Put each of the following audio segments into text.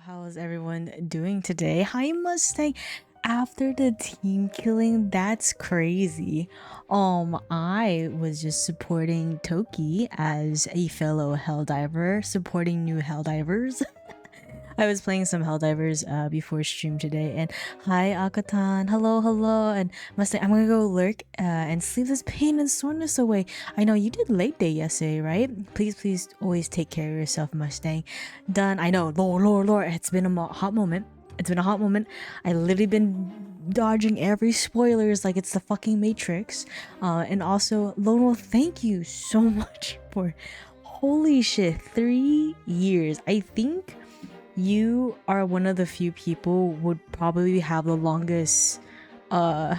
how's everyone doing today? Hi, Mustang. After the team killing, that's crazy. I was just supporting Toki as a fellow Helldiver, supporting new Helldivers. I was playing some Helldivers before stream today, and hi Akatan, hello, and Mustang. I'm gonna go lurk and sleep this pain and soreness away. I know you did late day yesterday, right? Please, always take care of yourself, Mustang. Done. I know, lore. It's been a hot moment. It's been a hot moment. I literally been dodging every spoilers like it's the fucking Matrix. And also, Lone Wolf, thank you so much for holy shit, 3 years. I think you are one of the few people would probably have the longest uh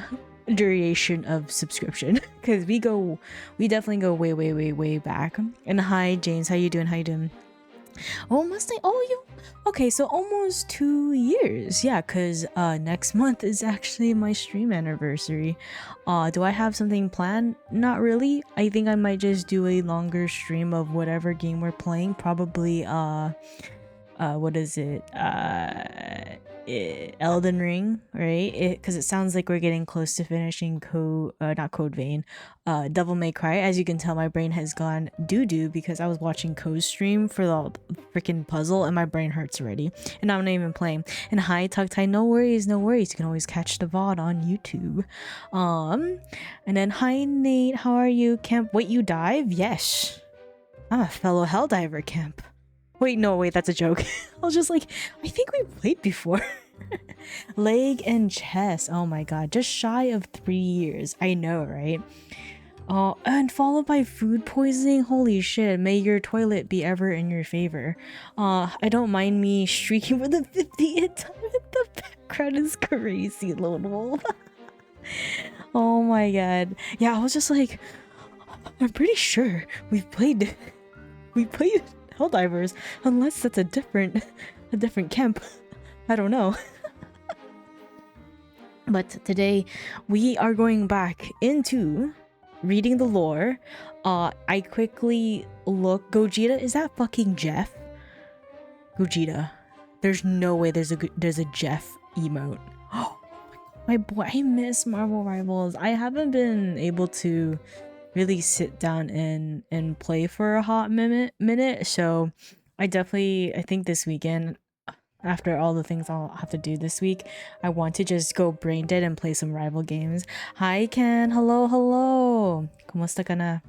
duration of subscription because we definitely go way back. And hi James, how you doing? Oh, Mustang. Oh, you okay? So almost 2 years. Yeah, because next month is actually my stream anniversary. Do I have something planned? Not really. I think I might just do a longer stream of whatever game we're playing. Probably what is it? Elden Ring, right? Because it sounds like we're getting close to finishing not Code Vein, Devil May Cry. As you can tell, my brain has gone doo-doo because I was watching Co's stream for the freaking puzzle and my brain hurts already. And I'm not even playing. And hi, Tugtai, no worries. You can always catch the VOD on YouTube. And then hi, Nate, how are you? Camp, wait, you dive? Yes. I'm a fellow Helldiver, Camp. Wait, no, that's a joke. I was just like, I think we played before. Leg and chest. Oh my god, just shy of 3 years. I know, right? Oh, and followed by food poisoning. Holy shit, may your toilet be ever in your favor. I don't mind me streaking with a 50th time. The background is crazy, Lone Wolf. Oh my god. Yeah, I was just like, I'm pretty sure we played Helldivers, unless that's a different camp. I don't know. But today we are going back into reading the lore. I quickly look. Gogeta, is that fucking Jeff? Gogeta. There's no way there's a Jeff emote. Oh my boy, I miss Marvel Rivals. I haven't been able to really sit down and play for a hot minute, so I think this weekend, after all the things I'll have to do this week, I want to just go brain dead and play some rival games. Hi Ken, hello, kumusta ka na?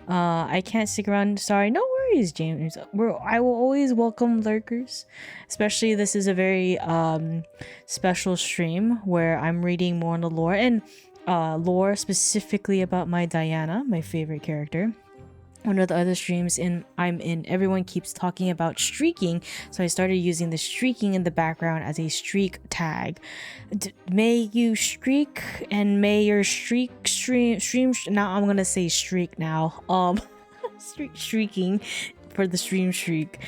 I can't stick around, sorry. No worries, James. I will always welcome lurkers, especially this is a very special stream where I'm reading more on the lore and lore specifically about my Diana, my favorite character. One of the other streams I'm in, everyone keeps talking about streaking, so I started using the streaking in the background as a streak tag. May you streak and may your stream now I'm gonna say streak now. Streaking for the stream streak.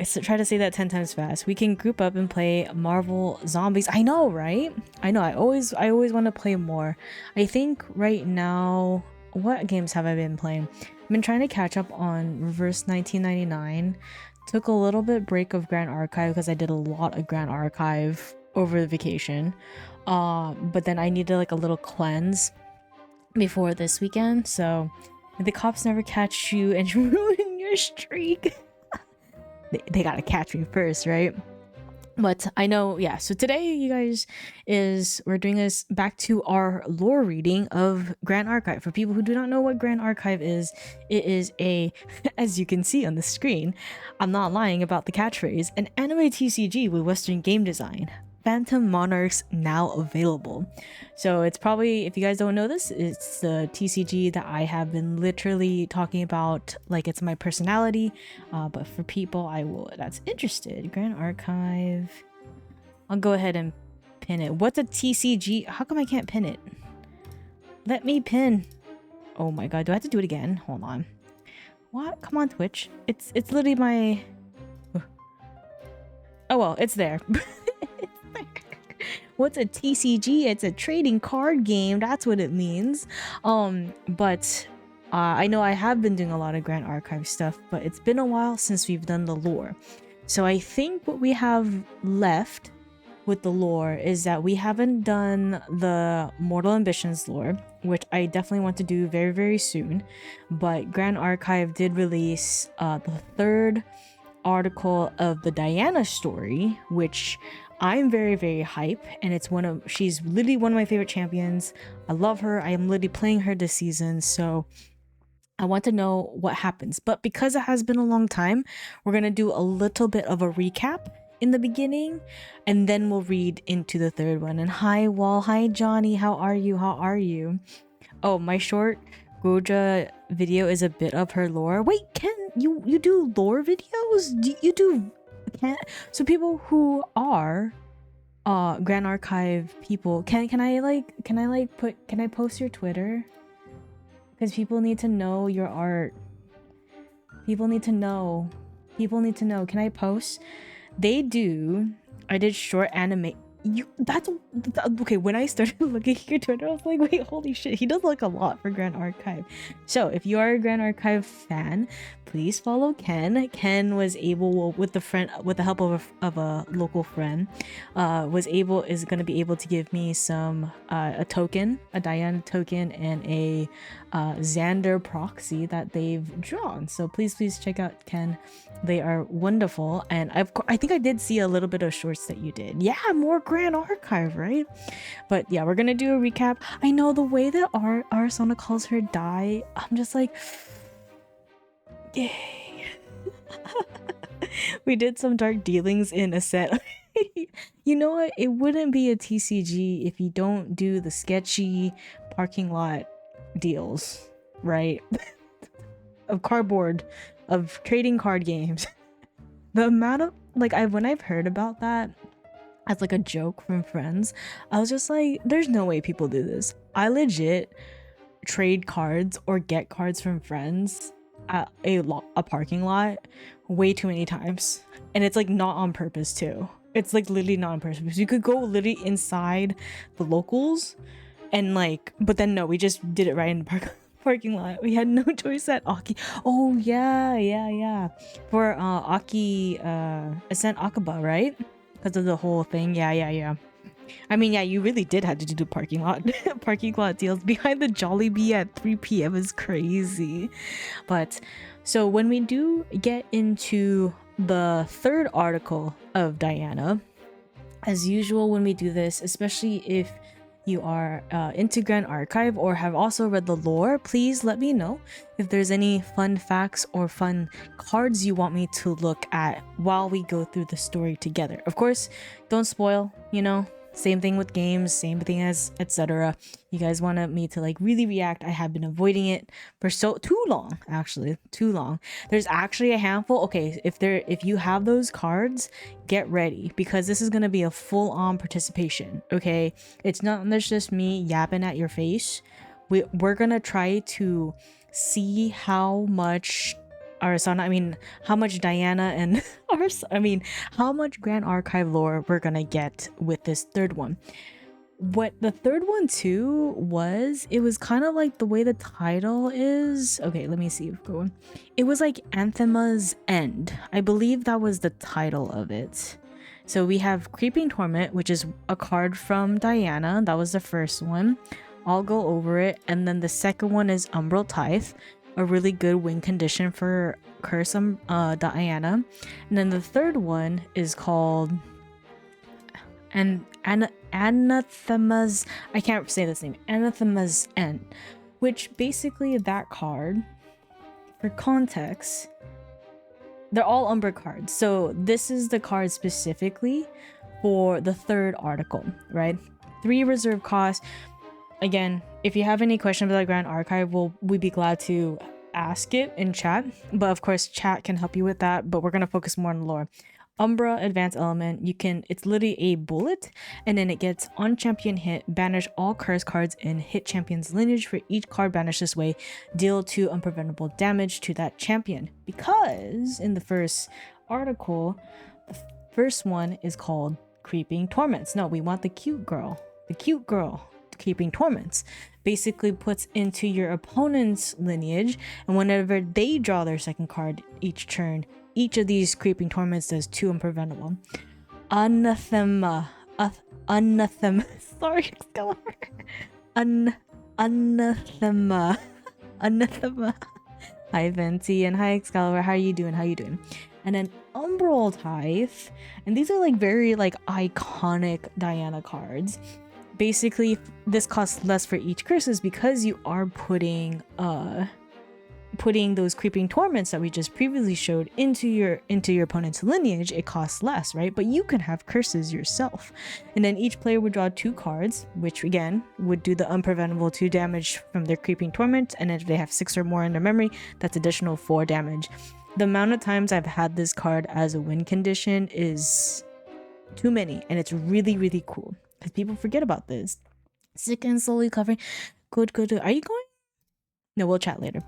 So try to say that 10 times fast. We can group up and play Marvel Zombies. I know, right? I know. I always want to play more. I think right now, what games have I been playing? I've been trying to catch up on Reverse 1999. Took a little bit break of Grand Archive because I did a lot of Grand Archive over the vacation. But then I needed like a little cleanse before this weekend, so the cops never catch you and ruin your streak. they gotta catch me first, right? But I know, yeah. So today, you guys, we're doing this back to our lore reading of Grand Archive. For people who do not know what Grand Archive is, it is a, as you can see on the screen, I'm not lying about the catchphrase, an anime TCG with Western game design. Phantom Monarchs now available. So it's probably, if you guys don't know this, it's the TCG that I have been literally talking about like it's my personality, but for people that's interested, Grand Archive, I'll go ahead and pin it. What's a TCG? How come I can't pin it? Let me pin. Oh my god, do I have to do it again? Hold on. What? Come on, Twitch. It's literally my, oh well, it's there. What's a TCG? It's a trading card game. That's what it means. But I know I have been doing a lot of Grand Archive stuff, but it's been a while since we've done the lore. So I think what we have left with the lore is that we haven't done the Mortal Ambitions lore, which I definitely want to do very, very soon. But Grand Archive did release the third article of the Diana story, which I'm very, very hype, and she's literally one of my favorite champions. I love her. I am literally playing her this season, so I want to know what happens. But because it has been a long time, we're gonna do a little bit of a recap in the beginning, and then we'll read into the third one. And hi Wall, hi Johnny, how are you? Oh, my short Goja video is a bit of her lore. Wait, Ken, you do lore videos? You do Ken? So people who are Grand Archive people, can I post your Twitter? Because people need to know your art. People need to know. Can I post? I did short anime. Okay, when I started looking at your Twitter, I was like, wait, holy shit, he does look a lot for Grand Archive. So if you are a Grand Archive fan, please follow Ken. Ken was able, with the help of a local friend, is gonna be able to give me some a token, a Diana token, and a Xander proxy that they've drawn. So please check out Ken. They are wonderful, and I think I did see a little bit of shorts that you did. Yeah, more Grand Archive, right? But yeah, we're gonna do a recap. I know the way that Arisanna calls her Die, I'm just like, yay. We did some dark dealings in a set. You know what? It wouldn't be a TCG if you don't do the sketchy parking lot deals, right? Of cardboard, of trading card games. The amount of when I've heard about that as like a joke from friends, I was just like, there's no way people do this. I legit trade cards or get cards from friends at a parking lot way too many times, and it's like not on purpose too. It's like literally not on purpose. You could go literally inside the locals and but then no, we just did it right in the parking lot. We had no choice at Aki. Oh yeah, for Aki Ascent Akaba, right? Because of the whole thing. Yeah. I mean, yeah, you really did have to do parking lot deals behind the Jollibee at 3 p.m. is crazy. But so when we do get into the third article of Diana, as usual when we do this, especially if you are into Grand Archive or have also read the lore, please let me know if there's any fun facts or fun cards you want me to look at while we go through the story together. Of course, don't spoil, same thing with games, same thing as etc. You guys wanted me to really react. I have been avoiding it for too long. There's actually a handful. Okay, if you have those cards, get ready, because this is gonna be a full-on participation. Okay, it's not just me yapping at your face. We're gonna try to see how much Arisanna, how much Diana and how much Grand Archive lore we're gonna get with this third one. What the third one too was, it was kind of like the way the title is. Okay, let me see. It was like Anathema's End. I believe that was the title of it. So we have Creeping Torment, which is a card from Diana. That was the first one. I'll go over it. And then the second one is Umbral Tithe, a really good win condition for Curse Diana. And then the third one is called Anathema's, I can't say this name, Anathema's End, which basically, that card, for context, they're all Umbra cards. So this is the card specifically for the third article, right? 3 reserve costs. Again, if you have any question about Grand Archive, we'd be glad to ask it in chat. But of course, chat can help you with that. But we're gonna focus more on the lore. Umbra Advanced Element, it's literally a bullet, and then it gets on champion hit, banish all curse cards in hit champion's lineage. For each card banished this way, deal 2 unpreventable damage to that champion. Because in the first article, the first one is called Creeping Torments. No, we want the cute girl. Creeping Torments basically puts into your opponent's lineage, and whenever they draw their second card each turn, each of these creeping torments does 2 unpreventable. Anathema. Anathema. Sorry, Excalibur. Anathema. Anathema. Hi, Venti, and hi, Excalibur. How are you doing? How you doing? And then Umbral Tithe. And these are like very like iconic Diana cards. Basically, this costs less for each curses because you are putting those creeping torments that we just previously showed into your opponent's lineage. It costs less, right? But you can have curses yourself, and then each player would draw 2 cards, which again would do the unpreventable 2 damage from their creeping torment, and if they have 6 or more in their memory, that's additional 4 damage. The amount of times I've had this card as a win condition is too many, and it's really, really cool because people forget about this. Sick and slowly covering. Good. Are you going? No, we'll chat later.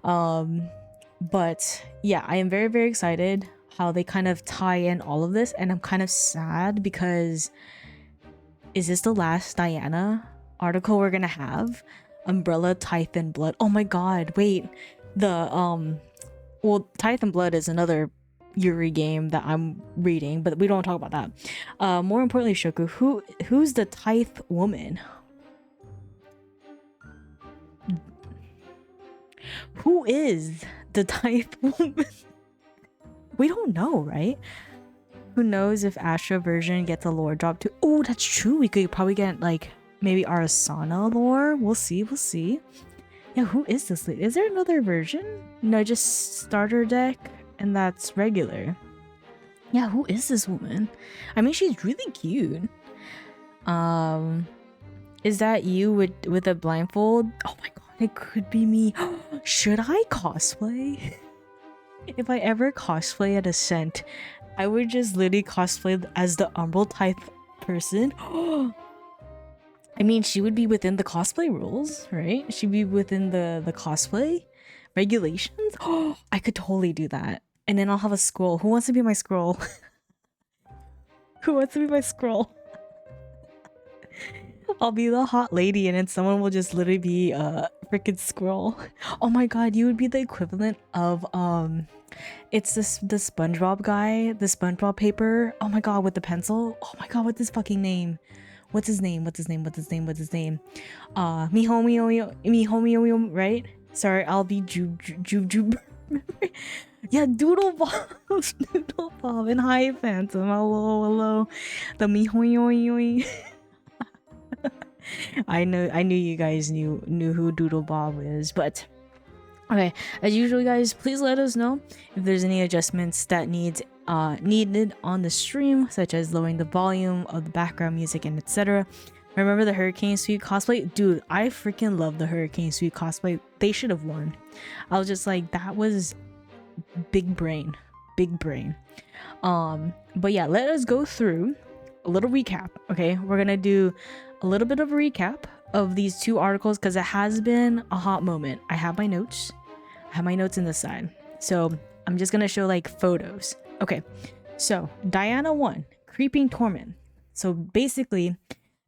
But yeah, I am very, very excited how they kind of tie in all of this, and I'm kind of sad because is this the last Diana article we're gonna have? Umbrella, Tithe, and Blood. Oh my god, wait. The well, Tithe and Blood is another Yuri game that I'm reading, but we don't talk about that. More importantly, Shoku, who's the Tithe woman? Who is the Tithe woman? We don't know, right? Who knows if Astra version gets a lore drop too? Oh, that's true. We could probably get like maybe Arisanna lore. We'll see. Yeah, who is this lady? Is there another version? No, just starter deck, and that's regular. Yeah, who is this woman? I mean, she's really cute. Is that you with a blindfold? Oh my god, it could be me. Should I cosplay? If I ever cosplay at Ascent, I would just literally cosplay as the Umbral type person. I mean, she would be within the cosplay rules, right? She'd be within the cosplay regulations. I could totally do that. And then I'll have a scroll. Who wants to be my scroll? Who wants to be my scroll? I'll be the hot lady, and then someone will just literally be a freaking scroll. Oh my god, you would be the equivalent of it's this the SpongeBob guy, the SpongeBob paper. Oh my god, with the pencil. Oh my god, what's his fucking name? What's his name? Miho, right? Sorry, I'll be Jube. Yeah, Doodle Bob, and hi Phantom. Hello. The Miho. I knew you guys knew who Doodle Bob is, but okay, as usual guys, please let us know if there's any adjustments that needed on the stream, such as lowering the volume of the background music and etc. Remember the Hurricane Suite cosplay? Dude, I freaking love the Hurricane Suite cosplay. They should have won. I was just like, that was big brain. But yeah, let us go through a little recap. Okay, we're gonna do a little bit of a recap of these 2 articles because it has been a hot moment. I have my notes in the side, so I'm just gonna show like photos. Okay, so Diana 1, Creeping Torment. So basically,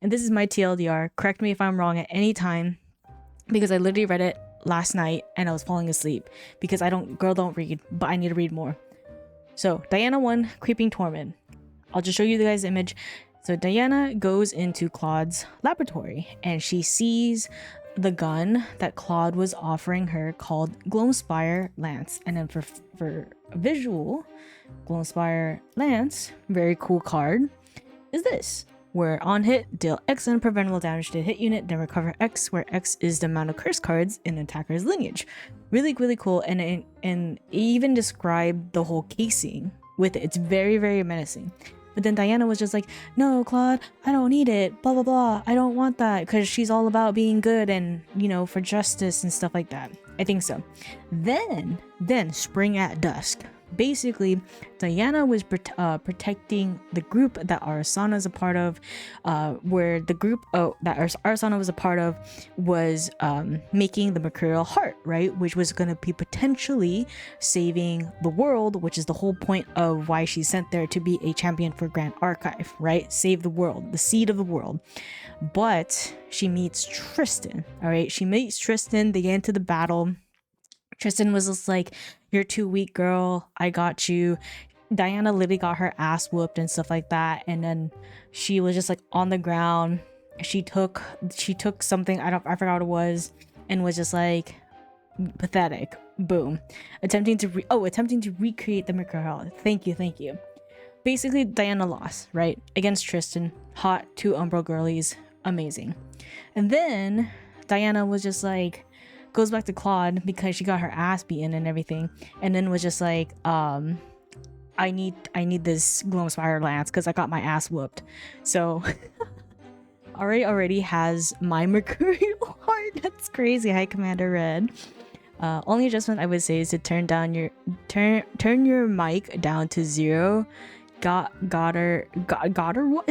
and this is my TLDR, correct me if I'm wrong at any time, because I literally read it last night and I was falling asleep because don't read, but I need to read more. So Diana 1, Creeping Torment. I'll just show you the guys' image. So Diana goes into Claude's laboratory and she sees the gun that Claude was offering her called Gloamspire Lance. And then for a visual, Gloamspire Lance, very cool card, is this. Where on hit, deal X unpreventable damage to hit unit, then recover X, where X is the amount of curse cards in an attacker's lineage. Really cool, and even describe the whole casing with it. It's very, very menacing. But then Diana was just like, no, Claude, I don't need it, blah, blah, blah. I don't want that, because she's all about being good and, you know, for justice and stuff like that. I think so. Then Spring at Dusk. Basically, Diana was protecting the group that Arisanna is a part of, where the group that Arisanna was a part of was making the Mercurial Heart, right? Which was going to be potentially saving the world, which is the whole point of why she's sent there, to be a champion for Grand Archive, right? Save the world, the seed of the world. But she meets Tristan, all right? She meets Tristan, they get into the battle. Tristan was just like, "You're too weak, girl. I got you." Diana literally got her ass whooped and stuff like that, and then she was just like on the ground. She took something, I forgot what it was, and was just like pathetic. Boom. Attempting to recreate the Mercurial. Thank you. Basically, Diana lost, right? Against Tristan. Hot, 2 Umbro girlies. Amazing. And then Diana was just like, goes back to Claude because she got her ass beaten and everything. And then was just like, I need this Gloam Spire Lance because I got my ass whooped. So Ari already has my Mercurial heart. That's crazy. Hi, Commander Red. Only adjustment I would say is to turn your mic down to 0. Got her what?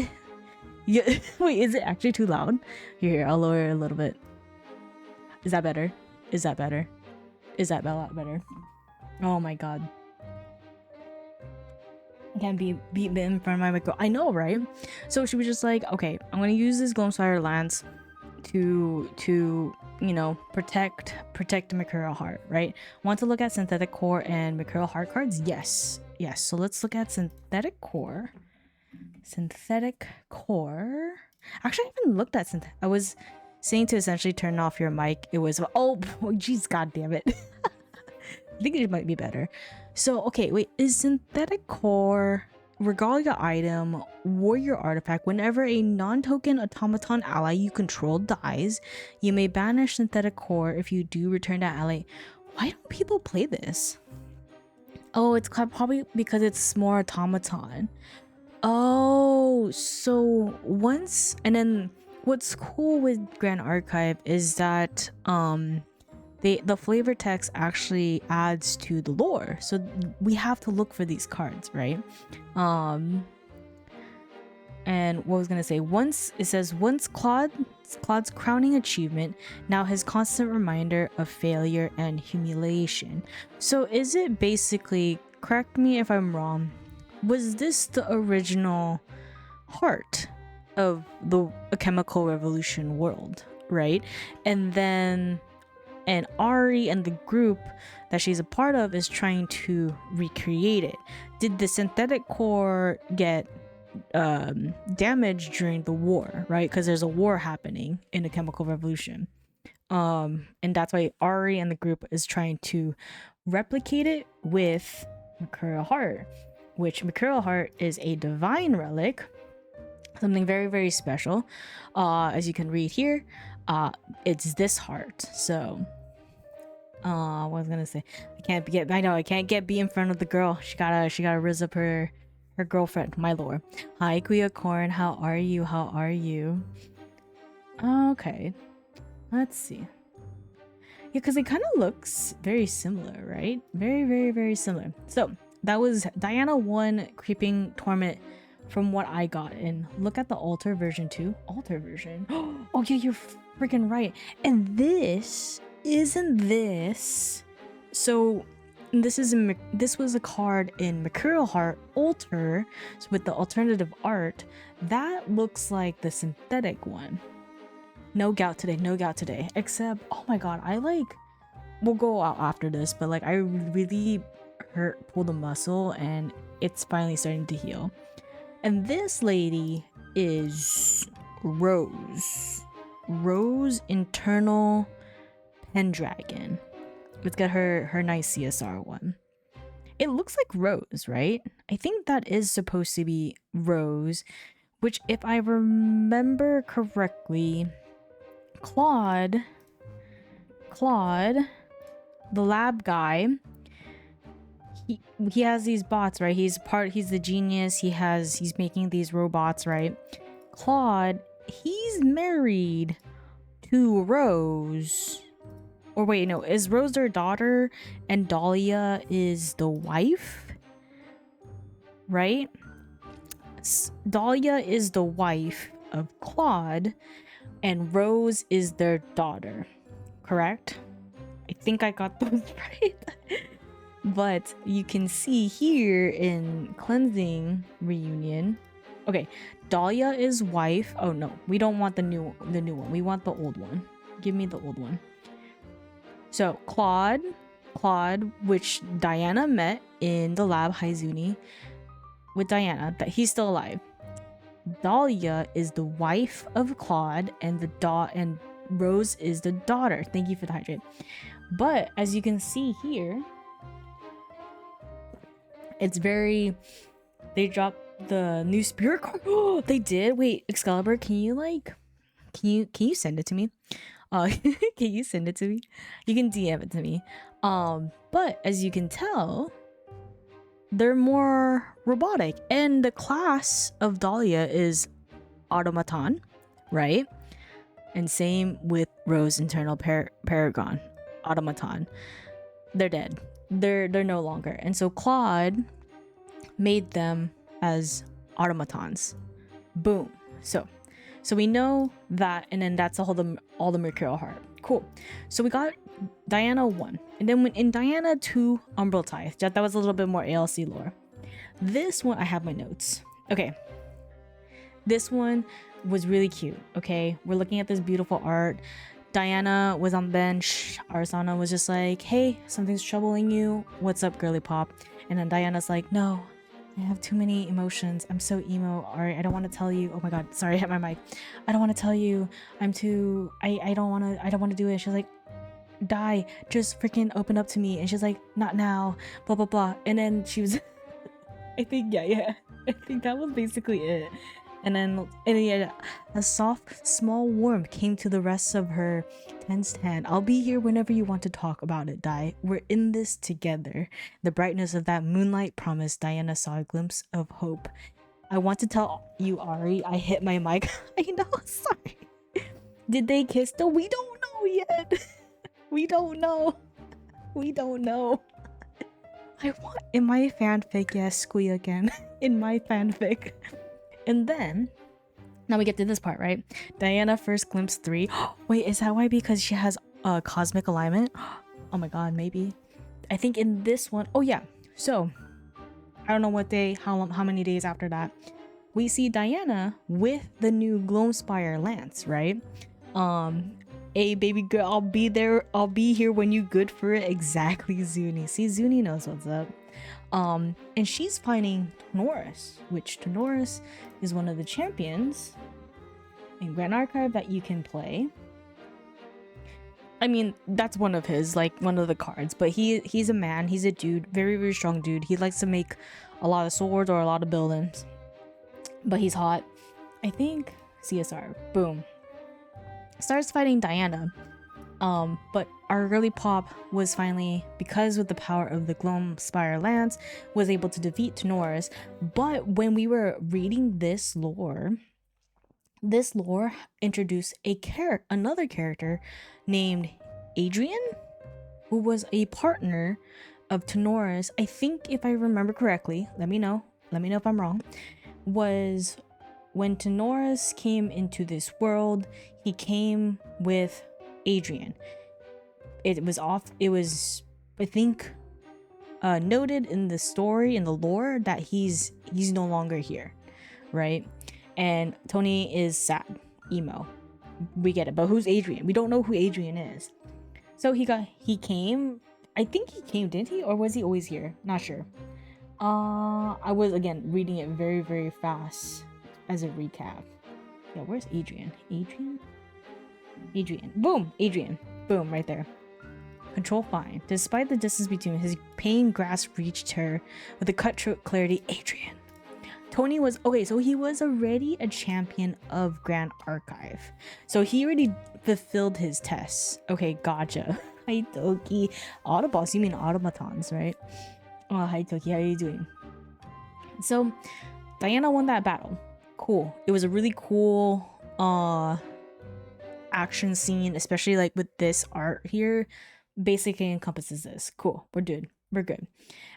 Yeah, wait, is it actually too loud? Here, I'll lower it a little bit. Is that better? Is that a lot better? Oh my god. I can't be in front of my micro. I know, right? So she was just like, okay, I'm gonna use this Gloamspire Lance to you know, protect the Mercurial Heart, right? Want to look at Synthetic Core and Mercurial Heart cards? Yes. So let's look at Synthetic Core. Actually, I haven't looked at I was saying to essentially turn off your mic. It was, oh jeez, god damn it. I think it might be better. So okay, wait, is Synthetic Core Regalia item, warrior artifact? Whenever a non-token automaton ally you control dies, you may banish Synthetic Core. If you do, return that ally. Why don't people play this? Oh, it's probably because it's more automaton. Oh, so once, and then what's cool with Grand Archive is that the flavor text actually adds to the lore, so we have to look for these cards, right? And what I was gonna say, once Claude's crowning achievement, now his constant reminder of failure and humiliation. So is it basically, correct me if I'm wrong, was this the original heart of a chemical revolution world, right? And Ari and the group that she's a part of is trying to recreate it. Did the Synthetic Core get damaged during the war, right? Because there's a war happening in the chemical revolution. And that's why Ari and the group is trying to replicate it with Mercurial Heart, which Mercurial Heart is a divine relic, something very, very special. As you can read here, it's this heart. So what was I gonna say? I can't get B in front of the girl. She gotta riz up her girlfriend, my lord. Hi, Guia Corn, how are you? Okay, let's see. Yeah, because it kind of looks very similar, right? Very, very, very similar. So that was Diana 1 Creeping Torment from what I got. And look at the altar version too. Altar version. Oh yeah, you're freaking right. And this so this was a card in Mercurial Heart Altar, so with the alternative art that looks like the synthetic one. No gout today, except, oh my god, we'll go out after this, but like I really pulled a muscle and it's finally starting to heal. And this lady is Rose Internal Pendragon. Let's get her nice CSR one. It looks like Rose, right? I think that is supposed to be Rose, which if I remember correctly, Claude, the lab guy, he has these bots, right? He's the genius. He's making these robots, right? Claude, he's married to Rose. Or wait, no, is Rose their daughter and Dahlia is the wife? Right? Dahlia is the wife of Claude and Rose is their daughter. Correct? I think I got those right. But you can see here in Cleansing Reunion. Okay, Dahlia is wife. Oh no, we don't want the new one. We want the old one. Give me the old one. So Claude Claude, which Diana met in the lab, Haizuni, with Diana, that he's still alive. Dahlia is the wife of Claude, and and Rose is the daughter. Thank you for the hydrate. But as you can see here, it's very, they dropped the new spirit card. Oh, they did. Wait, Excalibur, can you send it to me? Can you send it to me? You can DM it to me. But as you can tell, they're more robotic, and the class of Dahlia is automaton, right? And same with Rose Internal Paragon, automaton. They're dead. They're no longer. And so Claude made them as automatons. Boom. So we know that, and then that's all the Mercurial Heart. Cool. So we got Diana 1, and then in Diana 2, Umbral Tithe. That was a little bit more ALC lore. This one, I have my notes. Okay. This one was really cute. Okay, we're looking at this beautiful art. Diana was on the bench. Arisanna was just like, hey, something's troubling you. What's up, girly pop? And then Diana's like, no, I have too many emotions. I'm so emo. Alright, I don't want to tell you. Oh my god, sorry, I hit my mic. I don't want to tell you. I don't want to do it. She's like, die, just freaking open up to me. And she's like, not now, blah blah blah. And then she was I think I think that was basically it. And then a soft, small warmth came to the rest of her tensed hand. I'll be here whenever you want to talk about it, Di. We're in this together. The brightness of that moonlight promised Diana saw a glimpse of hope. I want to tell you, Ari, I hit my mic. I know, sorry. Did they kiss though? We don't know yet. We don't know. We don't know. I want in my fanfic, yes, squee again. In my fanfic. And then, now we get to this part, right? Diana first glimpse 3. Wait, is that why? Because she has a cosmic alignment? Oh my god, maybe. I think in this one, oh yeah. So, I don't know what day, how many days after that, we see Diana with the new Gloamspire lance, right? Hey baby girl, I'll be there. I'll be here when you good for it. Exactly, Zuni. See, Zuni knows what's up. And she's fighting Tenoris, which Tenoris is one of the champions in Grand Archive that you can play. I mean, that's one of his, like, one of the cards, but he's a man, he's a dude, very, very strong dude. He likes to make a lot of swords or a lot of buildings, but he's hot. I think CSR, boom. Starts fighting Diana. But our girly pop was finally, because with the power of the Gloamspire lance, was able to defeat Tenoris. But when we were reading this lore introduced another character named Adrian, who was a partner of Tenoris. I think, if I remember correctly, let me know if I'm wrong, was when Tenoris came into this world, he came with Adrian. It was I think noted in the story, in the lore, that he's no longer here, right? And Tony is sad, emo. We get it, but who's Adrian? We don't know who Adrian is. So he came, I think he came, didn't he? Or was he always here? Not sure. I was, again, reading it very, very fast as a recap. Yeah, where's Adrian? Adrian. Boom! Adrian. Boom, right there. Control fine. Despite the distance between his pain grasp reached her with a cutthroat clarity. Adrian. Tony was, okay, so he was already a champion of Grand Archive. So he already fulfilled his tests. Okay, gotcha. Hi, Toki. Autobots, you mean automatons, right? Oh, hi, Toki. How are you doing? So, Diana won that battle. Cool. It was a really cool action scene, especially like with this art here. Basically encompasses this. Cool. We're good.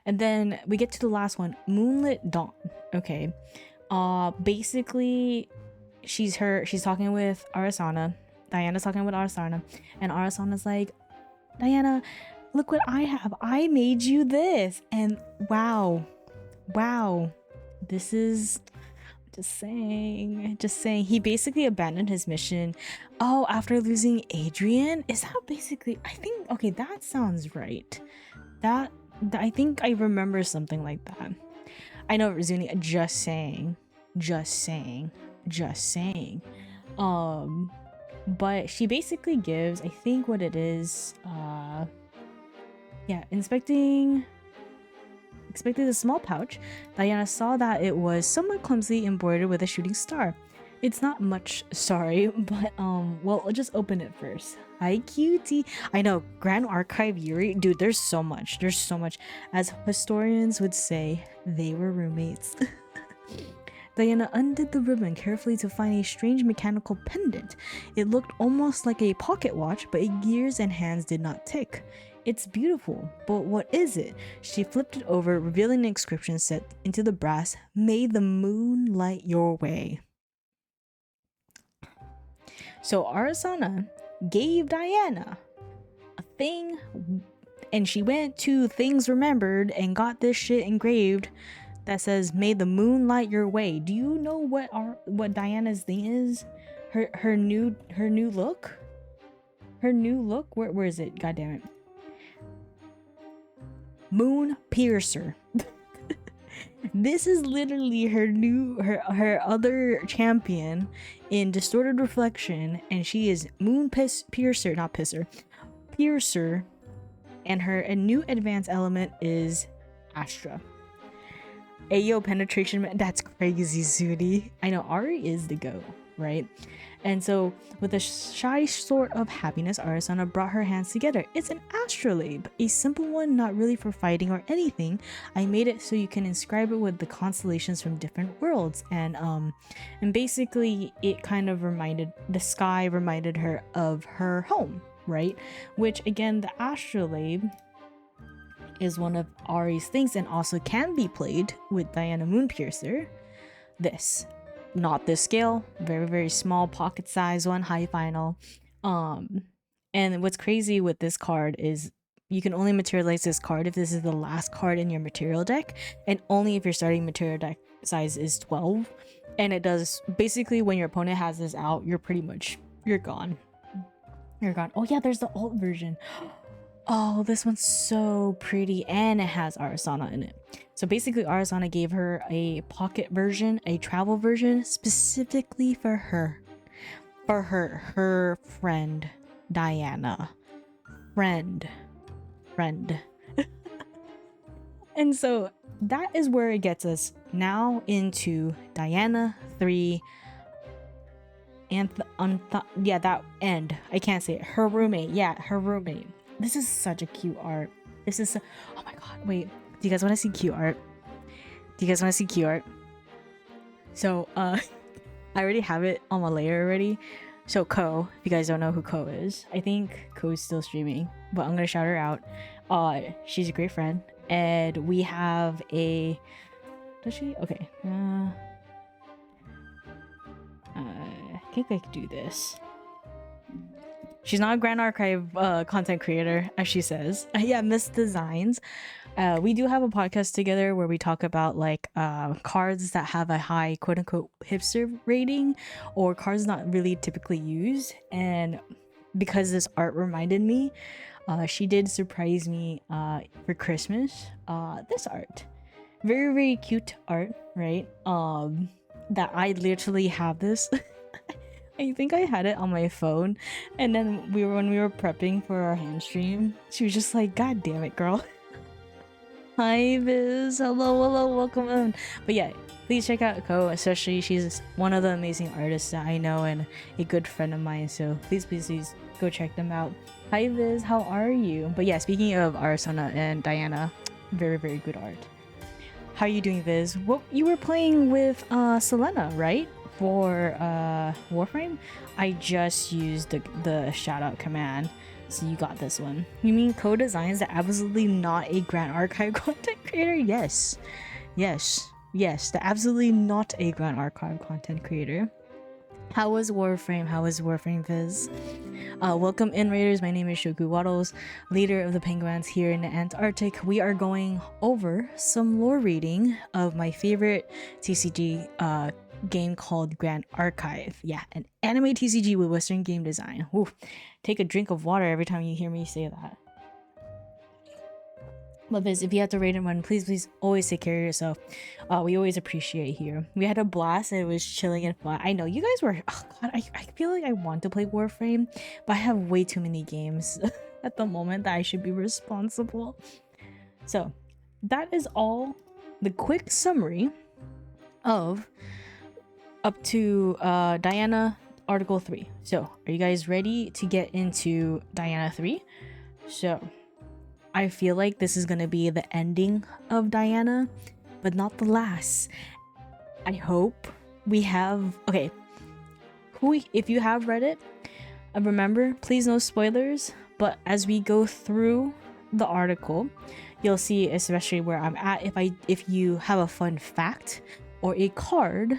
And then we get to the last one, Moonlit Dawn. Okay. Basically she's talking with Arisanna. Diana's talking with Arisanna, and Arisanna's like, Diana, look what I have. I made you this. And wow. This is just saying, he basically abandoned his mission. Oh, after losing Adrian? Is that basically, I think, okay, that sounds right. I think I remember something like that. I know, Razuni, just saying, just saying, just saying. But she basically gives, I think what it is, yeah, inspecting the small pouch, Diana saw that it was somewhat clumsily embroidered with a shooting star. It's not much, sorry, but well, I'll just open it first. Hi, cutie. I know, Grand Archive Yuri, dude, there's so much. As historians would say, they were roommates. Diana undid the ribbon carefully to find a strange mechanical pendant. It looked almost like a pocket watch, but its gears and hands did not tick. It's beautiful, but what is it? She flipped it over, revealing an inscription set into the brass, "May the moon light your way." So Arisanna gave Diana a thing, and she went to Things Remembered and got this shit engraved that says, "May the moon light your way." Do you know what Diana's thing is? Her new look? Her new look? Where is it? God damn it. Moon Piercer. This is literally her other champion in Distorted Reflection, and she is Moon Piercer, not Pisser. Piercer, and her new advanced element is Astra. Ayo, penetration, that's crazy, Zuni. I know, Ari is the GOAT, right? And so, with a shy sort of happiness, Arisanna brought her hands together. It's an astrolabe, a simple one, not really for fighting or anything. I made it so you can inscribe it with the constellations from different worlds, and basically, it kind of the sky reminded her of her home, right? Which again, the astrolabe is one of Ari's things, and also can be played with Diana Moonpiercer. This. Not this scale, very, very small pocket size one, high final. And what's crazy with this card is you can only materialize this card if this is the last card in your material deck, and only if your starting material deck size is 12. And it does, basically when your opponent has this out, you're gone. Oh yeah, there's the alt version. Oh, this one's so pretty, and it has Arisanna in it. So basically, Arisanna gave her a pocket version, a travel version, specifically for her. Her friend, Diana. Friend. And so, that is where it gets us now into Diana 3. Yeah, that end. I can't say it. Her roommate. Yeah, her roommate. This is such a cute art. Oh my god, wait. Do you guys want to see cute art? So, I already have it on my layer already. So, Ko, if you guys don't know who Ko is, I think Ko is still streaming, but I'm gonna shout her out. She's a great friend, and we have a... Does she? Okay. I think I could do this. She's not a Grand Archive content creator, as she says. Yeah, Miss Designs. We do have a podcast together where we talk about like cards that have a high quote-unquote hipster rating, or cards not really typically used. And because this art reminded me, she did surprise me for Christmas. This art. Very, very cute art, right? That I literally have this. I think I had it on my phone, and then when we were prepping for our hand stream, she was just like, "God damn it, girl." Hi Viz, hello, welcome in. But yeah, please check out Ko, especially she's one of the amazing artists that I know and a good friend of mine, so please go check them out. Hi Viz, how are you? But yeah, speaking of Arisanna and Diana, very, very good art. How are you doing, Viz? Well, you were playing with Selena, right? For Warframe? I just used the shout out command, so you got this one. You mean co-designs that absolutely not a Grand Archive content creator? Yes, they're absolutely not a Grand Archive content creator. How was Warframe, Viz? Welcome in, Raiders. My name is Shoku Waddles, leader of the Penguins here in the Antarctic. We are going over some lore reading of my favorite TCG game called Grand Archive. Yeah, an anime TCG with Western game design. Ooh, take a drink of water every time you hear me say that. But Viz, if you have to raid and run, please always take care of yourself. We always appreciate here. We had a blast and it was chilling and fun. I know you guys were. Oh God, I feel like I want to play Warframe, but I have way too many games at the moment that I should be responsible. So that is all the quick summary of up to Diana Article 3. So are you guys ready to get into Diana 3? So I feel like this is gonna be the ending of Diana, but not the last. I hope we have. Okay, if you have read it, remember, please no spoilers. But as we go through the article, you'll see, especially where I'm at. If you have a fun fact or a card,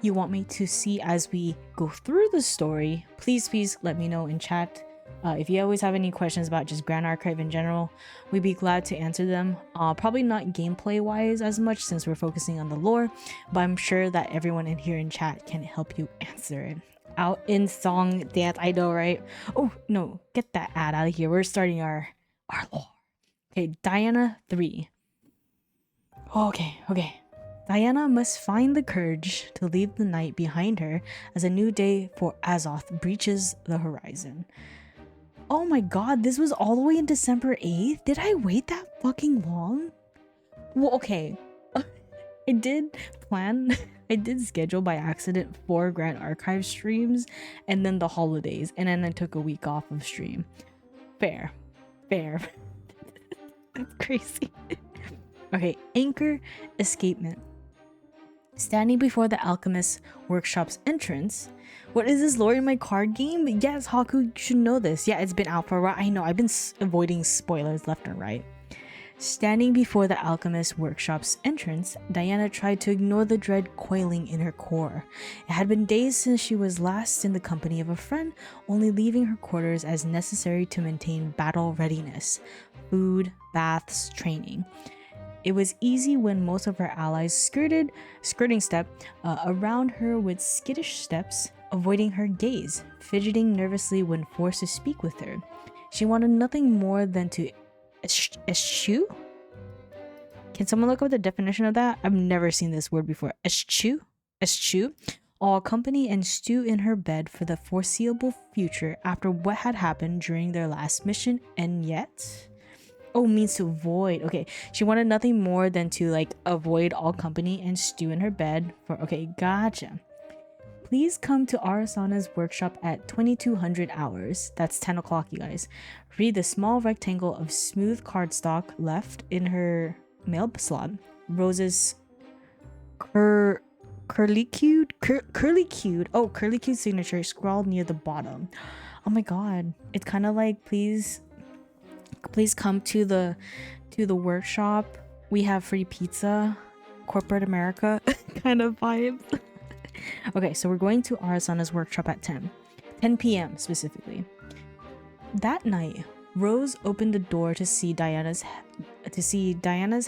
you want me to see as we go through the story, please let me know in chat. If you always have any questions about just Grand Archive in general, we'd be glad to answer them. Probably not gameplay wise as much since we're focusing on the lore, but I'm sure that everyone in here in chat can help you answer it. Out in song dance, I know, right? Oh no, get that ad out of here. We're starting our lore. Okay, Diana 3. Okay. Diana must find the courage to leave the night behind her as a new day for Azoth breaches the horizon. Oh my god, this was all the way in December 8th? Did I wait that fucking long? Well, okay. I did schedule by accident 4 Grand Archive streams and then the holidays, and then I took a week off of stream. Fair. That's crazy. Okay, Anchor Escapement. Standing before the alchemist's workshop's entrance. What is this lore in my card game? Yes, Haku should know this. Yeah, it's been out for a while. I know, I've been avoiding spoilers left and right. Standing before the alchemist's workshop's entrance, Diana tried to ignore the dread coiling in her core. It had been days since she was last in the company of a friend, only leaving her quarters as necessary to maintain battle readiness. Food, baths, training. It was easy when most of her allies skirting around her with skittish steps, avoiding her gaze, fidgeting nervously when forced to speak with her. She wanted nothing more than to eschew? Can someone look up the definition of that? I've never seen this word before. Eschew? All company and stew in her bed for the foreseeable future after what had happened during their last mission, and yet... Oh, means to avoid. Okay, she wanted nothing more than to like avoid all company and stew in her bed for. Okay, gotcha. Please come to Arisanna's workshop at 2200 hours. That's 10 o'clock, you guys. Read the small rectangle of smooth cardstock left in her mail slot. Rose's curly-cued signature scrawled near the bottom. Oh my god, it's kind of like please come to the workshop. We have free pizza, corporate America kind of vibes. Okay, so we're going to Arisanna's workshop at 10 p.m. specifically. That night, Rose opened the door to see Diana's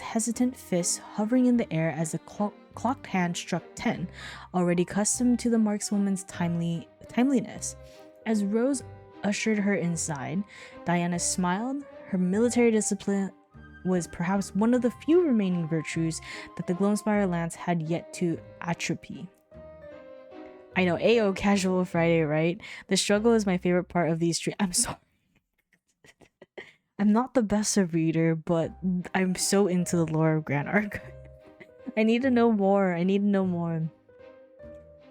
hesitant fist hovering in the air as the clocked hand struck 10, already accustomed to the markswoman's timeliness. As Rose ushered her inside, Diana smiled. Her military discipline was perhaps one of the few remaining virtues that the Gloamspire lance had yet to atrophy. I know, AO Casual Friday, right? The struggle is my favorite part of these streams. I'm sorry. I'm not the best of reader, but I'm so into the lore of Grand Archive. I need to know more.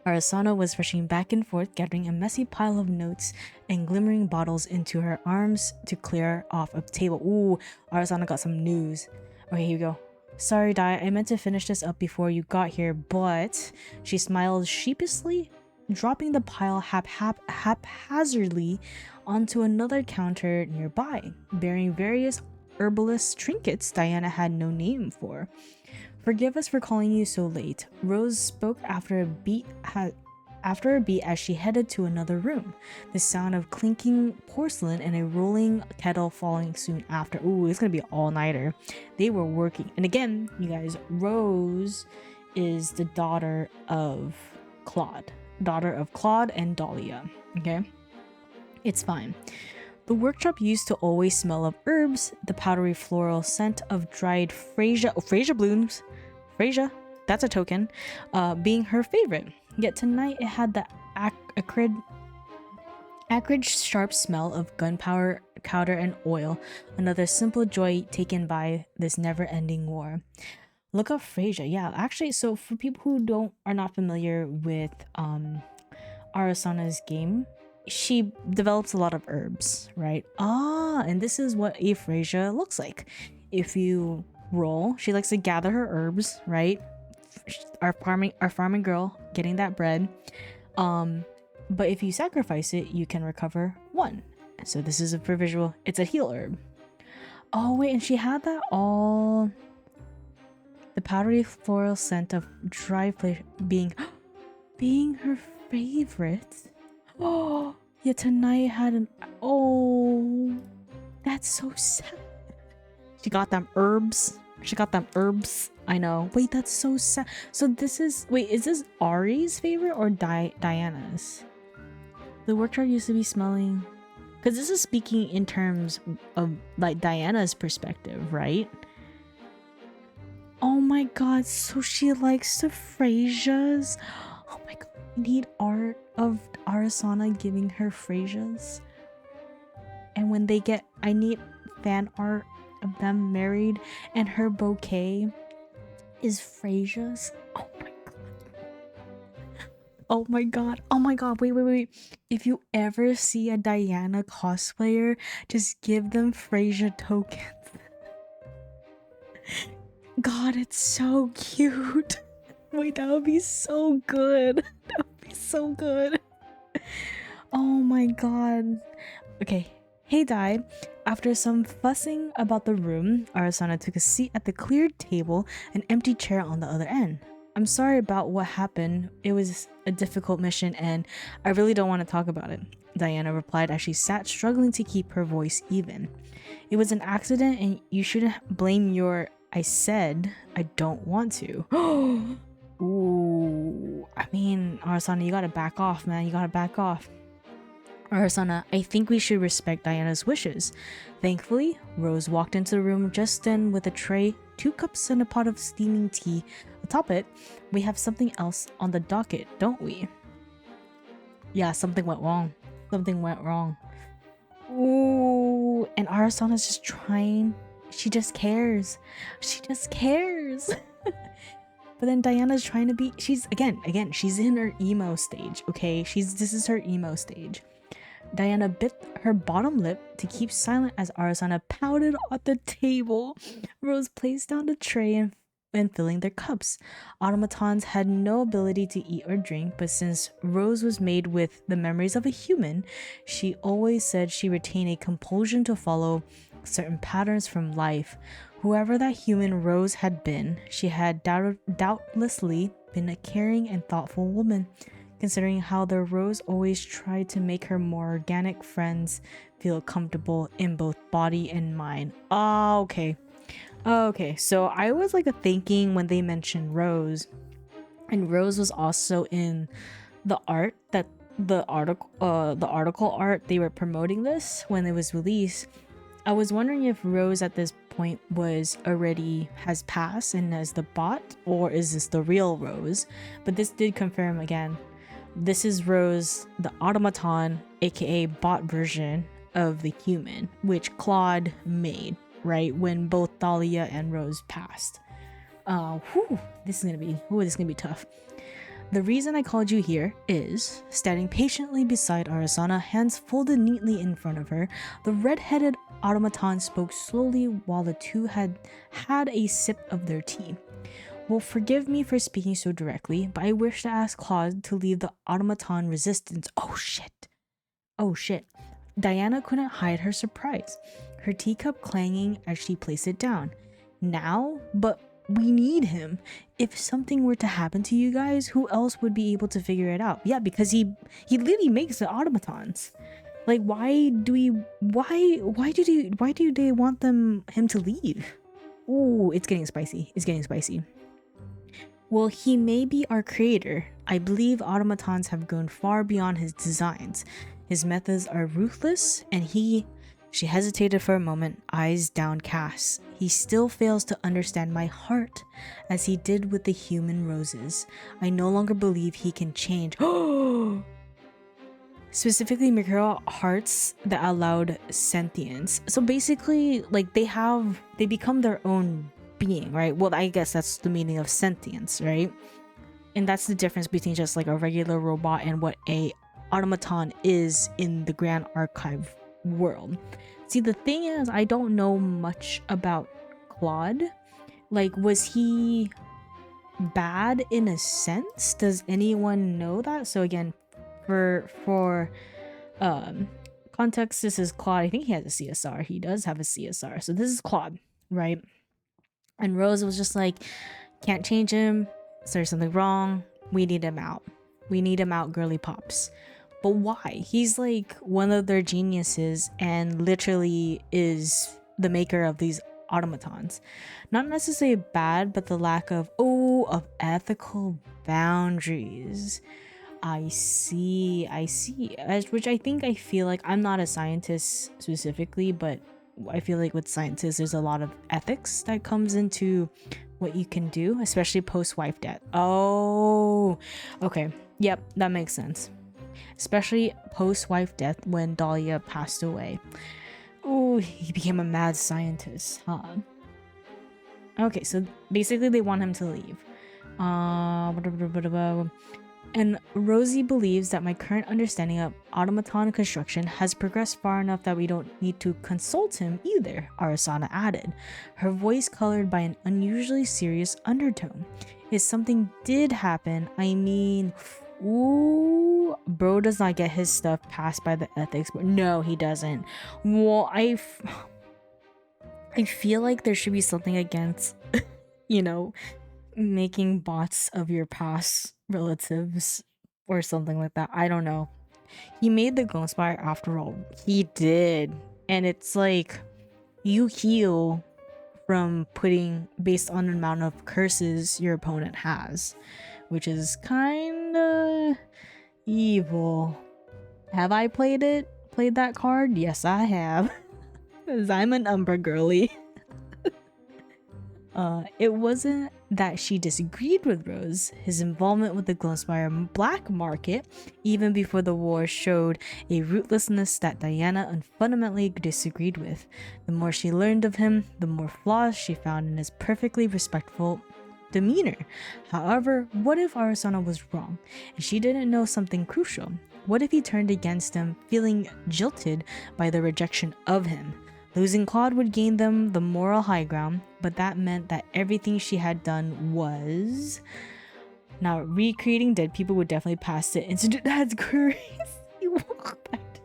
Arisanna was rushing back and forth, gathering a messy pile of notes and glimmering bottles into her arms to clear off a table. Ooh, Arisanna got some news. Okay, here we go. Sorry, Di, I meant to finish this up before you got here, but... She smiled sheepishly, dropping the pile haphazardly onto another counter nearby, bearing various herbalist trinkets Diana had no name for. Forgive us for calling you so late, Rose spoke after a beat as she headed to another room, the sound of clinking porcelain and a rolling kettle following soon after. Ooh, it's gonna be an all-nighter. They were working. And again, you guys, Rose is the daughter of Claude and Dahlia, okay? It's fine. The workshop used to always smell of herbs, the powdery floral scent of dried freesia blooms, freesia, that's a token, being her favorite. Yet tonight it had the acrid, sharp smell of gunpowder, and oil, another simple joy taken by this never-ending war. Look up freesia. Yeah, actually, so for people who are not familiar with Arisanna's game, she develops a lot of herbs, right? And this is what a freesia looks like. If you roll, she likes to gather her herbs, right? Our farming girl getting that bread. But if you sacrifice it, you can recover 1. So this is for visual. It's a heal herb. Oh wait, and she had that all. The powdery floral scent of dry flesh being her favorite. Oh, yeah, tonight had an. Oh, that's so sad. She got them herbs. I know. Wait, that's so sad. So this is. Wait, is this Ari's favorite or Diana's? The workshop used to be smelling. Because this is speaking in terms of like Diana's perspective, right? Oh my god, so she likes the freesias. Oh my god, we need art of Arisanna giving her freesias. And when they get, I need fan art of them married and her bouquet is freesias. Oh my god. Oh my god. Wait. If you ever see a Diana cosplayer, just give them freesia tokens. God, it's so cute. Wait, that would be so good. That would be so good. Oh my god. Okay. Hey, Di. After some fussing about the room, Arisanna took a seat at the cleared table, an empty chair on the other end. I'm sorry about what happened. It was a difficult mission and I really don't want to talk about it, Diana replied as she sat struggling to keep her voice even. It was an accident and you shouldn't blame your... I said I don't want to. Ooh. I mean, Arisanna, you gotta back off, man. You gotta back off. Arisanna, I think we should respect Diana's wishes. Thankfully, Rose walked into the room just then with a tray, 2 cups and a pot of steaming tea. Atop it, we have something else on the docket, don't we? Yeah, something went wrong. Ooh, and Arisanna's just trying. She just cares. But then Diana's trying to be, she's she's in her emo stage, okay? This is her emo stage. Diana bit her bottom lip to keep silent as Arisanna pouted at the table. Rose placed down the tray and filling their cups. Automatons had no ability to eat or drink, but since Rose was made with the memories of a human, she always said she retained a compulsion to follow certain patterns from life. Whoever that human Rose had been, she had doubtlessly been a caring and thoughtful woman, considering how the Rose always tried to make her more organic friends feel comfortable in both body and mind. Oh, okay. So I was like thinking when they mentioned Rose, and Rose was also in the art that the article art they were promoting this when it was released. I was wondering if Rose at this point has passed and as the bot, or is this the real Rose? But this did confirm again. This is Rose, the automaton, aka bot version of the human, which Claude made, right? When both Thalia and Rose passed. This is gonna be tough. The reason I called you here is, standing patiently beside Arisanna, hands folded neatly in front of her, the red-headed automaton spoke slowly while the two had a sip of their tea. Well, forgive me for speaking so directly, but I wish to ask Claude to leave the automaton resistance. Oh shit. Diana couldn't hide her surprise, her teacup clanging as she placed it down. Now? But we need him. If something were to happen to you guys, who else would be able to figure it out? Yeah, because he literally makes the automatons. Like, why do they want him to leave? Ooh, it's getting spicy. Well, he may be our creator. I believe automatons have gone far beyond his designs. His methods are ruthless, and he She hesitated for a moment, eyes downcast. He still fails to understand my heart, as he did with the human roses. I no longer believe he can change. Specifically, Mikura hearts that allowed sentience. So basically, like they become their own being, right? Well, I guess that's the meaning of sentience, right? And that's the difference between just like a regular robot and what a automaton is in the Grand Archive world. See, the thing is, I don't know much about Claude. Like, was he bad in a sense? Does anyone know that? So again, for context, this is Claude. I think he has a CSR. He does have a CSR. So this is Claude, right? And Rose was just like, can't change him. Is there something wrong? We need him out. We need him out, girly pops. But why? He's like one of their geniuses and literally is the maker of these automatons. Not necessarily bad, but the lack of ethical boundaries. I see. Which I feel like I'm not a scientist specifically, but I feel like with scientists, there's a lot of ethics that comes into what you can do, especially post-wife death. Oh, okay. Yep, that makes sense. Especially post-wife death when Dahlia passed away. Oh, he became a mad scientist, huh? Okay, so basically they want him to leave. And Rosie believes that my current understanding of automaton construction has progressed far enough that we don't need to consult him either, Arisanna added, her voice colored by an unusually serious undertone. If something did happen, I mean, ooh, bro does not get his stuff passed by the ethics board. No, he doesn't. Well, I feel like there should be something against, making bots of your past relatives or something like that. I don't know. He made the Gloomspire after all. He did. And it's like you heal from putting based on the amount of curses your opponent has, which is kinda evil. Have I played that card? Yes, I have. Because I'm an Umbra girly. It wasn't that she disagreed with Rose. His involvement with the Gloomspire black market, even before the war, showed a rootlessness that Diana fundamentally disagreed with. The more she learned of him, the more flaws she found in his perfectly respectful demeanor. However, what if Arisanna was wrong, and she didn't know something crucial? What if he turned against them, feeling jilted by the rejection of him? Losing Claude would gain them the moral high ground, but that meant that everything she had done was... Now, recreating dead people would definitely pass it into... That's crazy.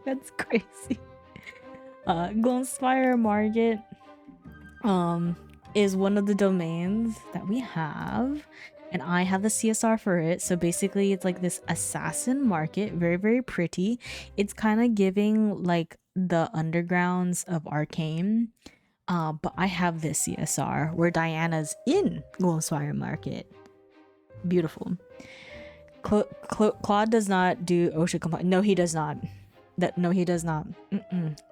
That's crazy. Gloomspire Market is one of the domains that we have, and I have the CSR for it. So basically, it's like this assassin market, very, very pretty. It's kind of giving like the undergrounds of Arcane, but I have this CSR where Diana's in Gloomspire Market. Beautiful. Claude does not do OSHA compliance. No, he does not. No, he does not.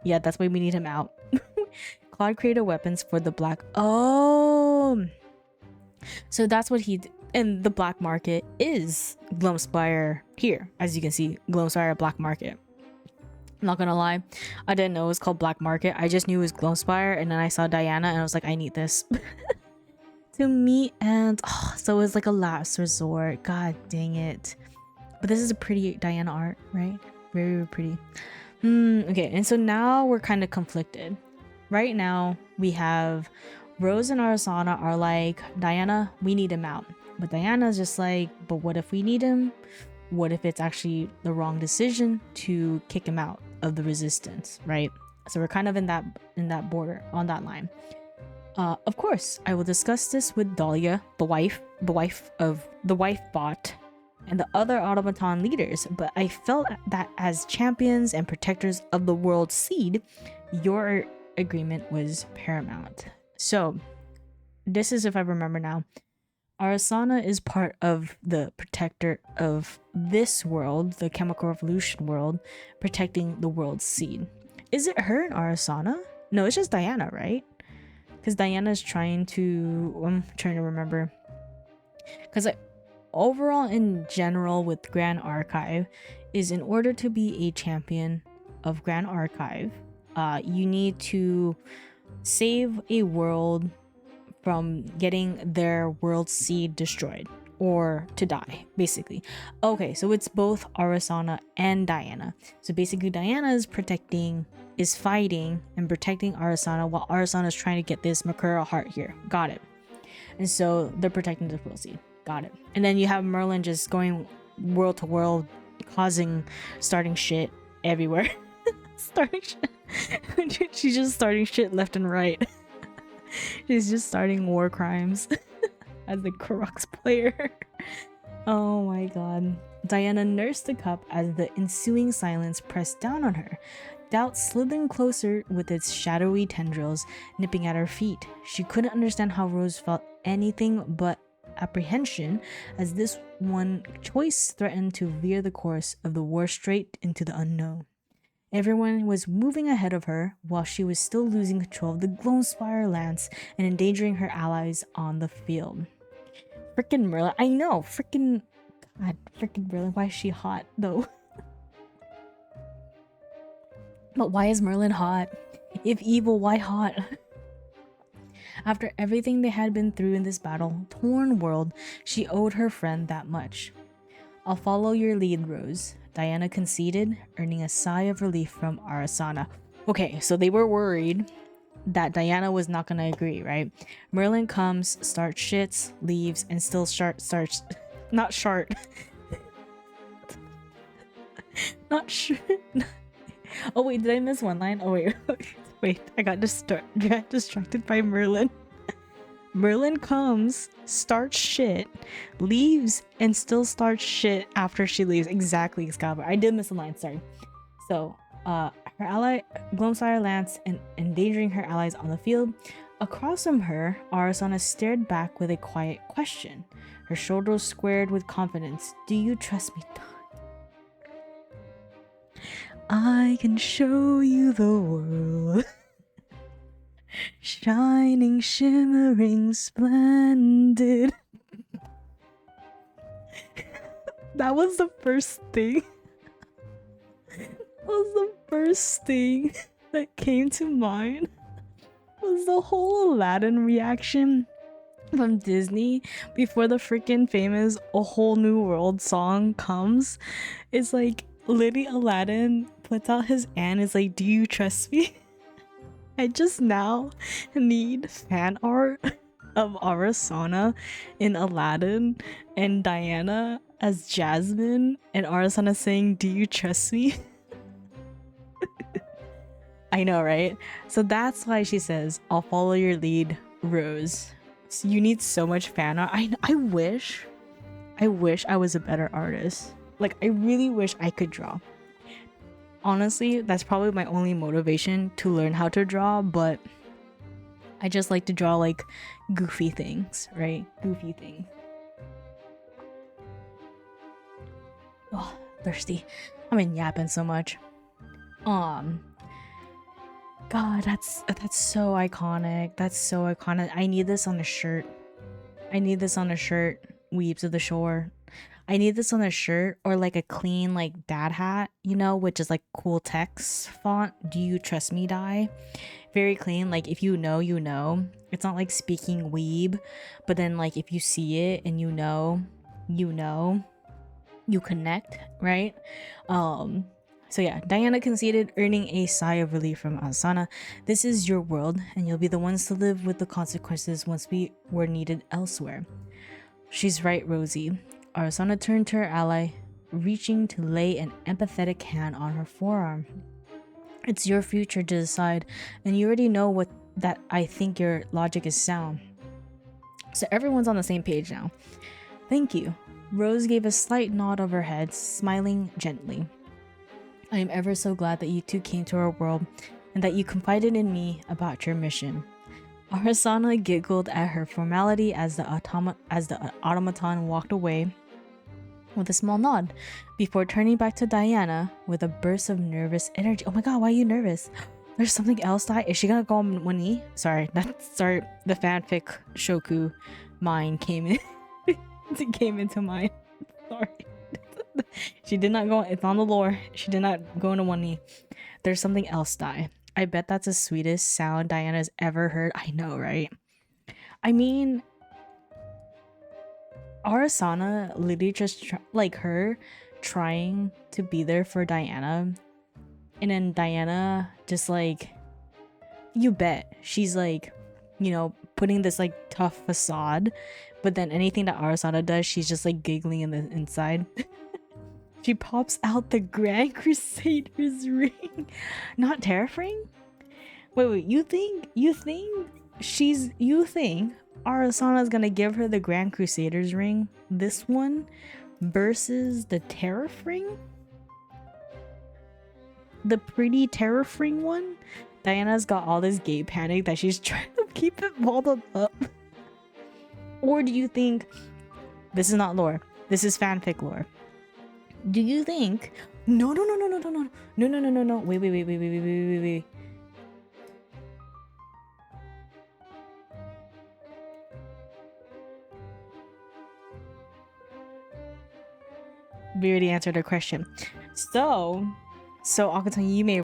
Yeah, that's why we need him out. Claude created weapons for the black. Oh, so that's what he did. And the black market is Gloomspire here, as you can see, Gloomspire black market. I'm not gonna lie, I didn't know it was called black market. I just knew it was Gloomspire, and then I saw Diana and I was like, I need this to meet. And so it was like a last resort. God dang it. But this is a pretty Diana art, right? Very, very pretty. Okay, and so now we're kind of conflicted. Right now we have Rose and Arisanna are like, Diana, we need him out. But Diana's just like, but what if we need him? What if it's actually the wrong decision to kick him out of the resistance, right? So we're kind of in that border, on that line. Of course, I will discuss this with Dahlia, the wife bot, and the other automaton leaders, but I felt that as champions and protectors of the world seed, your agreement was paramount. So this is, if I remember now, Arisanna is part of the protector of this world, the chemical revolution world, protecting the world's seed. Is it her and Arisanna? No, it's just Diana, right? Because Diana's trying to... I'm trying to remember. Because overall, in general, with Grand Archive, is in order to be a champion of Grand Archive, you need to save a world from getting their world seed destroyed or to die, basically. Okay, so it's both Arisanna and Diana. So basically, Diana is fighting and protecting Arisanna while Arisanna is trying to get this Makura heart here. Got it. And so they're protecting the world seed. Got it. And then you have Merlin just going world to world, starting shit everywhere. Starting shit. She's just starting shit left and right. She's just starting war crimes as the Crux player. Oh my god. Diana nursed the cup as the ensuing silence pressed down on her. Doubt slithering closer with its shadowy tendrils nipping at her feet. She couldn't understand how Rose felt anything but apprehension as this one choice threatened to veer the course of the war straight into the unknown. Everyone was moving ahead of her while she was still losing control of the Gloamspire lance and endangering her allies on the field. Frickin' Merlin. I know, frickin' Merlin. Why is she hot though? But why is Merlin hot? If evil, why hot? After everything they had been through in this battle-torn world, she owed her friend that much. I'll follow your lead, Rose, Diana conceded, earning a sigh of relief from Arisanna. Okay, so they were worried that Diana was not gonna agree, right? Merlin comes, starts shits, leaves, and still not shart. Not sure. Oh wait, did I miss one line? Oh wait, wait, I got distracted by Merlin. Merlin comes, starts shit, leaves, and still starts shit after she leaves. Exactly, Excalibur. I did miss a line, sorry. So, her ally, Gloamspire Lance, and endangering her allies on the field. Across from her, Arisanna stared back with a quiet question. Her shoulders squared with confidence. Do you trust me? I can show you the world. Shining, shimmering, splendid. That was the first thing. That was the first thing that came to mind. Was the whole Aladdin reaction from Disney before the freaking famous A Whole New World song comes. It's like literally Aladdin puts out his hand. Is like, do you trust me? I just now need fan art of Arisanna in Aladdin and Diana as Jasmine and Arisanna saying, do you trust me? I know, right? So that's why she says, I'll follow your lead, Rose. So you need so much fan art. I wish I was a better artist. Like, I really wish I could draw. Honestly, that's probably my only motivation to learn how to draw, but I just like to draw like goofy things, right? Goofy things. Oh, thirsty. I've been yapping so much. God, that's so iconic. That's so iconic. I need this on a shirt. Weebs of the Shore. I need this on a shirt or like a clean like dad hat, you know, which is like cool text font. Do you trust me, die? Very clean. Like if you know, you know. It's not like speaking weeb, but then like if you see it and you know, you connect, right? So yeah, Diana conceded, earning a sigh of relief from Arisanna. This is your world, and you'll be the ones to live with the consequences once we were needed elsewhere. She's right, Rosie. Arisanna turned to her ally, reaching to lay an empathetic hand on her forearm. It's your future to decide, and you already know that I think your logic is sound. So everyone's on the same page now. Thank you. Rose gave a slight nod of her head, smiling gently. I am ever so glad that you two came to our world, and that you confided in me about your mission. Arisanna giggled at her formality as the automaton walked away. with a small nod before turning back to Diana with a burst of nervous energy. Oh my god, why are you nervous? There's something else that is she gonna go on one knee? Sorry, the fanfic Shoku mind came in. It came into mind. Sorry. She did not go, it's on the lore. She did not go into one knee. There's something else, Dai. I bet that's the sweetest sound Diana's ever heard. I know, right? I mean, Arisanna literally just like her trying to be there for Diana, and then Diana just like, you bet she's like, you know, putting this like tough facade, but then anything that Arisanna does, she's just like giggling in the inside. She pops out the Grand Crusader's ring. Not terrifying? Wait, you think Arisanna's gonna give her the Grand Crusader's ring? This one versus the Tariff ring? The pretty Tariff ring one? Diana's got all this gay panic that she's trying to keep it balled up. Or do you think this is not lore? This is fanfic lore. Do you think no, wait. We already answered her question. So Akatani, you may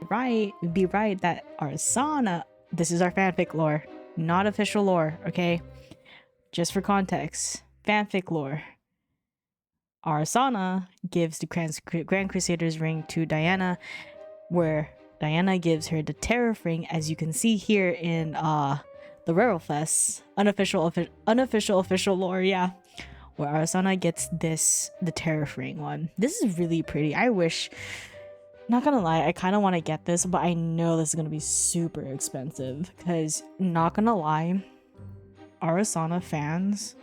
be right that Arisanna, this is our fanfic lore, not official lore, okay? Just for context, fanfic lore. Arisanna gives the Grand Crusader's ring to Diana, where Diana gives her the Tariff ring, as you can see here in the Rarefest unofficial lore, yeah, where Arisanna gets the Tariff ring one. This is really pretty. I wish, not gonna lie, I kind of want to get this, but I know this is gonna be super expensive because, not gonna lie, Arisanna fans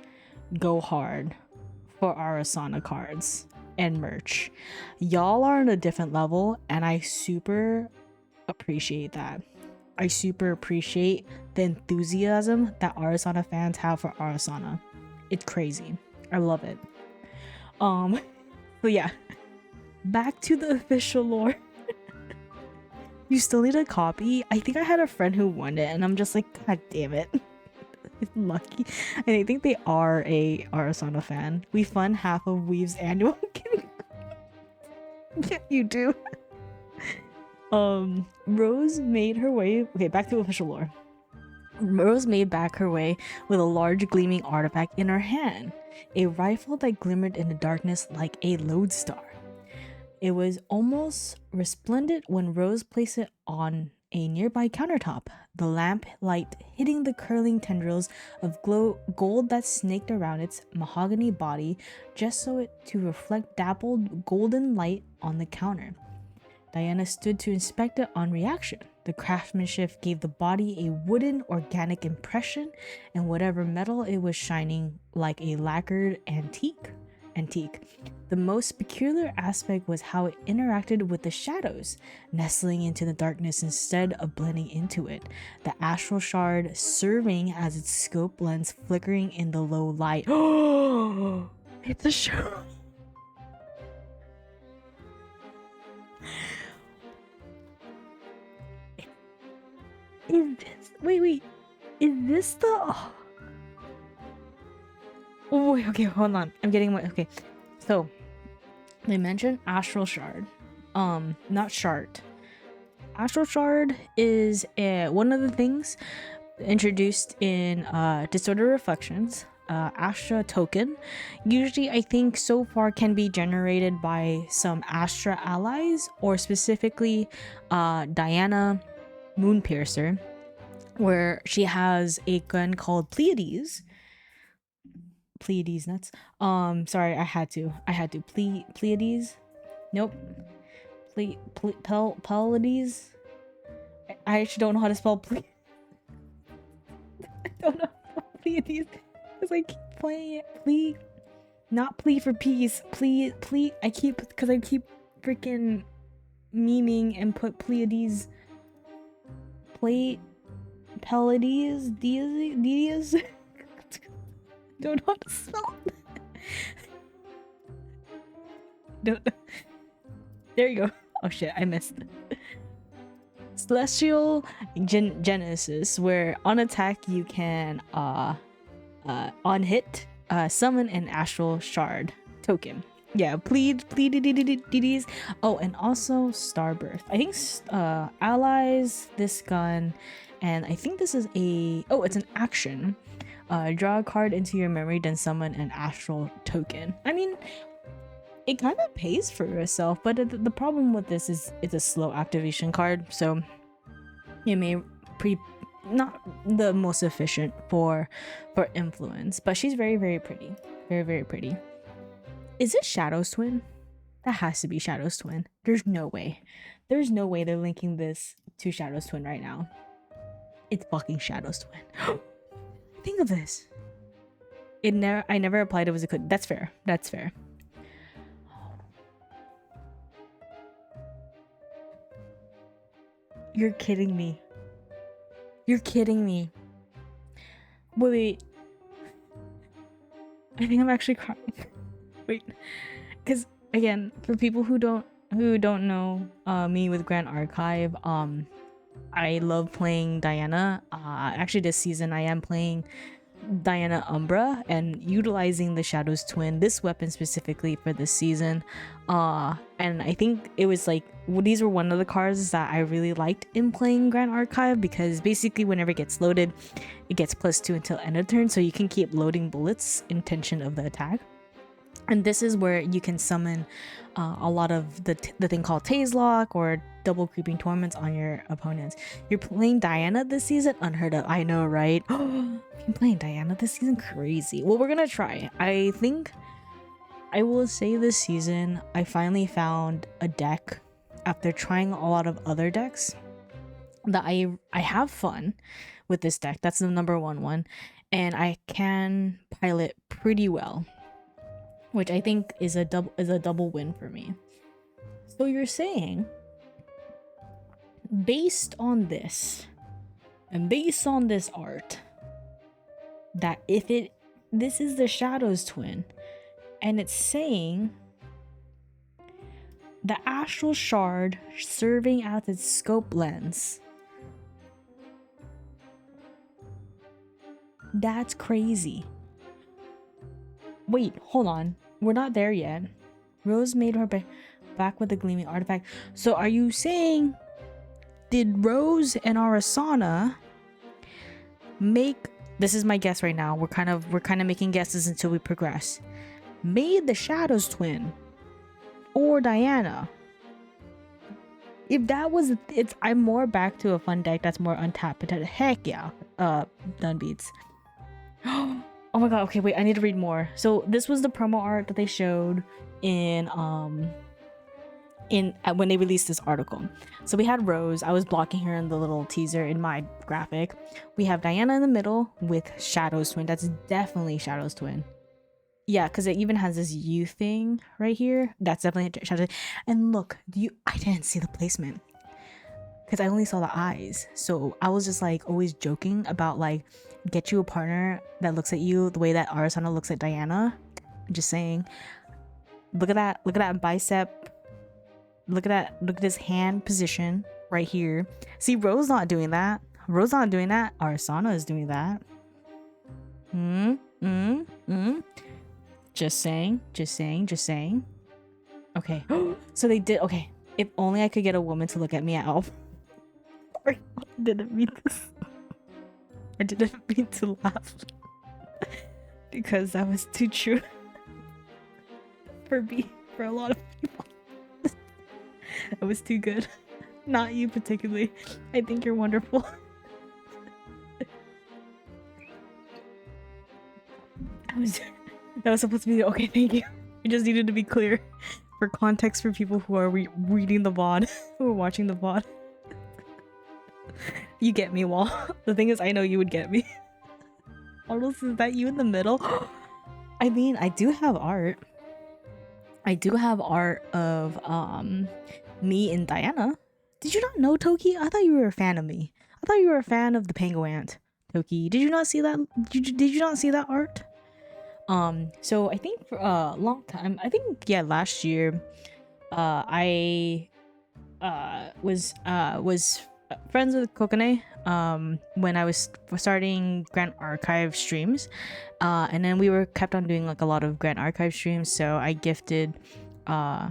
go hard for Arisanna cards and merch. Y'all are on a different level, and I super appreciate that. I super appreciate the enthusiasm that Arisanna fans have for Arisanna. It's crazy. I love it. But yeah, back to the official lore. You still need a copy? I think I had a friend who won it, and I'm just like, god damn it. Lucky. And I think they are a Arisanna fan. We fund half of Weave's annual. Yeah, you do. Rose made her way. Okay, back to official lore. Rose made back her way with a large gleaming artifact in her hand, a rifle that glimmered in the darkness like a lodestar. It was almost resplendent when Rose placed it on a nearby countertop, the lamp light hitting the curling tendrils of gold that snaked around its mahogany body just so it to reflect dappled golden light on the counter. Diana stood to inspect it on reaction. The craftsmanship gave the body a wooden, organic impression, and whatever metal it was shining like a lacquered antique. The most peculiar aspect was how it interacted with the shadows, nestling into the darkness instead of blending into it, the astral shard serving as its scope lens flickering in the low light. Oh, it's a shard. Is this, wait, is this the, oh wait, okay, hold on, I'm getting my, okay, so they mentioned astral shard, not shard. Astral shard is one of the things introduced in Disorder Reflections. Astra token usually, I think so far, can be generated by some Astra allies, or specifically Diana Moonpiercer, where she has a gun called Pleiades nuts. Sorry, I had to Pleiades. Nope. Pleiades. I actually don't know how to spell I don't know how to spell Pleiades because I keep playing it. Not plea for peace. Plea. I keep freaking memeing and put Pleiades. Pleiades. Dias. Don't know how to spell. don't know. There you go. Oh shit, I missed. Celestial Genesis, where on attack you can on hit summon an astral shard token. Yeah, please. Oh, and also Starbirth. I think allies this gun, and I think this is it's an action. Draw a card into your memory, then summon an astral token. I mean, it kind of pays for yourself, but the problem with this is it's a slow activation card, so it may not the most efficient for influence. But she's very, very pretty, very, very pretty. Is it Shadow's twin? That has to be Shadow's twin. There's no way they're linking this to Shadow's twin right now. It's fucking Shadow's twin. Think of this. I never applied it was a good. That's fair. You're kidding me. Wait. I think I'm actually crying. Wait. Because again, for people who don't know me with Grand Archive, I love playing Diana. Actually this season I am playing Diana Umbra and utilizing the Shadow's twin, this weapon specifically for this season. And I think it was like these were one of the cards that I really liked in playing Grand Archive, because basically whenever it gets loaded, it gets +2 until end of turn, so you can keep loading bullets intention of the attack. And this is where you can summon a lot of the thing called Tase Lock or double creeping torments on your opponents. You're playing Diana this season? Unheard of. I know, right? I'm playing Diana this season? Crazy. Well, we're gonna try. I think I will say this season I finally found a deck after trying a lot of other decks that I have fun with this deck. That's the number one, and I can pilot pretty well, which I think is a double win for me. So you're saying, based on this and based on this art, that this is the Shadow's twin, and it's saying the astral shard serving as its scope lens. That's crazy. Wait, hold on. We're not there yet. Rose made her back with the gleaming artifact. So are you saying, did Rose and Arisanna make, this is my guess right now, we're kind of making guesses until we progress, made the Shadow's twin or Diana? If that was I'm more back to a fun deck that's more untapped potential. Heck yeah. Done beats. Oh my god, okay, wait, I need to read more. So this was the promo art that they showed in when they released this article. So we had Rose. I was blocking her in the little teaser in my graphic. We have Diana in the middle with Shadow's twin. That's definitely Shadow's twin. Yeah, because it even has this U thing right here. That's definitely Shadow's. And look, I didn't see the placement because I only saw the eyes. So I was just like always joking about like, get you a partner that looks at you the way that Arisanna looks at Diana. I'm just saying, look at that bicep, look at this hand position right here. See, Rose not doing that. Arisanna is doing that. Just saying. Okay. So they did. Okay, if only I could get a woman to look at me at all. I didn't mean this. I didn't mean to laugh because that was too true for me, for a lot of people. That was too good. Not you particularly. I think you're wonderful. That was supposed to be okay. Thank you. We just needed to be clear for context for people who are reading the VOD, who are watching the VOD. You get me, Wall. The thing is, I know you would get me. Almost, is that you in the middle? I mean, I do have art. I do have art of me and Diana. Did you not know, Toki? I thought you were a fan of me. I thought you were a fan of the Penguin Ant, Toki. Did you not see that? Did you not see that art? So I think for a long time, I think yeah, last year, I was friends with Kokone when I was starting Grand Archive streams, and then we were kept on doing like a lot of Grand Archive streams. So uh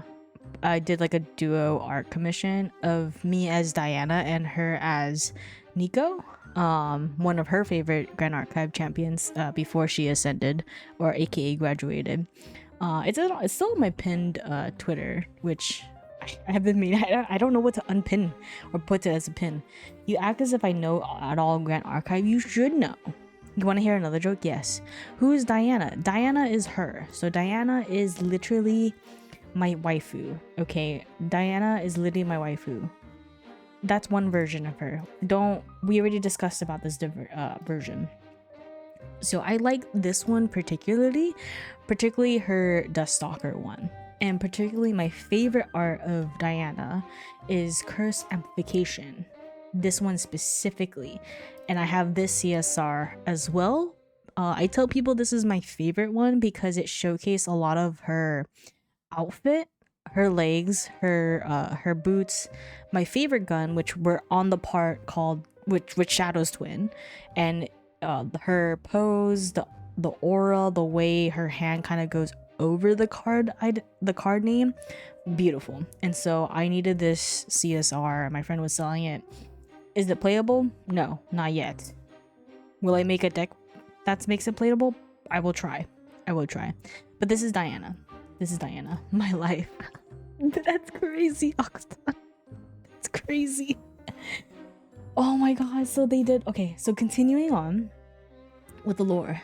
I did like a duo art commission of me as Diana and her as Nico, one of her favorite Grand Archive champions before she ascended or aka graduated. It's still on my pinned Twitter, which I have been meaning. I don't know what to unpin or put it as a pin. You act as if I know at all Grand Archive. You should know. You want to hear another joke? Yes. Who is Diana? Diana is her. So Diana is literally my waifu. Okay, Diana is literally my waifu. That's one version of her. We already discussed about this version. So I like this one particularly her Duststalker one. And particularly my favorite art of Diana is Curse Amplification. This one specifically. And I have this CSR as well. I tell people this is my favorite one because it showcased a lot of her outfit, her legs, her boots, my favorite gun, which were on the part called which Shadow's twin, and her pose, the aura, the way her hand kind of goes over the card name, beautiful. And so I needed this CSR. My friend was selling it. Is it playable? No, not yet. Will I make a deck that makes it playable? I will try. But this is Diana. My life. That's crazy, Oxton. That's crazy. Oh my god, so they did. Okay, so continuing on with the lore.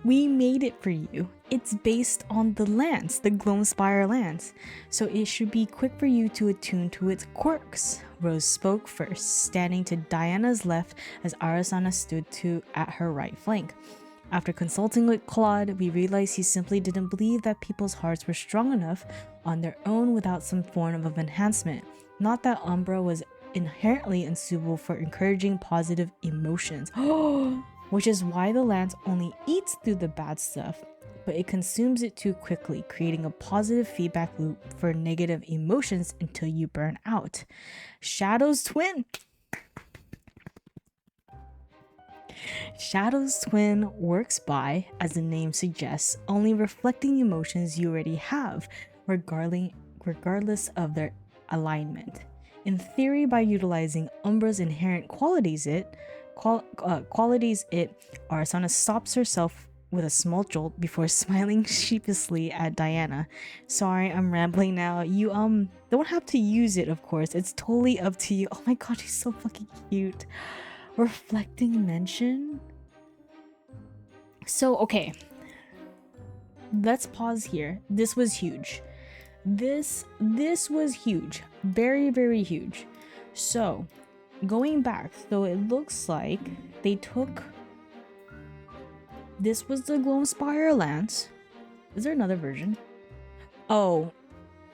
We made it for you. It's based on the lance, the Gloamspire lance. So it should be quick for you to attune to its quirks. Rose spoke first, standing to Diana's left as Arisanna stood at her right flank. After consulting with Claude, we realized he simply didn't believe that people's hearts were strong enough on their own without some form of enhancement. Not that Umbra was inherently unsuitable for encouraging positive emotions. Which is why the lance only eats through the bad stuff, but it consumes it too quickly, creating a positive feedback loop for negative emotions until you burn out. Shadow's twin. Shadow's twin works by, as the name suggests, only reflecting emotions you already have, regardless of their alignment. In theory, by utilizing Umbra's inherent qualities, Arisanna stops herself with a small jolt before smiling sheepishly at Diana. Sorry, I'm rambling now. You don't have to use it, of course. It's totally up to you. Oh my god, he's so fucking cute. Reflecting mention. So okay, let's pause here. This was huge. This was huge. Very, very huge. So going back, so it looks like they took, this was the Gloamspire lance. Is there another version? Oh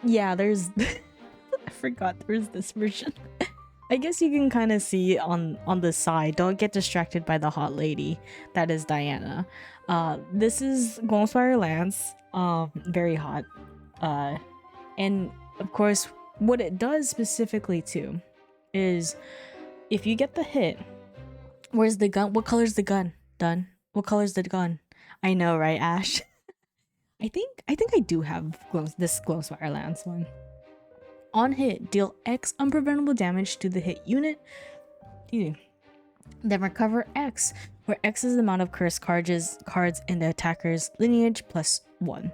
yeah, there's I forgot there's this version. I guess you can kind of see on the side. Don't get distracted by the hot lady that is Diana. This is Gloamspire lance, very hot. And of course what it does specifically too is if you get the hit, where's the gun? What color's the gun? Done. What color's the gun? I know, right, Ash? I think I do have this Gloamspire lance one. On hit, deal X unpreventable damage to the hit unit. Then recover X, where X is the amount of cursed cards in the attacker's lineage plus 1.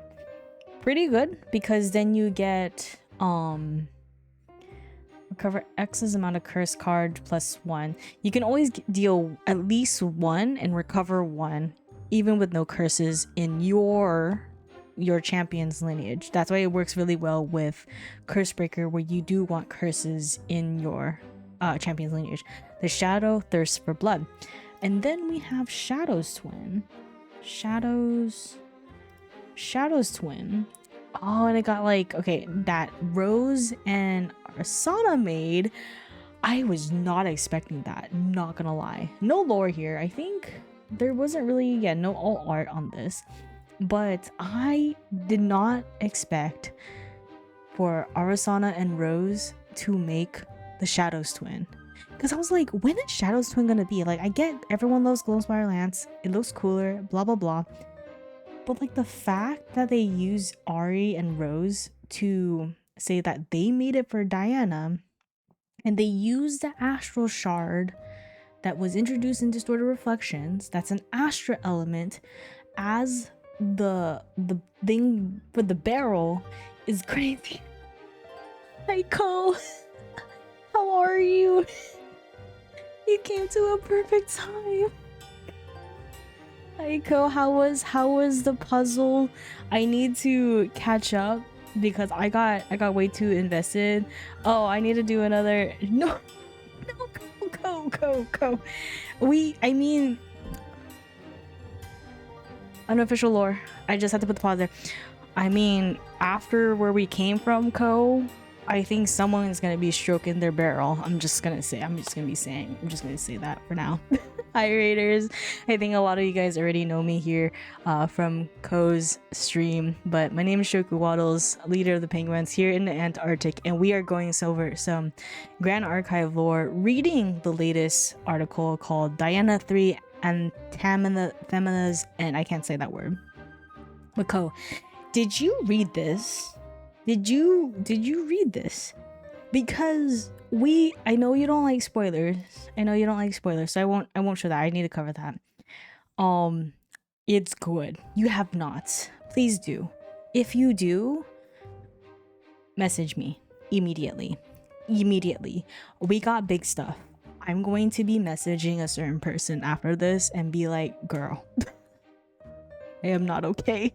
Pretty good, because then you get recover X's amount of cursed card plus 1. You can always deal at least 1 and recover 1, even with no curses in your champion's lineage. That's why it works really well with Cursebreaker, where you do want curses in your champion's lineage. The Shadow thirsts for blood. And then we have Shadow's twin. Shadow's twin. Oh, and it got like, okay, that Rose and Arisanna made. I was not expecting that, not gonna lie. No lore here. I think there wasn't really, no all art on this. but I did not expect for Arisanna and Rose to make the Shadows twin. Because I was like, when is Shadows twin gonna be? Like, I get everyone loves Glowspire Lance. It looks cooler, blah, blah, blah. But like the fact that they use Ari and Rose to say that they made it for Diana, and they used the Astral Shard that was introduced in Distorted Reflections, that's an Astra element, as the thing for the barrel is crazy. Aiko, how are you? You came to a perfect time. Aiko, how was the puzzle? I need to catch up because I got way too invested. Oh, I need to do another. No, go. I mean, unofficial lore. I just had to put the pause there. I mean, after where we came from, I think someone is gonna be stroking their barrel. I'm just gonna say that for now. Hi Raiders. I think a lot of you guys already know me here from Ko's stream, but my name is Shoku Waddles, leader of the Penguins here in the Antarctic, and we are going over some Grand Archive lore, reading the latest article called Diana 3 Anthema's, and I can't say that word. But Ko, did you read this? Did you read this? Because I know you don't like spoilers. So I won't show that. I need to cover that. It's good. You have not. Please do. If you do, message me immediately. We got big stuff. I'm going to be messaging a certain person after this and be like, girl, I am not okay.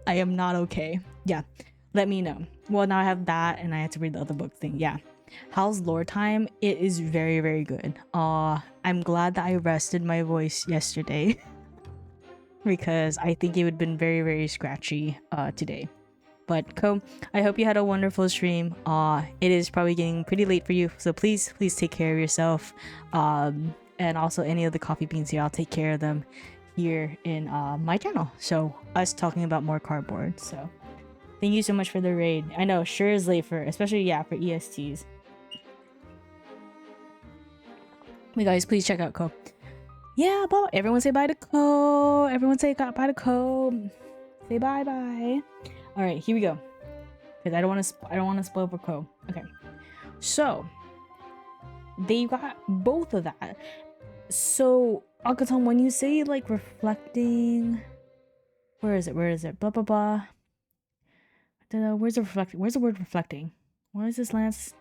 I am not okay. Yeah. Let me know. Well, now I have that and I have to read the other book thing. Yeah. How's lore time? It is very, very good. I'm glad that I rested my voice yesterday because I think it would have been very, very scratchy today. But Ko, I hope you had a wonderful stream. It is probably getting pretty late for you, so please take care of yourself. And also any of the coffee beans here, I'll take care of them here in my channel. So us talking about more cardboard. So thank you so much for the raid. I know, sure is late for, especially for ESTs. You guys, please check out Ko. Yeah, bye. Everyone say bye to Ko. Everyone say bye to Ko. Say bye. All right, here we go. Because I don't want to spoil for Ko. Okay, so they got both of that. So Akaton, when you say like reflecting, where is it? Blah blah blah. Where's the word reflecting? What is this lance?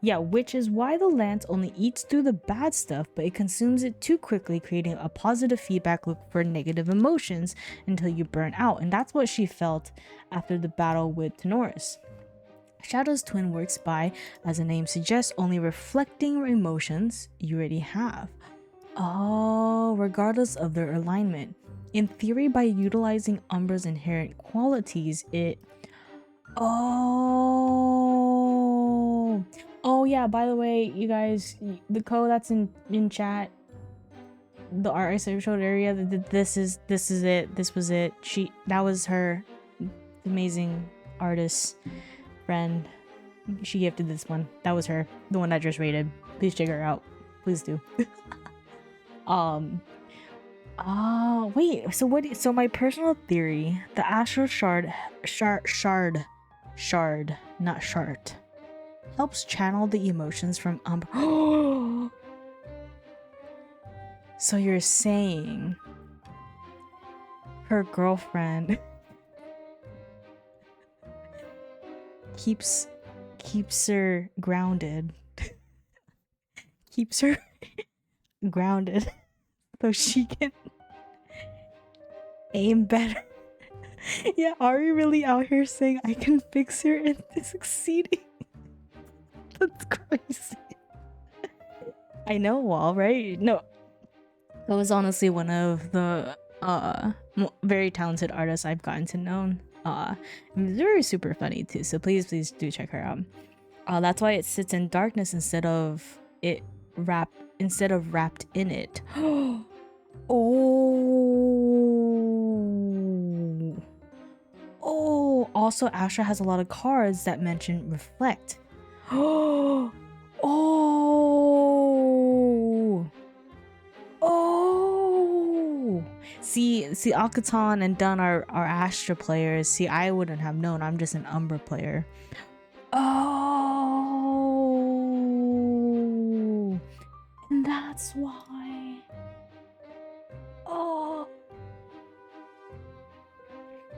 Yeah, which is why the lance only eats through the bad stuff, but it consumes it too quickly, creating a positive feedback loop for negative emotions until you burn out. And that's what she felt after the battle with Tenoris. Shadow's twin works by, as the name suggests, only reflecting emotions you already have. Oh, regardless of their alignment. In theory, by utilizing Umbra's inherent qualities, it... Oh yeah, by the way, you guys, the code that's in chat, the art I showed area, this is it. This was it. That was her amazing artist friend. She gifted this one. That was her, the one I just rated. Please check her out. Please do. Wait, so my personal theory, the astral shard, not shard, helps channel the emotions from Umbra. So you're saying her girlfriend keeps her grounded. Keeps her grounded so she can aim better. Yeah, Ari really out here saying I can fix her and succeeding. That's crazy. I know, Wall, right? No, that was honestly one of the very talented artists I've gotten to know. Very super funny too. So please do check her out. That's why it sits in darkness instead of wrapped in it. Oh. also Astra has a lot of cards that mention reflect. Oh, oh, oh. See, Akatan and Dun are Astra players. See, I wouldn't have known. I'm just an Umbra player. Oh, and that's why. Oh,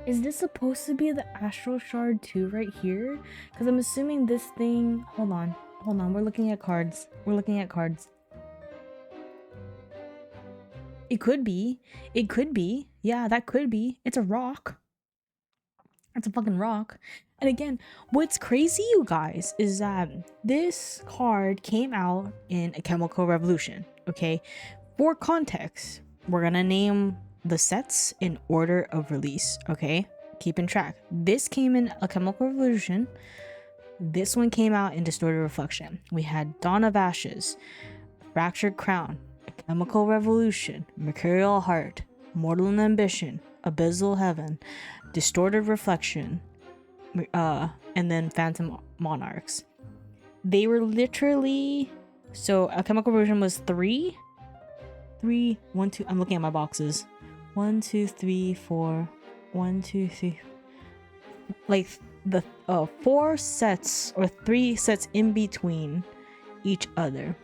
is this supposed to be the Astral Shard too right here? Because I'm assuming this thing... Hold on. We're looking at cards. It could be. Yeah, that could be. It's a rock. It's a fucking rock. And again, what's crazy, you guys, is that this card came out in a Chemical Revolution, okay? For context, we're gonna name the sets in order of release, okay? Keeping track. This came in a Chemical Revolution. This one came out in Distorted Reflection. We had Dawn of Ashes, Fractured Crown, Chemical Revolution, Mercurial Heart, Mortal Ambition, Abyssal Heaven, Distorted Reflection, and then Phantom Monarchs. They were literally... So a Chemical Revolution was 3, 1, 2... I'm looking at my boxes. 1, 2, 3, 4... 1, 2, 3... Like the 4 sets or 3 sets in between each other.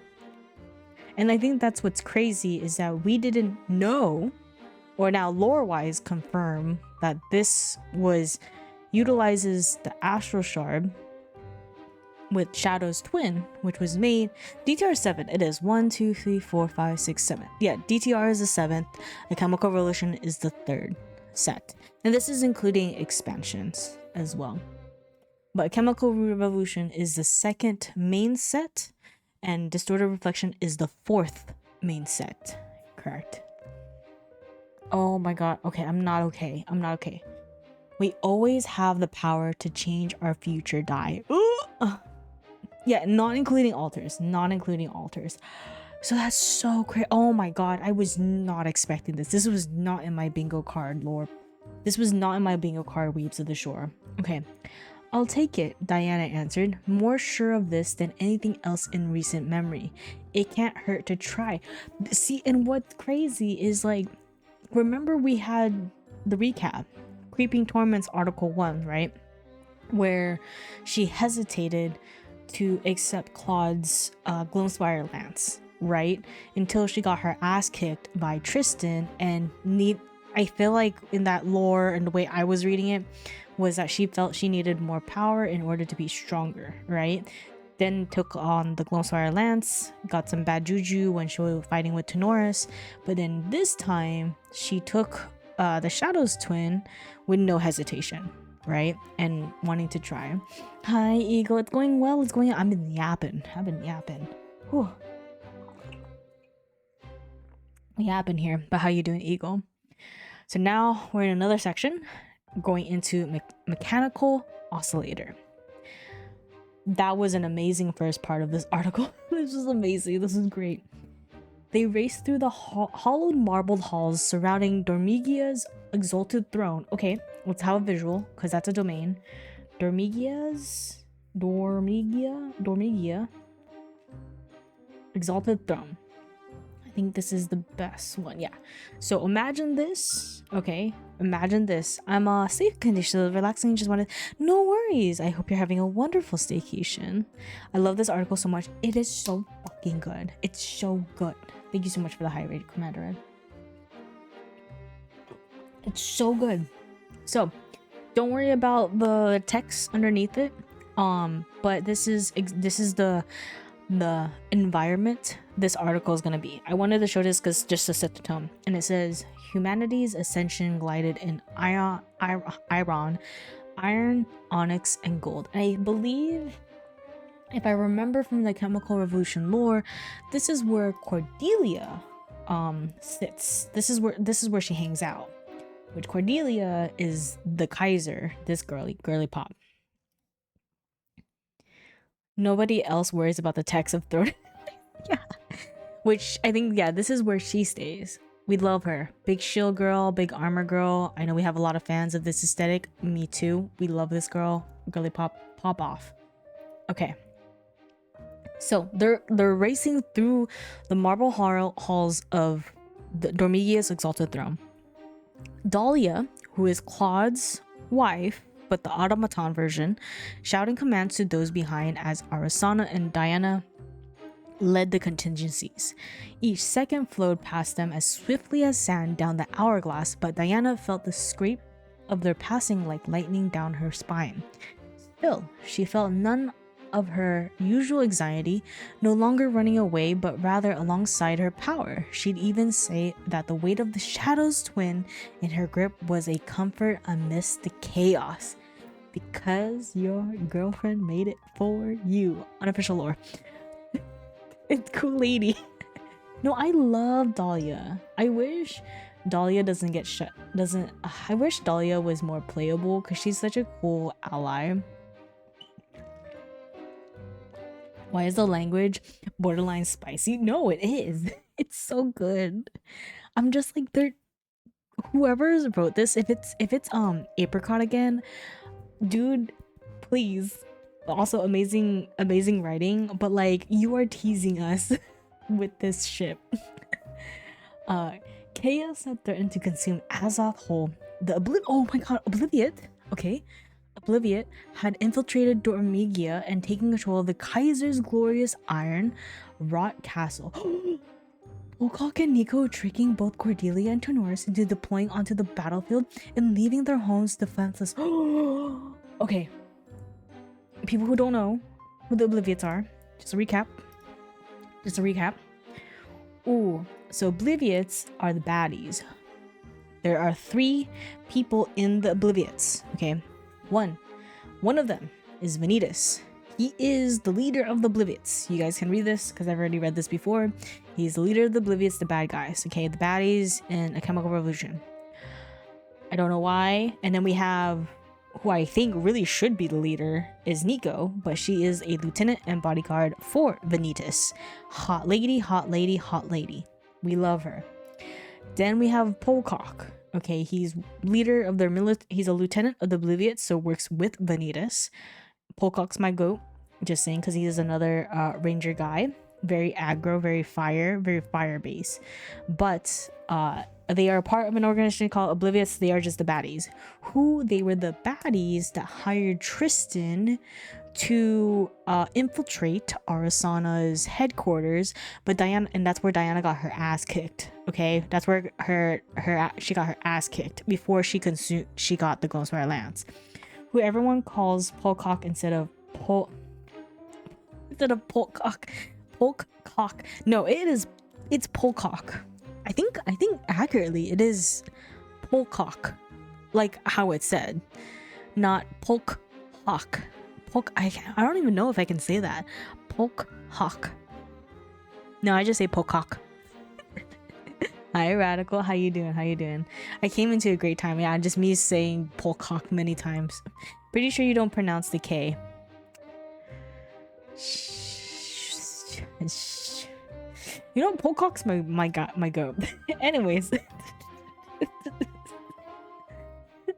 And I think that's what's crazy, is that we didn't know, or now lore-wise confirm, that this utilizes the Astral Shard with Shadow's Twin, which was made DTR 7. It is 1, 2, 3, 4, 5, 6, 7. Yeah, DTR is the 7th. The Chemical Revolution is the 3rd set, and this is including expansions as well. But Chemical Revolution is the 2nd main set, and Distorted Reflection is the 4th main set. Correct. Oh my god. Okay, I'm not okay. We always have the power to change our future die. Yeah, not including altars. So that's so crazy. Oh my god, I was not expecting this. This was not in my bingo card lore. This was not in my bingo card, Weeps of the Shore. Okay. I'll take it, Diana answered, more sure of this than anything else in recent memory. It can't hurt to try. See, and what's crazy is, like, remember we had the recap, Creeping Torments Article 1, right? Where she hesitated to accept Claude's Gloomspire Lance, right? Until she got her ass kicked by Tristan, and I feel like in that lore and the way I was reading it was that she felt she needed more power in order to be stronger, right? Then took on the Gloomspire Lance, got some bad juju when she was fighting with Tenoris, but then this time she took the Shadow's Twin with no hesitation, right? And wanting to try. Hi, Eagle. It's going well. I've been yapping. Whew. Yapping here. But how you doing, Eagle? So now we're in another section, going into Mechanical Oscillator. That was an amazing first part of this article. This was amazing. This is great. They raced through the hollowed marbled halls surrounding Dormigia's exalted throne. Okay, let's have a visual, because that's a domain. Dormigia. Exalted throne. I think this is the best one. Yeah. So imagine this. Okay. Imagine this. I'm safe conditions, relaxing, just wanted... No worries. I hope you're having a wonderful staycation. I love this article so much. It is so fucking good. It's so good. Thank you so much for the high rate, Commander Red. It's so good. So don't worry about the text underneath it. But this is the environment this article is gonna be. I wanted to show this because just to set the tone. And it says humanity's ascension glided in iron, onyx, and gold. And I believe, if I remember from the Chemical Revolution lore, this is where Cordelia sits. This is where she hangs out. Which Cordelia is the Kaiser, this girly pop. Nobody else worries about the text of Throne. Yeah. Which I think, yeah, this is where she stays. We love her. Big shield girl, big armor girl. I know we have a lot of fans of this aesthetic. Me too. We love this girl. Girly pop off. Okay. So they're racing through the marble halls of the Dormigia's exalted throne. Dahlia, who is Claude's wife, but the automaton version, shouting commands to those behind as Arisanna and Diana led the contingencies. Each second flowed past them as swiftly as sand down the hourglass, but Diana felt the scrape of their passing like lightning down her spine. Still, she felt none of her usual anxiety, no longer running away, but rather alongside her power. She'd even say that the weight of the Shadow's twin in her grip was a comfort amidst the chaos. Because your girlfriend made it for you. Unofficial lore. It's cool lady. No, I love Dahlia. I wish Dahlia doesn't get shut. I wish Dahlia was more playable because she's such a cool ally. Why is the language borderline spicy? No, it is. It's so good. I'm just like, whoever wrote this, if it's apricot again, dude, please. Also amazing writing, but like, you are teasing us with this ship. Chaos had threatened to consume Azoth whole. Oh my god, Obliviate. Okay. Obliviate had infiltrated Dormigia and taken control of the Kaiser's glorious iron wrought castle. Wilcock and Nico tricking both Cordelia and Tenoris into deploying onto the battlefield and leaving their homes defenseless. Okay. People who don't know who the Obliviates are, just a recap. Ooh, so Obliviates are the baddies. There are 3 people in the Obliviates, okay? One of them is Vanitas. He is the leader of the Obliviates. You guys can read this because I've already read this before. He's the leader of the Obliviates, the bad guys, okay? The baddies in A Chemical Revolution. I don't know why. And then we have, who I think really should be the leader, is Nico, but she is a lieutenant and bodyguard for Vanitas. Hot lady. We love her. Then we have Polcock. Okay, he's leader of their he's a lieutenant of the Obliviates, so works with Vanitas. Polcock's my goat, just saying, because he is another ranger guy. Very aggro, very fire based. But they are part of an organization called Oblivious. They are just the baddies. They were the baddies that hired Tristan to infiltrate Arisanna's headquarters, but that's where Diana got her ass kicked. Okay, that's where she got her ass kicked before she got the Gloomspire Lance, who everyone calls Polcock instead of Polcock. Polcock. No, it's Polcock. I think accurately it is Polcock, like how it's said, not Polkhawk. I don't even know if I can say that. Polkhawk. No, I just say Polcock. Hi Radical, how you doing? I came into a great time. Yeah, just me saying Polcock many times. Pretty sure you don't pronounce the K. You know, Polcock's my goat. Anyways.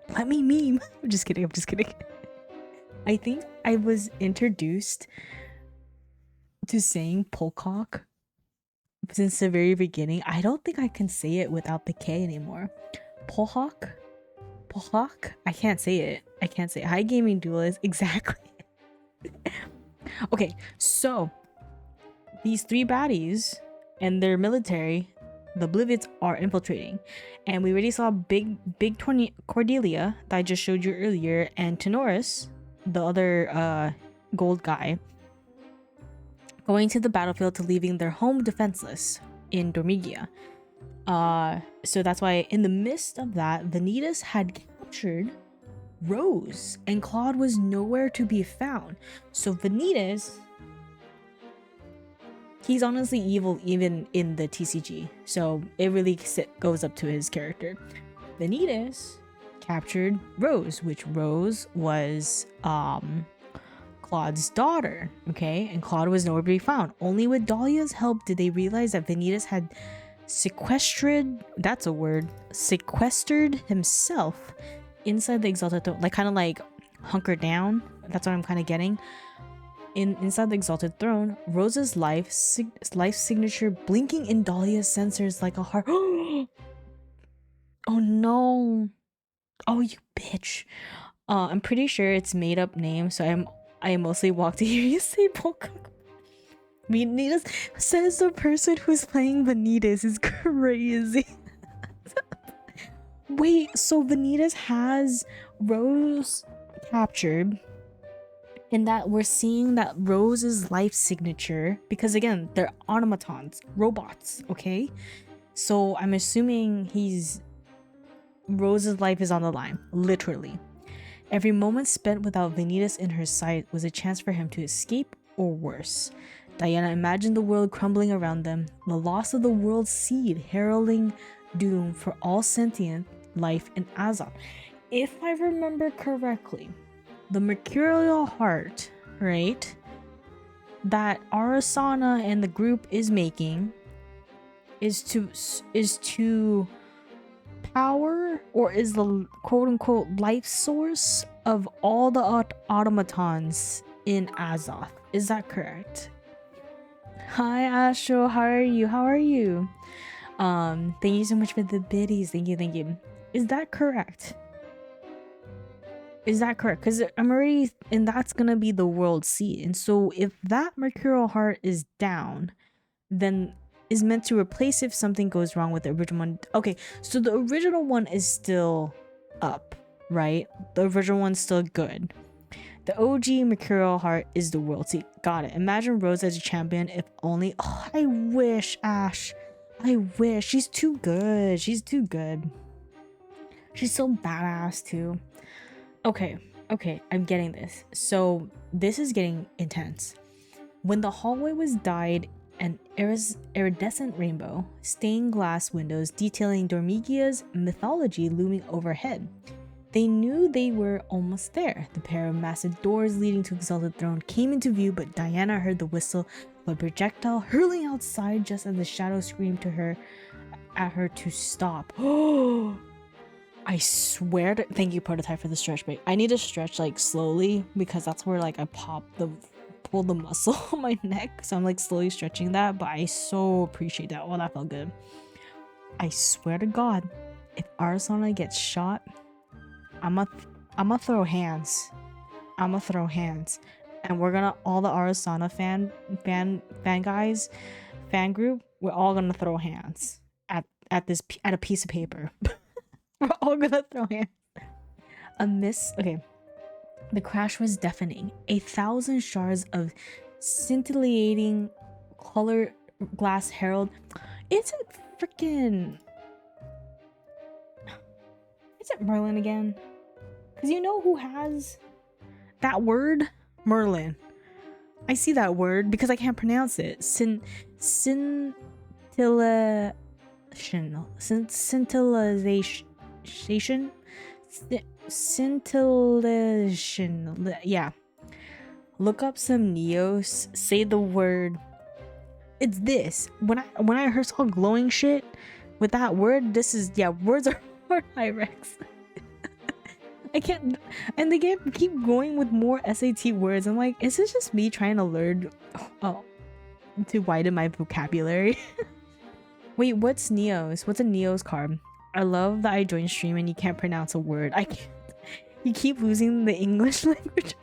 Let me meme. I'm just kidding. I think I was introduced to saying Polcock since the very beginning. I don't think I can say it without the K anymore. Polhawk? I can't say it. Hi gaming duelist. Exactly. Okay, so these 3 baddies and their military, the Obliviates, are infiltrating, and we already saw big Cordelia that I just showed you earlier, and Tenoris, the other gold guy, going to the battlefield to leaving their home defenseless in Dormigia. So that's why in the midst of that, Vanitas had captured Rose and Claude was nowhere to be found. So Vanitas, he's honestly evil even in the TCG, so it really goes up to his character. Vanitas captured Rose, which Rose was Claude's daughter, okay? And Claude was nowhere to be found. Only with Dahlia's help did they realize that Vanitas had sequestered, that's a word, sequestered himself inside the exalted throne, like kind of like hunkered down. That's what I'm kind of getting. Inside the exalted throne, Rose's life signature blinking in Dahlia's sensors like a heart. Oh no. Oh, you bitch. I'm pretty sure it's made up name, so I mostly walk to hear you say Polka. Vanitas, says the person who's playing Vanitas, is crazy. Wait, so Vanitas has Rose captured, and that we're seeing that Rose's life signature, because again, they're automatons, robots, okay? So I'm assuming Rose's life is on the line, literally. Every moment spent without Vanitas in her sight was a chance for him to escape, or worse. Diana imagined the world crumbling around them, the loss of the world's seed heralding doom for all sentient life in Azoth. If I remember correctly, the mercurial heart, right, that Arisanna and the group is making is to power, or is the quote-unquote life source of all the automatons in Azoth. Is that correct? Hi Astro, how are you? Thank you so much for the biddies. Thank you. Is that correct? Because I'm already, and that's gonna be the world seed. And so if that mercurial heart is down, then is meant to replace if something goes wrong with the original one. Okay, so the original one is still up, right? The original one's still good. The OG mercurial heart is the world seed. Got it. Imagine Rose as a champion, if only. Oh, I wish, Ash. I wish. She's too good. She's so badass too. Okay, I'm getting this. So this is getting intense. When the hallway was dyed an iridescent rainbow, stained glass windows detailing Dormigia's mythology looming overhead. They knew they were almost there. The pair of massive doors leading to Exalted Throne came into view, but Diana heard the whistle of a projectile hurling outside just as the shadow screamed at her to stop. Oh, I swear to— thank you, Prototype, for the stretch break. I need to stretch like slowly because that's where like I pull the muscle on my neck, so I'm like slowly stretching that, but I so appreciate that. Oh, that felt good. I swear to God, if Arisanna gets shot, I'ma throw hands. And we're gonna, all the Arisanna fan group, we're all gonna throw hands at a piece of paper. We're all gonna throw hands. Okay. The crash was deafening. 1,000 shards of scintillating color glass herald. Is it Merlin again? Because you know who has that word? Merlin. I see that word because I can't pronounce it. Scintillation. Yeah. Look up some Neos. Say the word. It's this. When I saw glowing shit with that word, this is— yeah, words are high Rex. I can't, and they keep going with more SAT words. I'm like, is this just me trying to learn to widen my vocabulary? Wait, what's Neos? What's a Neos card? I love that I joined stream and you can't pronounce a word. I can't. You keep losing the English language.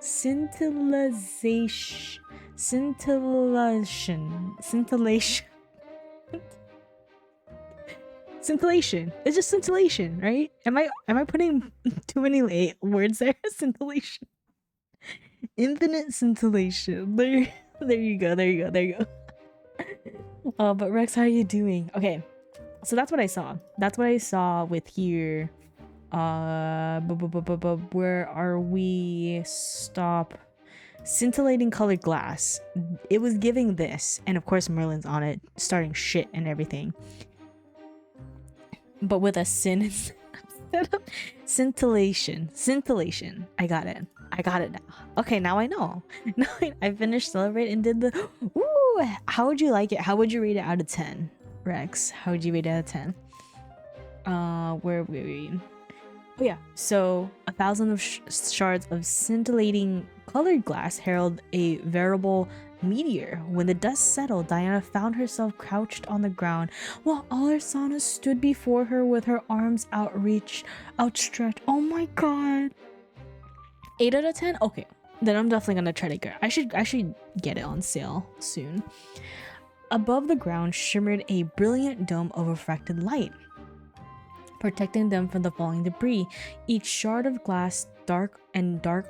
Scintillation. Scintillation. It's just scintillation, right? Am I putting too many words there? Scintillation. Infinite scintillation. There you go. Oh, but Rex, how are you doing? Okay, so that's what I saw. That's what I saw with here. Where are we? Stop. Scintillating colored glass. It was giving this, and of course Merlin's on it, starting shit and everything. But with a sin instead of scintillation. I got it now. Okay, now I know. Now I finished Celebrate and did the— ooh, how would you like it? How would you rate it out of 10, Rex? How would you rate it out of 10? Where were we? Oh yeah, so 1,000 of shards of scintillating colored glass herald a veritable meteor. When the dust settled, Diana found herself crouched on the ground while Arisanna stood before her with her arms outstretched. Oh my god. 8 out of 10? Okay, then I'm definitely gonna try to get I should get it on sale soon. Above the ground shimmered a brilliant dome of refracted light, protecting them from the falling debris, each shard of glass dark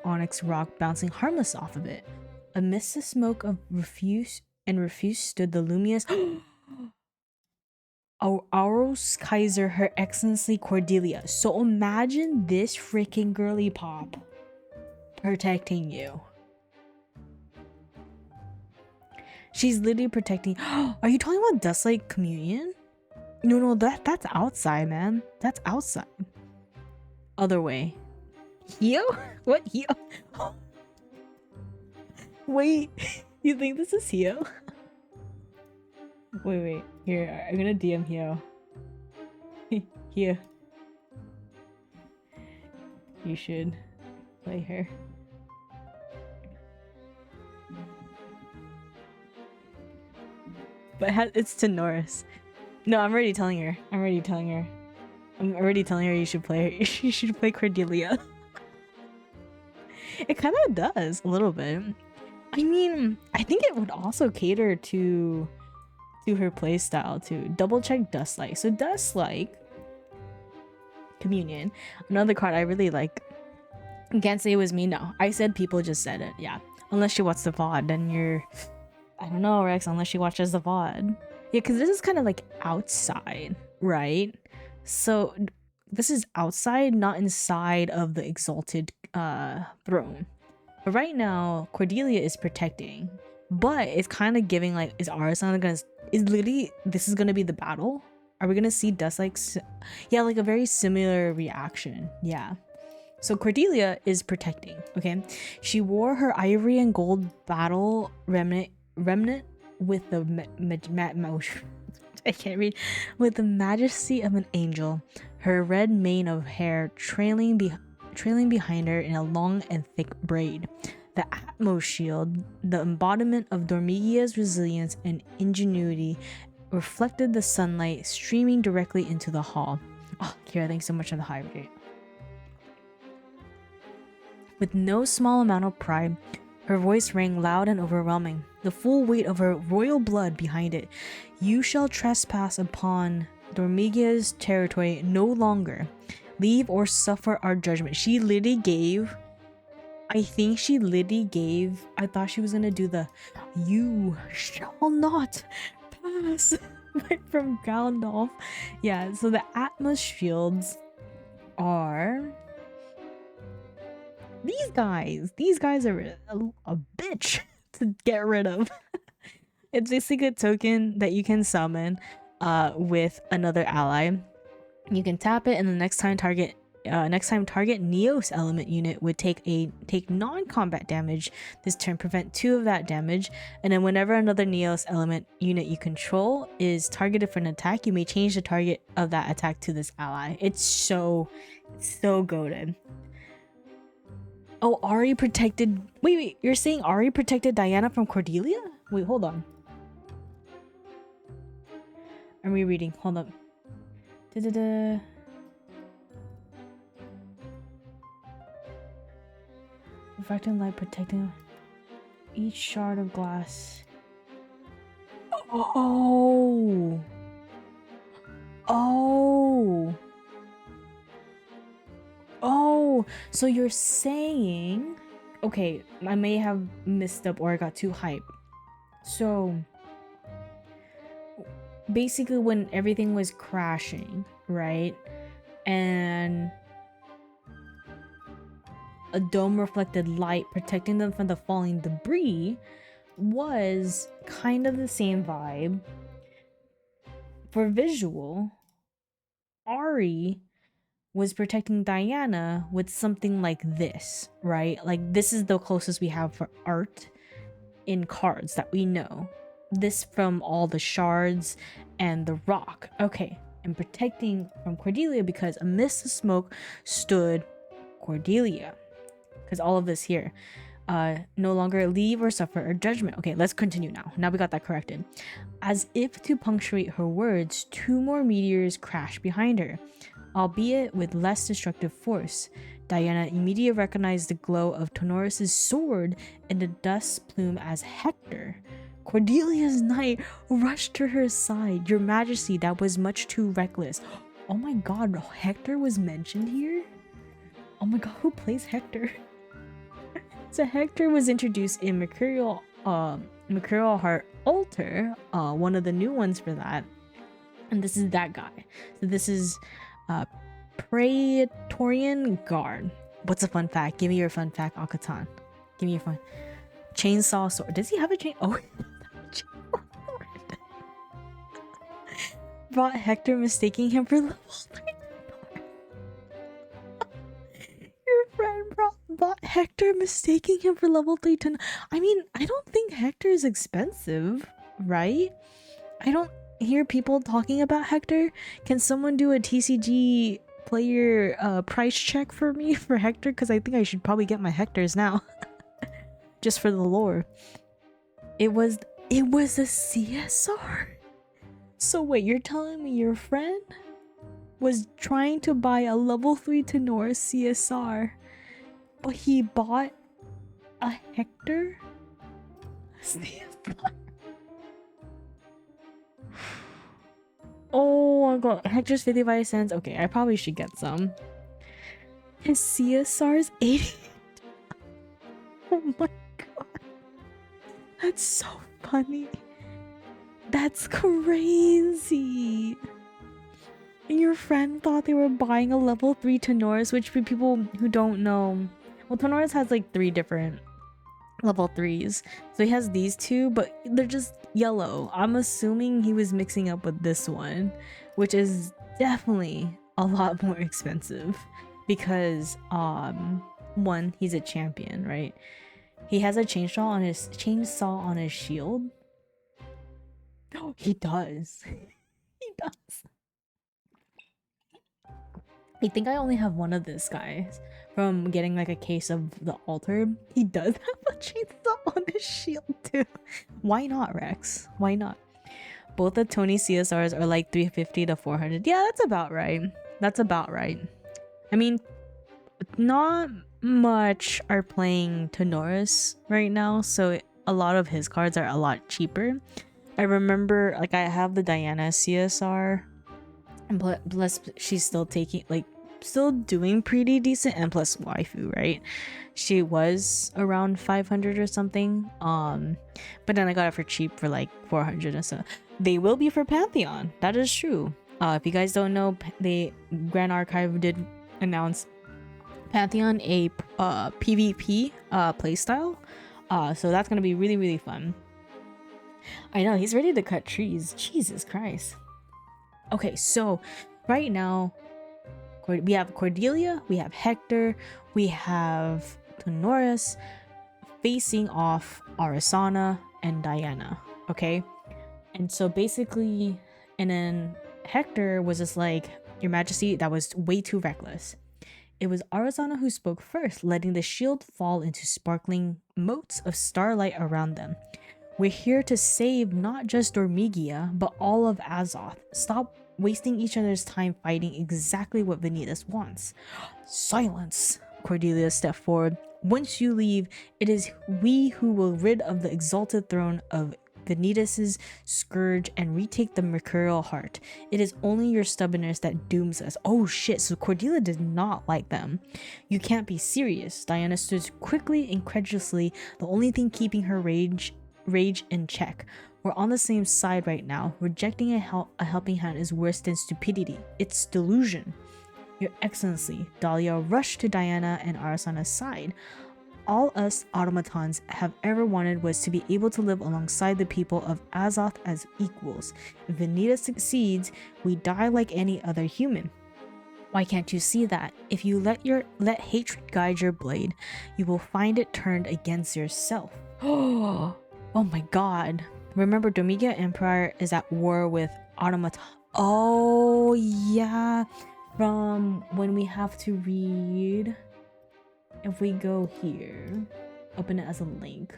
onyx rock bouncing harmless off of it. Amidst the smoke of refuse stood the luminous Auros Kaiser, Her Excellency Cordelia. So imagine this freaking girly pop protecting you. She's literally protecting. Are you talking about Dustlight Communion? No, that's outside, man. That's outside. Other way. Hio? What Hio? Wait, you think this is Hio? Wait. Here, I'm gonna DM Hio. Hio. You should play her. But it's to Norris. No, I'm already telling her. I'm already telling her you should play her. You should play Cordelia. It kind of does a little bit. I mean, I think it would also cater to her playstyle too. Double check Dustlight. So Dustlight Communion, another card I really like. Can't say it was me. No, I said people just said it. Yeah, unless you watch the VOD, then you're. I don't know, Rex. Unless she watches the VOD. Yeah, because this is kind of like outside, right? So this is outside, not inside of the exalted throne. But right now, Cordelia is protecting, but it's kind of giving like, is Arisanna gonna? Is literally this is gonna be the battle? Are we gonna see dust like? Yeah, like a very similar reaction. Yeah. So Cordelia is protecting. Okay, she wore her ivory and gold battle remnant with the I can't read, with the majesty of an angel, her red mane of hair trailing behind her in a long and thick braid. The Atmos shield, the embodiment of Dormigia's resilience and ingenuity, reflected the sunlight streaming directly into the hall. Oh, Kira, thanks so much for the hydrate. With no small amount of pride, her voice rang loud and overwhelming, the full weight of her royal blood behind it. You shall trespass upon Dormigia's territory no longer. Leave or suffer our judgment. She literally gave... I thought she was gonna do the you shall not pass from Gandalf. Yeah, so the Atmos shields are... These guys are a bitch to get rid of. It's basically a token that you can summon with another ally. You can tap it, and the next time target Neos element unit would take non-combat damage this turn, prevent 2 of that damage, and then whenever another Neos element unit you control is targeted for an attack, you may change the target of that attack to this ally. It's so goated. Oh, Ari protected... Wait, you're saying Ari protected Diana from Cordelia? Wait, hold on. I'm rereading. Hold up. Reflecting light protecting each shard of glass. Oh! So you're saying... Okay, I may have missed up or I got too hyped. So... basically when everything was crashing, right? And... a dome reflected light protecting them from the falling debris was kind of the same vibe. For visual, Ari was protecting Diana with something like this, right? Like this is the closest we have for art in cards that we know. this from all the shards and the rock. Okay, and protecting from Cordelia because amidst the smoke stood Cordelia. Because all of this here. No longer leave or suffer a judgment. Okay, let's continue now. Now we got that corrected. As if to punctuate her words, 2 more meteors crashed behind her, albeit with less destructive force. Diana immediately recognized the glow of Tonoris' sword in the dust plume as Hector. Cordelia's knight rushed to her side. Your Majesty, that was much too reckless. Oh my god, Hector was mentioned here? Oh my god, who plays Hector? So Hector was introduced in Mercurial Heart Altar, one of the new ones for that. And this is that guy. So this is Praetorian Guard. What's a fun fact? Give me your fun fact, Akatan. Give me your fun. Chainsaw sword. Does he have a chain? Oh, brought Hector, mistaking him for level 3. Your friend bought Hector, mistaking him for level 3 to... I mean, I don't think Hector is expensive, right? I don't hear people talking about Hector. Can someone do a TCG player price check for me for Hector? Because I think I should probably get my Hectors now. Just for the lore. It was a CSR? So wait, you're telling me your friend was trying to buy a level 3 Tenor CSR, but he bought a Hector CSR? Oh my god, Hector's 55 cents. Okay, I probably should get some. His CSR's 80. Oh my god. That's so funny. That's crazy. And your friend thought they were buying a level 3 Tenoris, which for people who don't know, well, Tenoris has like 3 different level 3s. So he has these 2, but they're just yellow. I'm assuming he was mixing up with this one, which is definitely a lot more expensive because one, he's a champion, right? He has a chainsaw on his shield. Oh, he does. He does. I think I only have one of this, guys, from getting like a case of the altar. He does have a chainsaw on his shield too. Why not, Rex? Why not? Both the Tony CSRs are like 350 to 400. Yeah, that's about right. That's about right. I mean, not much are playing Tenoris right now, so a lot of his cards are a lot cheaper. I remember, like, I have the Diana CSR, and plus she's still taking, like, still doing pretty decent, and plus waifu, right? She was around 500 or something, but then I got it for cheap for like 400 or so. They will be for Pantheon, that is true. If you guys don't know, the Grand Archive did announce Pantheon a PvP playstyle, so that's gonna be really, really fun. I know, he's ready to cut trees. Jesus Christ. Okay, so right now we have Cordelia, we have Hector, we have Tenoris facing off Arisanna and Diana, okay? And so basically, and then Hector was just like, Your Majesty, that was way too reckless. It was Arisanna who spoke first, letting the shield fall into sparkling motes of starlight around them. We're here to save not just Dormigia, but all of Azoth. Stop wasting each other's time fighting exactly what Vanitas wants. Silence! Cordelia stepped forward. Once you leave, it is we who will rid of the exalted throne of Vanitas' scourge and retake the Mercurial Heart. It is only your stubbornness that dooms us. Oh shit, so Cordelia did not like them. You can't be serious. Diana stood quickly, incredulously, the only thing keeping her rage in check. We're on the same side right now. Rejecting a helping hand is worse than stupidity. It's delusion. Your Excellency, Dahlia rushed to Diana and Arisanna's side. All us automatons have ever wanted was to be able to live alongside the people of Azoth as equals. If Venita succeeds, we die like any other human. Why can't you see that? If you let hatred guide your blade, you will find it turned against yourself. Oh my god. remember, Domigia Empire is at war with Automaton. Oh, yeah. From when we have to read, if we go here, open it as a link.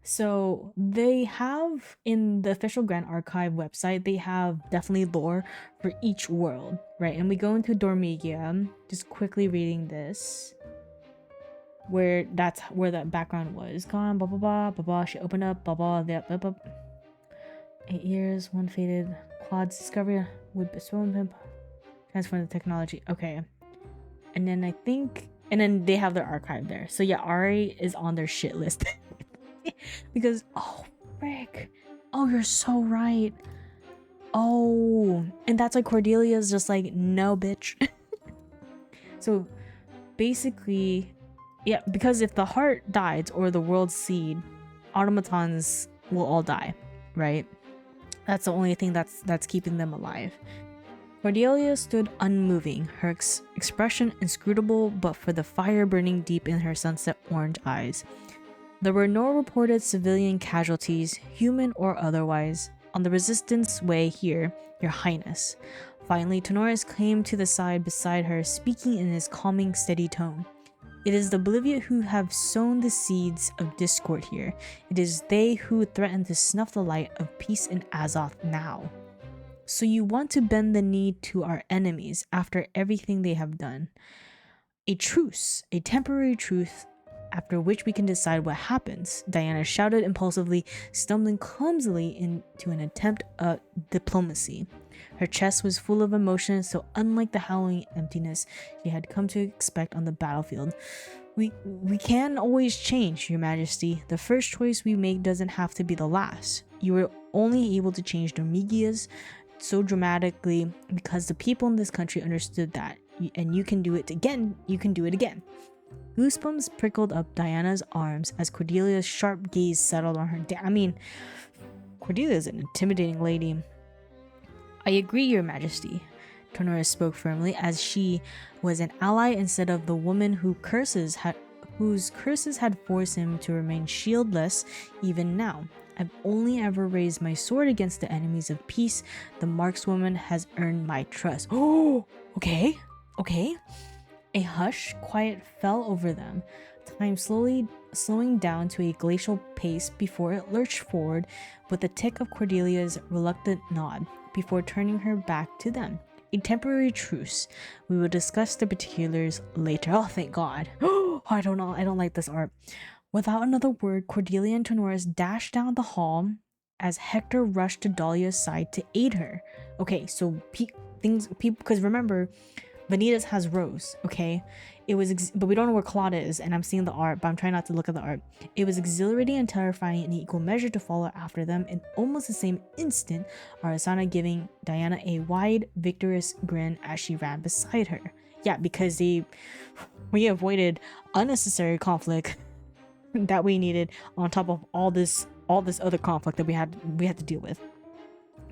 So they have, in the official Grand Archive website, they have definitely lore for each world, right? And we go into Dormigia, just quickly reading this, where that's where that background was. Gone, blah blah blah blah blah. She opened up, blah blah blah blah blah. 8 years, one faded. Claude's discovery would bestow him, transform the technology. Okay, and then I think, and then they have their archive there. So yeah, Ari is on their shit list. Because, oh frick, oh, you're so right. Oh, and that's why Cordelia's just like, no bitch. So basically, yeah, because if the heart dies or the world's seed, automatons will all die, right? That's the only thing that's keeping them alive. Cordelia stood unmoving, her expression inscrutable but for the fire burning deep in her sunset orange eyes. There were no reported civilian casualties, human or otherwise, on the resistance way here, Your Highness. Finally, Tenoris came to the side beside her, speaking in his calming, steady tone. It is the Bolivia who have sown the seeds of discord here. It is they who threaten to snuff the light of peace in Azoth now. So you want to bend the knee to our enemies after everything they have done. A truce, a temporary truce, after which we can decide what happens, Diana shouted impulsively, stumbling clumsily into an attempt at diplomacy. Her chest was full of emotion, so unlike the howling emptiness she had come to expect on the battlefield. We can always change, Your Majesty. The first choice we make doesn't have to be the last. You were only able to change Dormigia's so dramatically because the people in this country understood that, and you can do it again. You can do it again. Goosebumps prickled up Diana's arms as Cordelia's sharp gaze settled on her. I mean, Cordelia is an intimidating lady. I agree, Your Majesty, Tenoris spoke firmly, as she was an ally instead of the woman whose curses had forced him to remain shieldless even now. I've only ever raised my sword against the enemies of peace. The markswoman has earned my trust. Oh, okay. A hush, quiet fell over them, time slowing down to a glacial pace before it lurched forward with a tick of Cordelia's reluctant nod, before turning her back to them. A temporary truce. We will discuss the particulars later. Oh, thank God. Oh, I don't know. I don't like this art. Without another word, Cordelia and Tenoris dashed down the hall as Hector rushed to Dahlia's side to aid her. Okay, so people, because remember, Vanitas has Rose, okay? It was, but we don't know where Claude is, and I'm seeing the art, but I'm trying not to look at the art. It was exhilarating and terrifying in equal measure to follow after them in almost the same instant, Arisanna giving Diana a wide, victorious grin as she ran beside her. Yeah, because we avoided unnecessary conflict that we needed on top of all this other conflict that we had to deal with.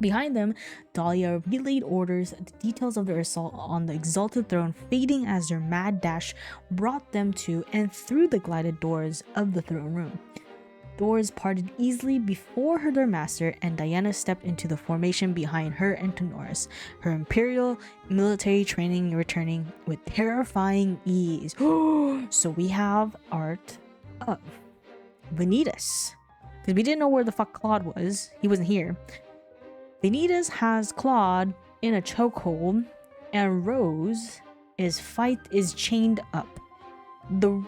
Behind them, Dahlia relayed orders, the details of their assault on the exalted throne fading as their mad dash brought them to and through the glided doors of the throne room. Doors parted easily before their master, and Diana stepped into the formation behind her and Tenoris, her imperial military training returning with terrifying ease. So we have art of Vanitas, because we didn't know where the fuck Claude was. He wasn't here. Vanitas has Claude in a chokehold, and Rose is chained up. The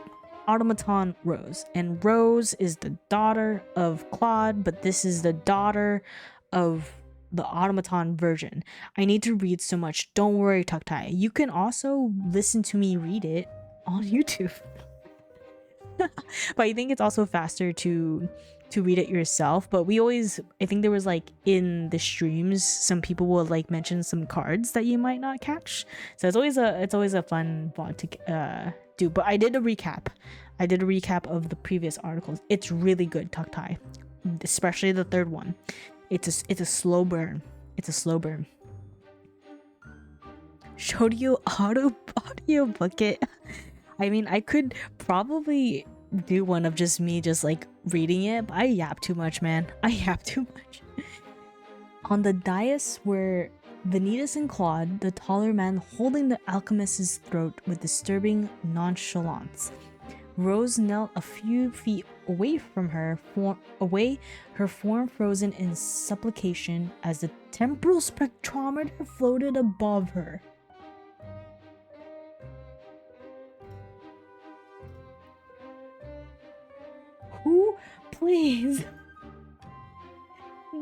automaton Rose, and Rose is the daughter of Claude, but this is the daughter of the automaton version. I need to read so much. Don't worry, Tuktai. You can also listen to me read it on YouTube. But I think it's also faster to read it yourself. But I think there was like in the streams, some people will like mention some cards that you might not catch. So it's always a fun VOD to do. But I did a recap of the previous articles. It's really good, Tuktai, especially the third one. It's a slow burn. Showed you audio book it. I mean, I could probably do one of just me just like reading it, but I yap too much, man. I yap too much. On the dais were Vanitas and Claude, the taller man holding the alchemist's throat with disturbing nonchalance. Rose knelt a few feet away from her, her form frozen in supplication as the temporal spectrometer floated above her. Who, please?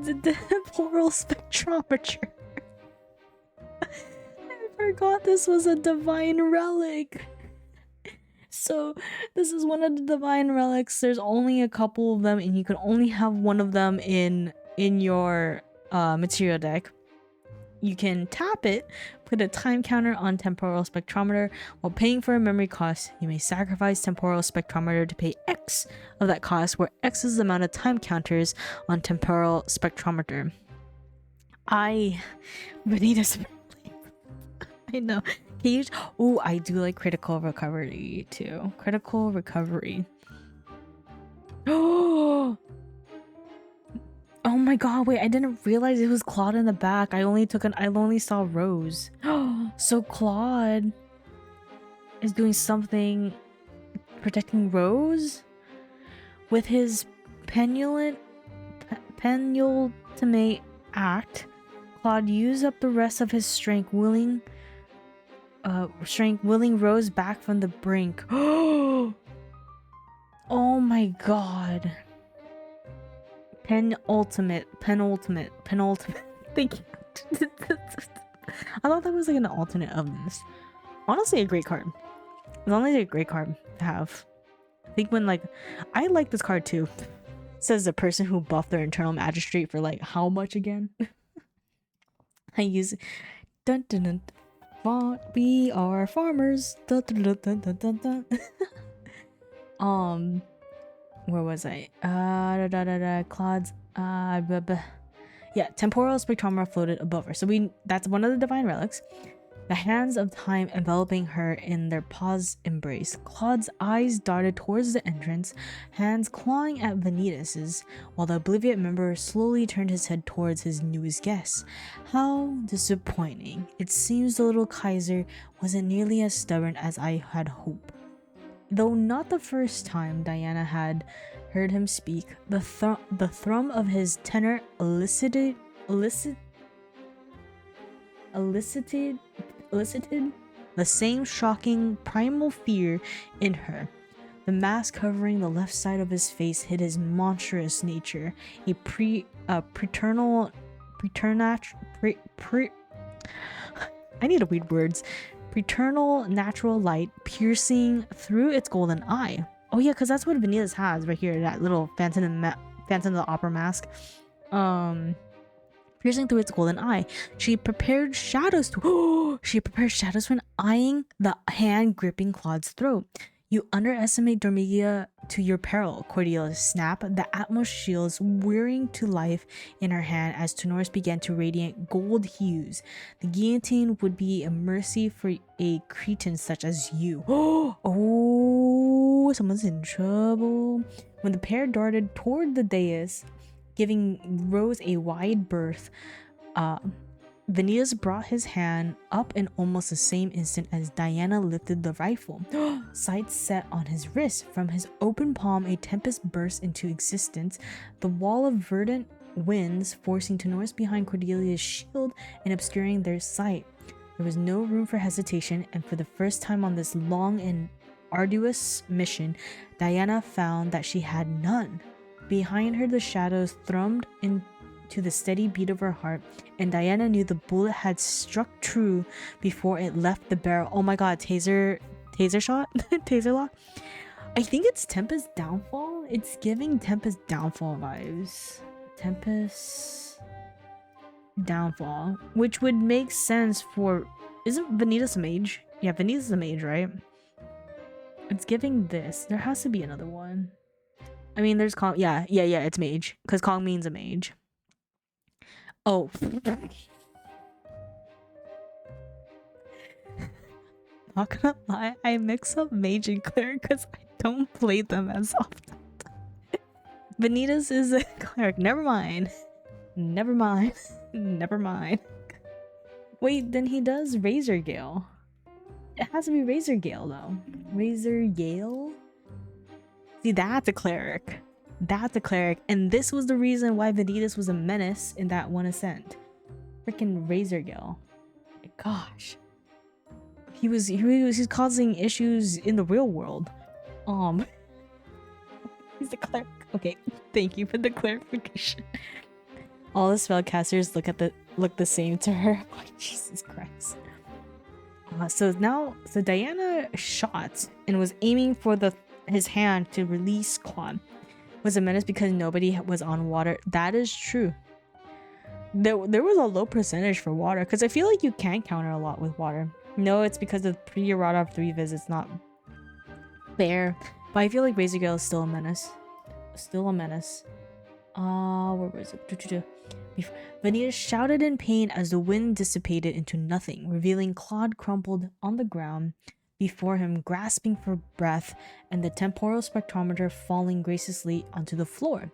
The temporal spectrometer. I forgot this was a divine relic. So this is one of the divine relics. There's only a couple of them, and you can only have one of them in your material deck. You can tap it, put a time counter on temporal spectrometer. While paying for a memory cost, you may sacrifice temporal spectrometer to pay X of that cost, where X is the amount of time counters on temporal spectrometer. Benita's I know. Can you? Oh, I do like critical recovery too. Critical recovery. Oh my god! Wait, I didn't realize it was Claude in the back. I only saw Rose. So Claude is doing something protecting Rose with his penultimate act. Claude used up the rest of his strength, willing Rose back from the brink. Oh my god. Penultimate. Thank you. I thought that was like an alternate of this. Honestly, a great card. It's honestly a great card to have. I think when like I like this card too. It says the person who buffed their internal magistrate for like how much again? I use dun dun dun. We are farmers. Dun, dun, dun, dun, dun, dun, dun. Where was I? Claude's yeah, temporal spectrometer floated above her. So that's one of the divine relics. The hands of time enveloping her in their paws embrace. Claude's eyes darted towards the entrance, hands clawing at Vanitas's, while the Obliviate member slowly turned his head towards his newest guest. How disappointing. It seems the little Kaiser wasn't nearly as stubborn as I had hoped. Though not the first time Diana had heard him speak, the thrum of his tenor elicited the same shocking primal fear in her. The mask covering the left side of his face hid his monstrous nature, I need to read words. Paternal natural light piercing through its golden eye. Oh yeah, because that's what Vanitas has right here, that little Phantom of the Opera mask. Piercing through its golden eye. She prepared shadows when eyeing the hand gripping Claude's throat. You underestimate Dormigia to your peril, Cordelia snapped, the Atmos shields whirring to life in her hand as Tenoris began to radiate gold hues. The guillotine would be a mercy for a cretin such as you. Oh, someone's in trouble. When the pair darted toward the dais, giving Rose a wide berth, Vanitas brought his hand up in almost the same instant as Diana lifted the rifle. Sights set on his wrist. From his open palm, a tempest burst into existence, the wall of verdant winds forcing Tenoris behind Cordelia's shield and obscuring their sight. There was no room for hesitation, and for the first time on this long and arduous mission, Diana found that she had none. Behind her, the shadows thrummed into the steady beat of her heart, and Diana knew the bullet had struck true before it left the barrel. Oh my god, taser shot? Taser lock? I think it's Tempest Downfall. It's giving Tempest Downfall vibes. Tempest Downfall, which would make sense for... Isn't Vanitas a mage? Yeah, Vanitas a mage, right? It's giving this. There has to be another one. I mean, there's Kong. Yeah, it's mage. Because Kong means a mage. Oh. Not gonna lie, I mix up mage and cleric because I Don't play them as often. Vanitas is a cleric. Never mind. Never mind. Never mind. Wait, then he does Razor Gale. It has to be Razor Gale though. Razor Gale? See, that's a cleric. That's a cleric. And this was the reason why Vanitas was a menace in that one ascent. Freaking Razor Gale. Gosh. He's causing issues in the real world. He's a cleric. Okay, thank you for the clarification. All the spellcasters look the same to her. Oh, Jesus Christ. So Diana shot and was aiming for his hand to release Claude. Was a menace because nobody was on water. That is true. There was a low percentage for water because I feel like you can counter a lot with water. No, it's because of pre-errata of 3 visits, not fair. But I feel like Razor Gale is still a menace. Still a menace. Where was it? Vanita shouted in pain as the wind dissipated into nothing, revealing Claude crumpled on the ground before him, grasping for breath, and the temporal spectrometer falling graciously onto the floor.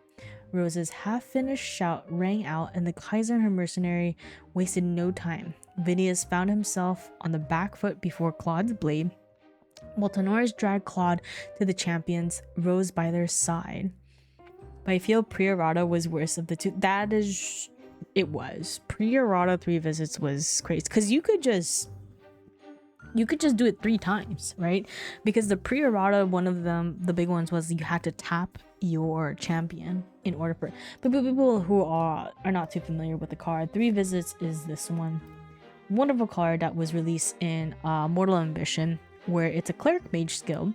Rose's half-finished shout rang out, and the Kaiser and her mercenary wasted no time. Vinius found himself on the back foot before Claude's blade, while Tenoris dragged Claude to the champions, Rose by their side. But I feel pre-errata was worse of the two. That is... It was. Pre-errata 3 visits was crazy. Because you could just do it 3 times, right? Because the pre-errata, one of them, the big ones, was you had to tap your champion in order for... But people who are not too familiar with the card, 3 visits is this one. Wonderful card that was released in Mortal Ambition, where it's a cleric mage skill.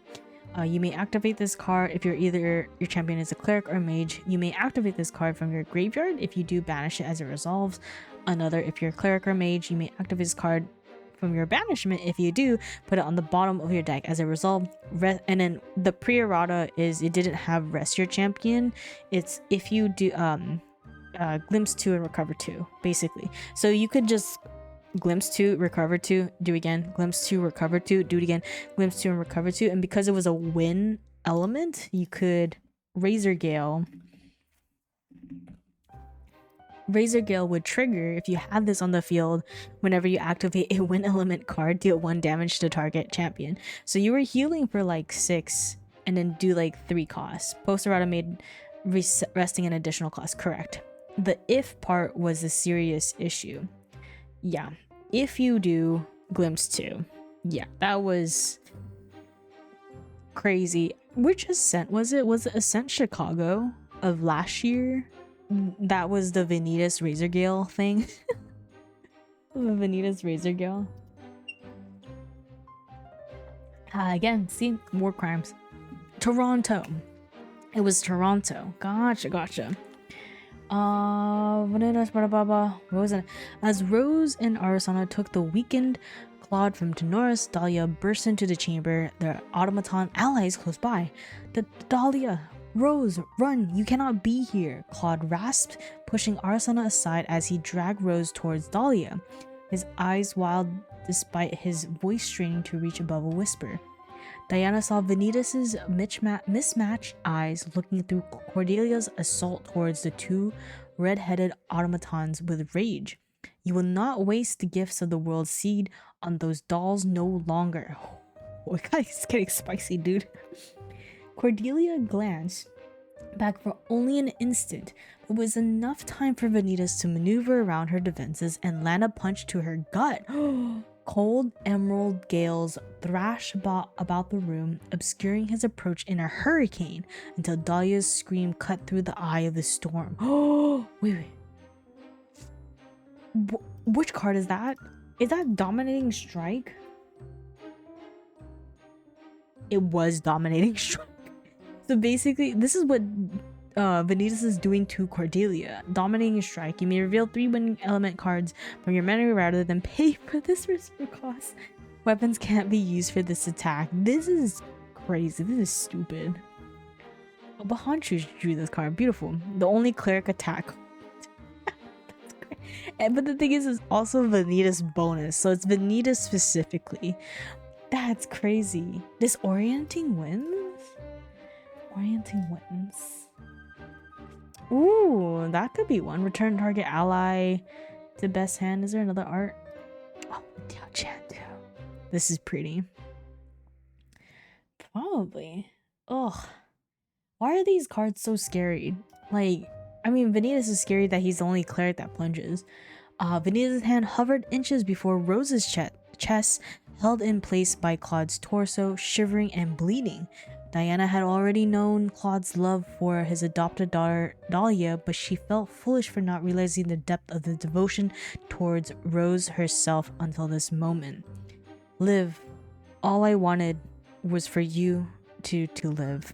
You may activate this card if your champion is a cleric or mage. You may activate this card from your graveyard. If you do, banish it as it resolves. Another, if you're a cleric or mage, you may activate this card from your banishment. If you do, put it on the bottom of your deck as a resolve. And then the pre-errata is it didn't have rest your champion. It's if you do glimpse 2 and recover 2, basically. So you could just glimpse 2, recover 2, do again, glimpse 2, recover 2, do it again, glimpse 2 and recover 2. And because it was a win element, you could Razor Gale would trigger if you had this on the field. Whenever you activate a win element card, deal 1 damage to target champion. So you were healing for like 6 and then do like 3 costs. Post-errata made resting an additional cost. Correct. The if part was a serious issue. Yeah, if you do glimpse 2, yeah, that was crazy. Which ascent was it? Was it Ascent Chicago of last year? That was the Vanitas Razor Gale thing. The Vanitas Razor Gale. Again, see, war crimes. Toronto. It was Toronto. Gotcha. Rose as Rose and Arisanna took the weakened Claude from Tenoris, Dahlia burst into the chamber, their automaton allies close by. Dahlia, Rose, run, you cannot be here, Claude rasped, pushing Arisanna aside as he dragged Rose towards Dahlia, his eyes wild despite his voice straining to reach above a whisper. Diana saw Vanitas' mismatched eyes looking through Cordelia's assault towards the 2 red-headed automatons with rage. You will not waste the gifts of the world seed on those dolls no longer. Oh, it's getting spicy, dude. Cordelia glanced back for only an instant, but it was enough time for Vanitas to maneuver around her defenses and land a punch to her gut. Cold emerald gales thrash about the room, obscuring his approach in a hurricane until Dahlia's scream cut through the eye of the storm. Oh, wait. Which card is that? Is that Dominating Strike? It was Dominating Strike. So basically, this is what Vanitas is doing to Cordelia. Dominating Strike. You may reveal 3 winning element cards from your memory rather than pay for this risk cost. Weapons can't be used for this attack. This is crazy. This is stupid. Oh, Bahanchu drew this card. Beautiful. The only cleric attack. But the thing is, it's also Vanitas bonus. So it's Vanitas specifically. That's crazy. Disorienting winds? Orienting winds. Ooh, that could be one. Return target ally to best hand. Is there another art? Oh, Diao Chan too. This is pretty. Probably. Ugh. Why are these cards so scary? Like, I mean, Vanitas is scary that he's the only cleric that plunges. Vanitas' hand hovered inches before Rose's chest, held in place by Claude's torso, shivering and bleeding. Diana had already known Claude's love for his adopted daughter Dahlia, but she felt foolish for not realizing the depth of the devotion towards Rose herself until this moment. Live. All I wanted was for you to live.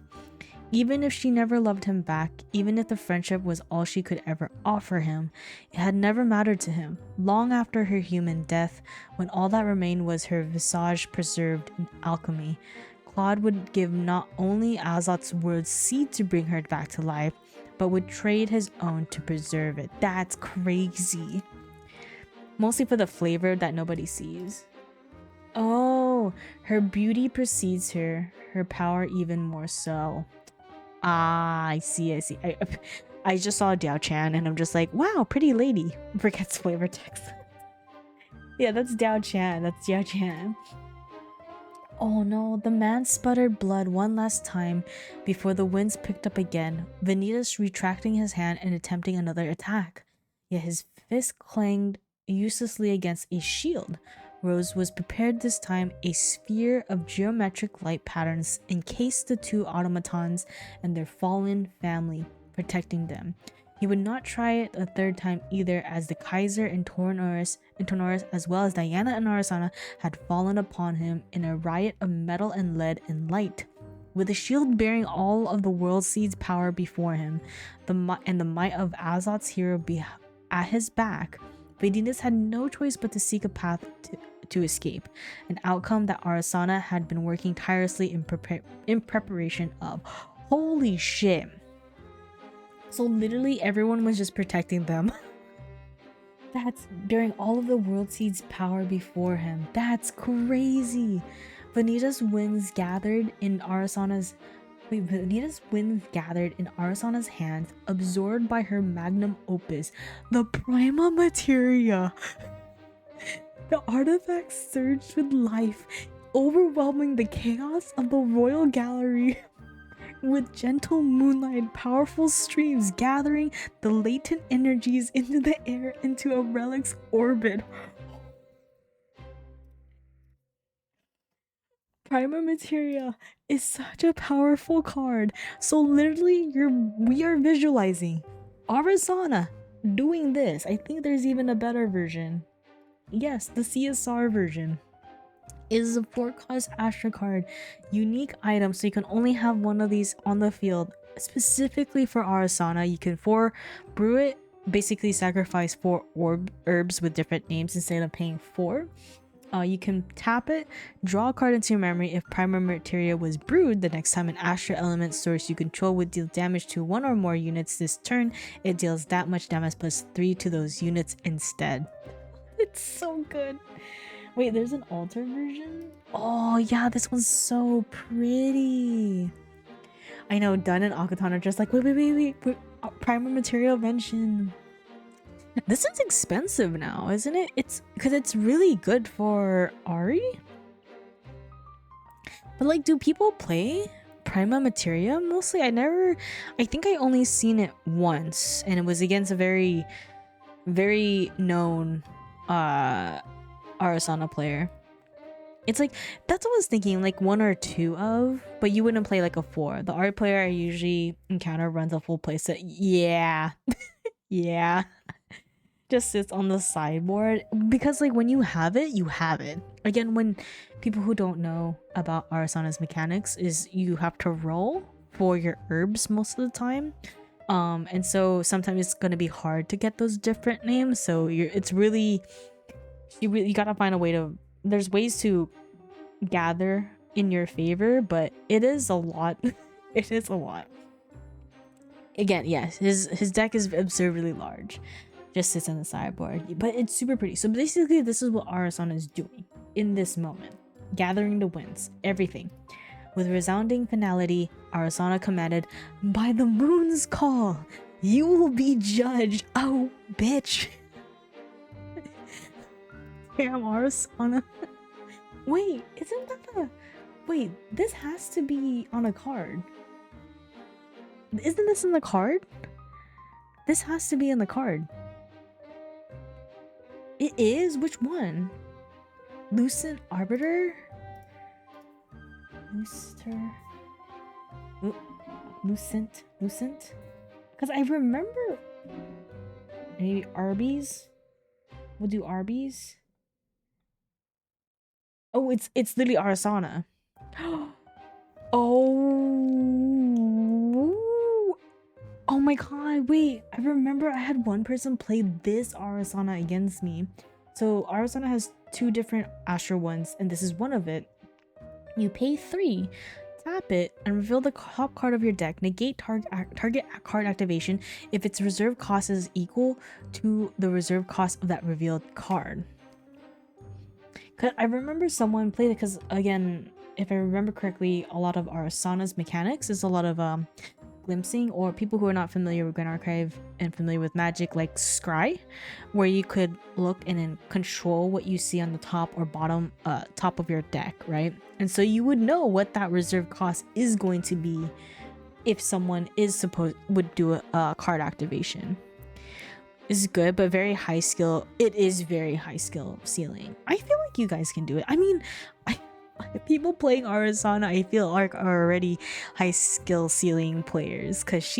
Even if she never loved him back, even if the friendship was all she could ever offer him, it had never mattered to him. Long after her human death, when all that remained was her visage preserved in alchemy, Claude would give not only Azoth's word's seed to bring her back to life, but would trade his own to preserve it. That's crazy. Mostly for the flavor that nobody sees. Oh, her beauty precedes her power even more so. Ah, I see. I just saw Diao Chan and I'm just like, wow, pretty lady. Forgets flavor text. Yeah, that's Diao Chan. Oh no, the man sputtered blood one last time before the winds picked up again, Vanitas retracting his hand and attempting another attack. Yet his fist clanged uselessly against a shield. Rose was prepared this time. A sphere of geometric light patterns encased the two automatons and their fallen family, protecting them. He would not try it a third time either, as the Kaiser and Tornoris, as well as Diana and Arisanna, had fallen upon him in a riot of metal and lead and light. With a shield bearing all of the world seed's power before him, and the might of Azoth's hero at his back, Vanitas had no choice but to seek a path to escape, an outcome that Arisanna had been working tirelessly in preparation of. Holy shit. So literally everyone was just protecting them. That's bearing all of the world seed's power before him. That's crazy. Vanitas' winds gathered in Arisanna's hands, absorbed by her magnum opus, the Prima Materia. The artifact surged with life, overwhelming the chaos of the royal gallery. With gentle moonlight, powerful streams gathering the latent energies into the air into a relic's orbit. Prima Materia is such a powerful card. So literally, we are visualizing Arisanna doing this. I think there's even a better version. Yes, the CSR version is a 4-cost Astra card, unique item, so you can only have one of these on the field specifically for Arisanna. You can brew it, basically sacrifice 4 herbs with different names instead of paying 4. You can tap it, draw a card into your memory. If Prima Materia was brewed, the next time an Astra element source you control would deal damage to 1 or more units this turn, it deals that much damage plus 3 to those units instead. It's so good. Wait, there's an altar version? Oh yeah, this one's so pretty. I know, Dun and Akatan are just like, wait. Prima Materia mention. This is expensive now, isn't it? It's because it's really good for Ari. But like, do people play Prima Materia mostly? I think I only seen it once, and it was against a very, very known Arisanna player. It's like, that's what I was thinking, like 1 or 2 of, but you wouldn't play like a 4. The art player I usually encounter runs a full playset. Yeah. Yeah. Just sits on the sideboard, because like when you have it, you have it. Again, when people who don't know about Arisanna's mechanics, is you have to roll for your herbs most of the time. And so sometimes it's gonna be hard to get those different names, so you gotta find a way to, there's ways to gather in your favor, but it is a lot. It is a lot. Again, yes, his deck is absurdly large, just sits on the sideboard, but it's super pretty. So basically this is what Arisanna is doing in this moment, gathering the winds, everything. With resounding finality, Arisanna commanded, "By the moon's call, you will be judged." Oh, bitch. Damn, Arisanna. Wait, isn't that a... Wait, this has to be on a card. Isn't this in the card? This has to be in the card. It is? Which one? Lucent Arbiter? Lucent? Because I remember... Maybe Arby's? We'll do Arby's. Oh, it's literally Arisanna. Oh my god, wait. I remember I had one person play this Arisanna against me. So Arisanna has 2 different Astra ones, and this is one of it. You pay 3, tap it, and reveal the top card of your deck. Negate target card activation if its reserve cost is equal to the reserve cost of that revealed card. Cause I remember someone played it because, again, if I remember correctly, a lot of Arisanna's mechanics is a lot of glimpsing, or people who are not familiar with Grand Archive and familiar with Magic, like Scry, where you could look and then control what you see on the top or bottom top of your deck, right? And so you would know what that reserve cost is going to be if someone would do a card activation. Is good, but very high skill. It is very high skill ceiling. I feel like you guys can do it. I mean, people playing Arisanna, I feel like are already high skill ceiling players, because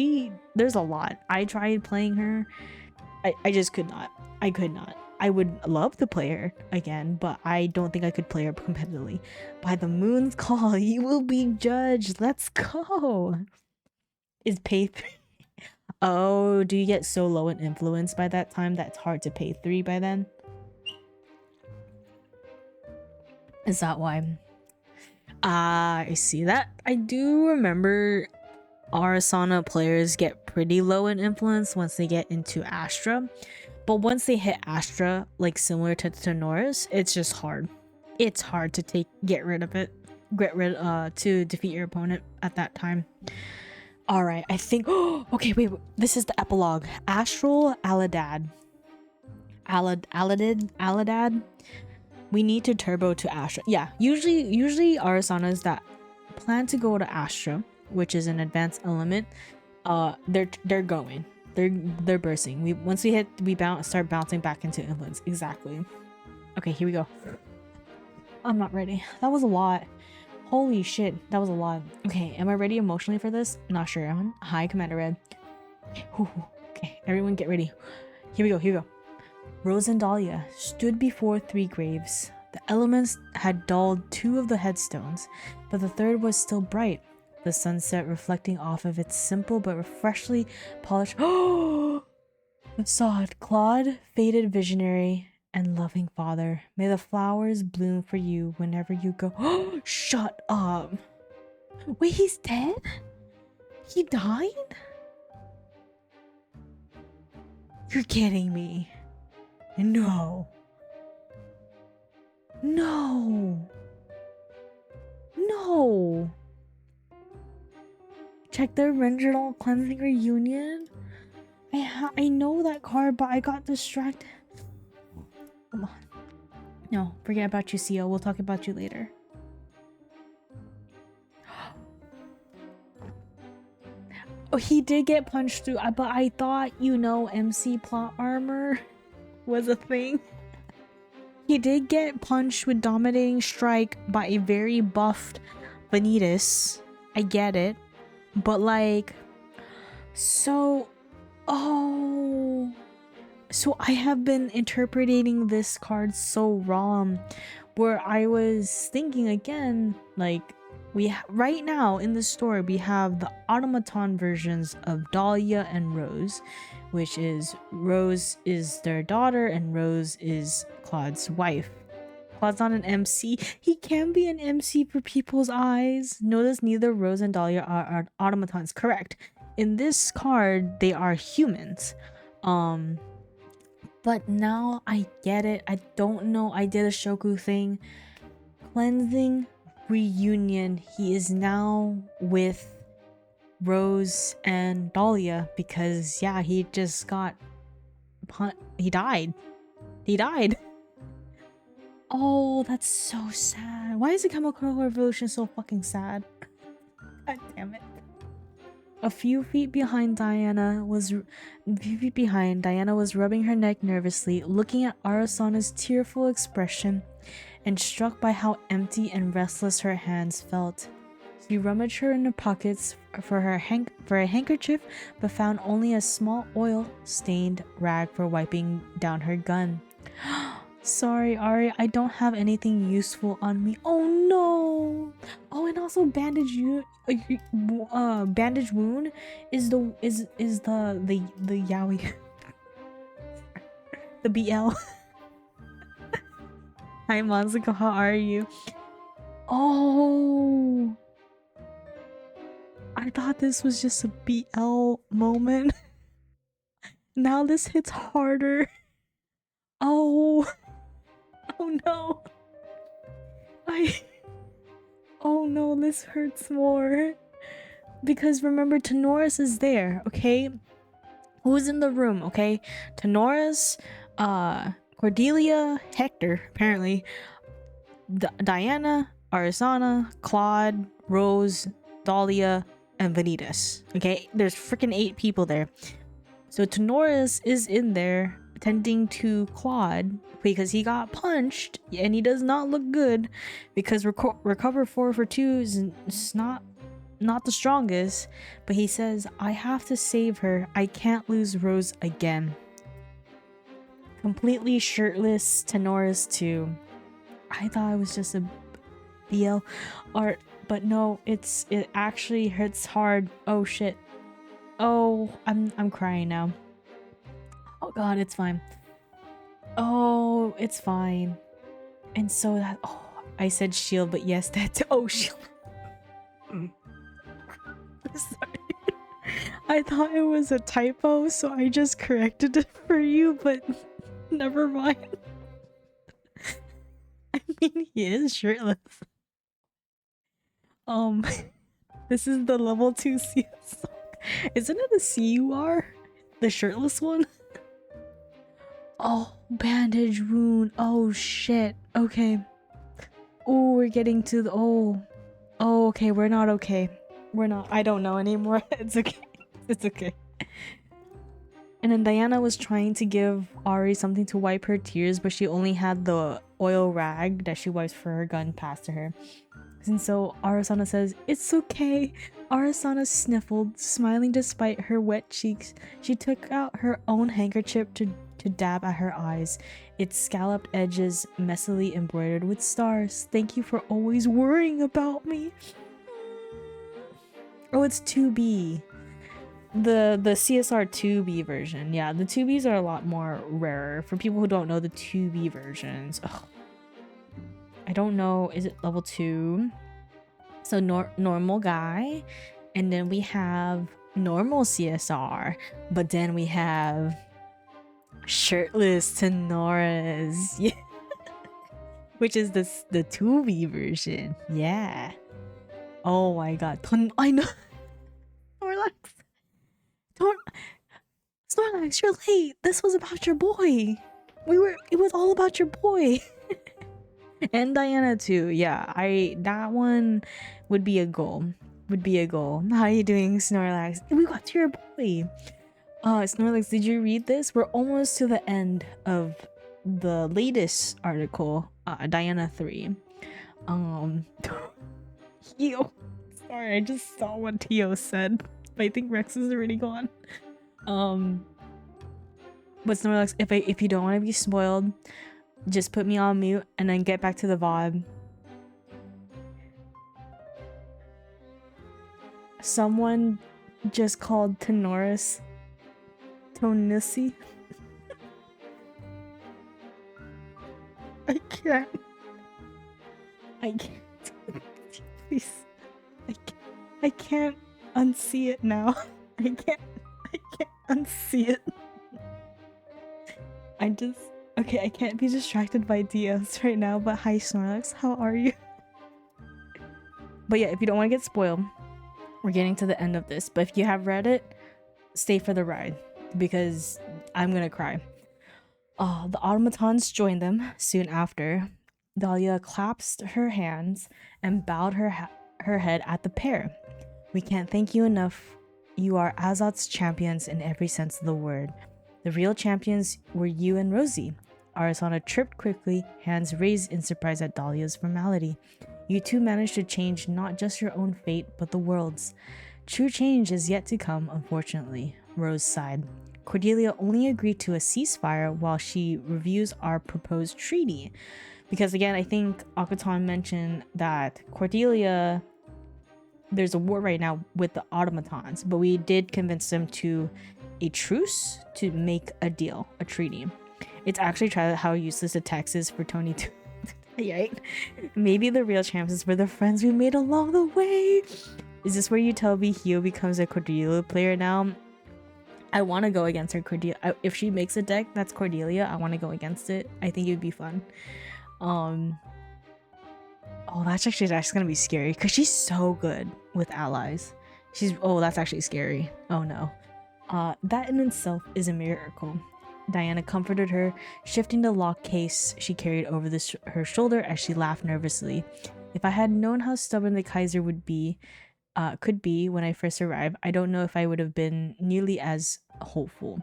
there's a lot. I tried playing her. I just could not. I could not. I would love to play her again, but I don't think I could play her competitively. By the moon's call, you will be judged. Let's go. Is pay 3. Oh, do you get so low in influence by that time that it's hard to pay 3 by then? Is that why? I see that. I do remember Arisanna players get pretty low in influence once they get into Astra. But once they hit Astra, like similar to Norris, it's just hard. It's hard to get rid of it. To defeat your opponent at that time. All right, I think... okay, wait. This is the epilogue. Astral Aladad. Aladad. We need to turbo to Astra. Yeah, usually Arisannas that plan to go to Astra, which is an advanced element, they're going. They're bursting. Once we start bouncing back into influence. Exactly. Okay, here we go. I'm not ready. That was a lot. Holy shit, that was a lot. Okay, am I ready emotionally for this? Not sure. Hi, Commander Red. Okay, everyone get ready. Here we go. Rose and Dahlia stood before 3 graves. The elements had dulled 2 of the headstones, but the 3rd was still bright. The sunset reflecting off of its simple but freshly polished facade. Claude, faded visionary and loving father, may the flowers bloom for you whenever you go. Shut up. Wait, he's dead? He died? You're kidding me. No. Check the original cleansing reunion. I know that card, but I got distracted. Come on. No, forget about you, CO. We'll talk about you later. Oh, he did get punched through, but I thought, MC plot armor was a thing. He did get punched with Dominating Strike by a very buffed Vanitas. I get it. But like... So I have been interpreting this card so wrong, where I was thinking again, like, right now in the story we have the automaton versions of Dahlia and Rose, which is Rose is their daughter and Rose is Claude's wife. Claude's not an MC. He can be an MC for people's eyes. Notice neither Rose and Dahlia are automatons. Correct. In this card, they are humans. But now I get it. I don't know. I did a Shoku thing. Cleansing reunion. He is now with Rose and Dahlia because yeah, he just got he died. He died. Oh, that's so sad. Why is the Chemical Revolution so fucking sad? God damn it. A few feet behind, Diana was rubbing her neck nervously, looking at Arisanna's tearful expression, and struck by how empty and restless her hands felt. She rummaged her in her pockets for a handkerchief, but found only a small oil-stained rag for wiping down her gun. Sorry, Ari, I don't have anything useful on me. Oh no! Oh, and also bandage wound is the yaoi the BL. Hi Monzico, how are you? Oh, I thought this was just a BL moment. Now this hits harder. Oh. Oh no. Oh no, this hurts more. Because remember, Tenoris is there, okay? Who's in the room, okay? Tenoris, Cordelia, Hector, apparently, Diana, Arisanna, Claude, Rose, Dahlia, and Vanitas. Okay, there's freaking 8 people there. So Tenoris is in there tending to Claude because he got punched and he does not look good because recover 4 for 2 is not the strongest, but he says, I have to save her. I can't lose Rose again. Completely shirtless Tenoris too. I thought it was just a BL art, but no, it actually hurts hard. Oh shit. Oh, I'm crying now. Oh god, it's fine. Oh, it's fine. And so that, oh, I said shield, but yes, that's, oh, shield. Sorry. I thought it was a typo, so I just corrected it for you, but never mind. I mean, he is shirtless. This is the level 2 CS. Isn't it the CUR? The shirtless one? Oh, bandage wound. Oh shit. Okay. Oh, we're getting to the oh, okay, we're not okay. We're not. I don't know anymore. It's okay. It's okay. And then Diana was trying to give Ari something to wipe her tears, but she only had the oil rag that she wipes for her gun passed to her. And so Arisanna says, "It's okay." Arisanna sniffled, smiling despite her wet cheeks. She took out her own handkerchief to dab at her eyes, its scalloped edges messily embroidered with stars. "Thank you for always worrying about me." Oh, it's 2B. The CSR 2B version. Yeah, the 2Bs are a lot more rarer. For people who don't know the 2B versions. Ugh. I don't know, is it level 2? So normal guy, and then we have normal CSR, but then we have shirtless Tenoris, yeah. Which is the 2B version. Yeah. Oh my god. I know. Snorlax, you're late. This was about your boy. It was all about your boy. And Diana too. Yeah, that one would be a goal. How are you doing, Snorlax? We got to your boy. Snorlax, did you read this? We're almost to the end of the latest article, Diana 3. Tio. Sorry, I just saw what Tio said. I think Rex is already gone. But Snorlax, if you don't want to be spoiled, just put me on mute and then get back to the VOD. Someone just called Tenoris Tonissi. I can't. Please. I can't unsee it now. I can't unsee it. Okay, I can't be distracted by DMs right now, but hi Snorlax, how are you? But yeah, if you don't want to get spoiled, we're getting to the end of this. But if you have read it, stay for the ride because I'm gonna cry. The automatons joined them soon after. Dahlia clasped her hands and bowed her head at the pair. We can't thank you enough. You are Azoth's champions in every sense of the word. The real champions were you and Rosie. Arisanna chirped quickly, hands raised in surprise at Dahlia's formality. You two managed to change not just your own fate, but the world's. True change is yet to come, unfortunately, Rose sighed. Cordelia only agreed to a ceasefire while she reviews our proposed treaty. Because again, I think Akaton mentioned that Cordelia, there's a war right now with the automatons, but we did convince them to a truce to make a deal, a treaty. It's actually how useless a text is for Tony to right? Maybe the real champions were the friends we made along the way. Is this where you tell me Hio becomes a Cordelia player now? I want to go against her Cordelia. If she makes a deck that's Cordelia, I want to go against it. I think it would be fun. Oh, that's gonna be scary because she's so good with allies. That's actually scary. Oh no. That in itself is a miracle. Diana comforted her, shifting the lock case she carried over her shoulder as she laughed nervously. If I had known how stubborn the Kaiser could be when I first arrived, I don't know if I would have been nearly as hopeful.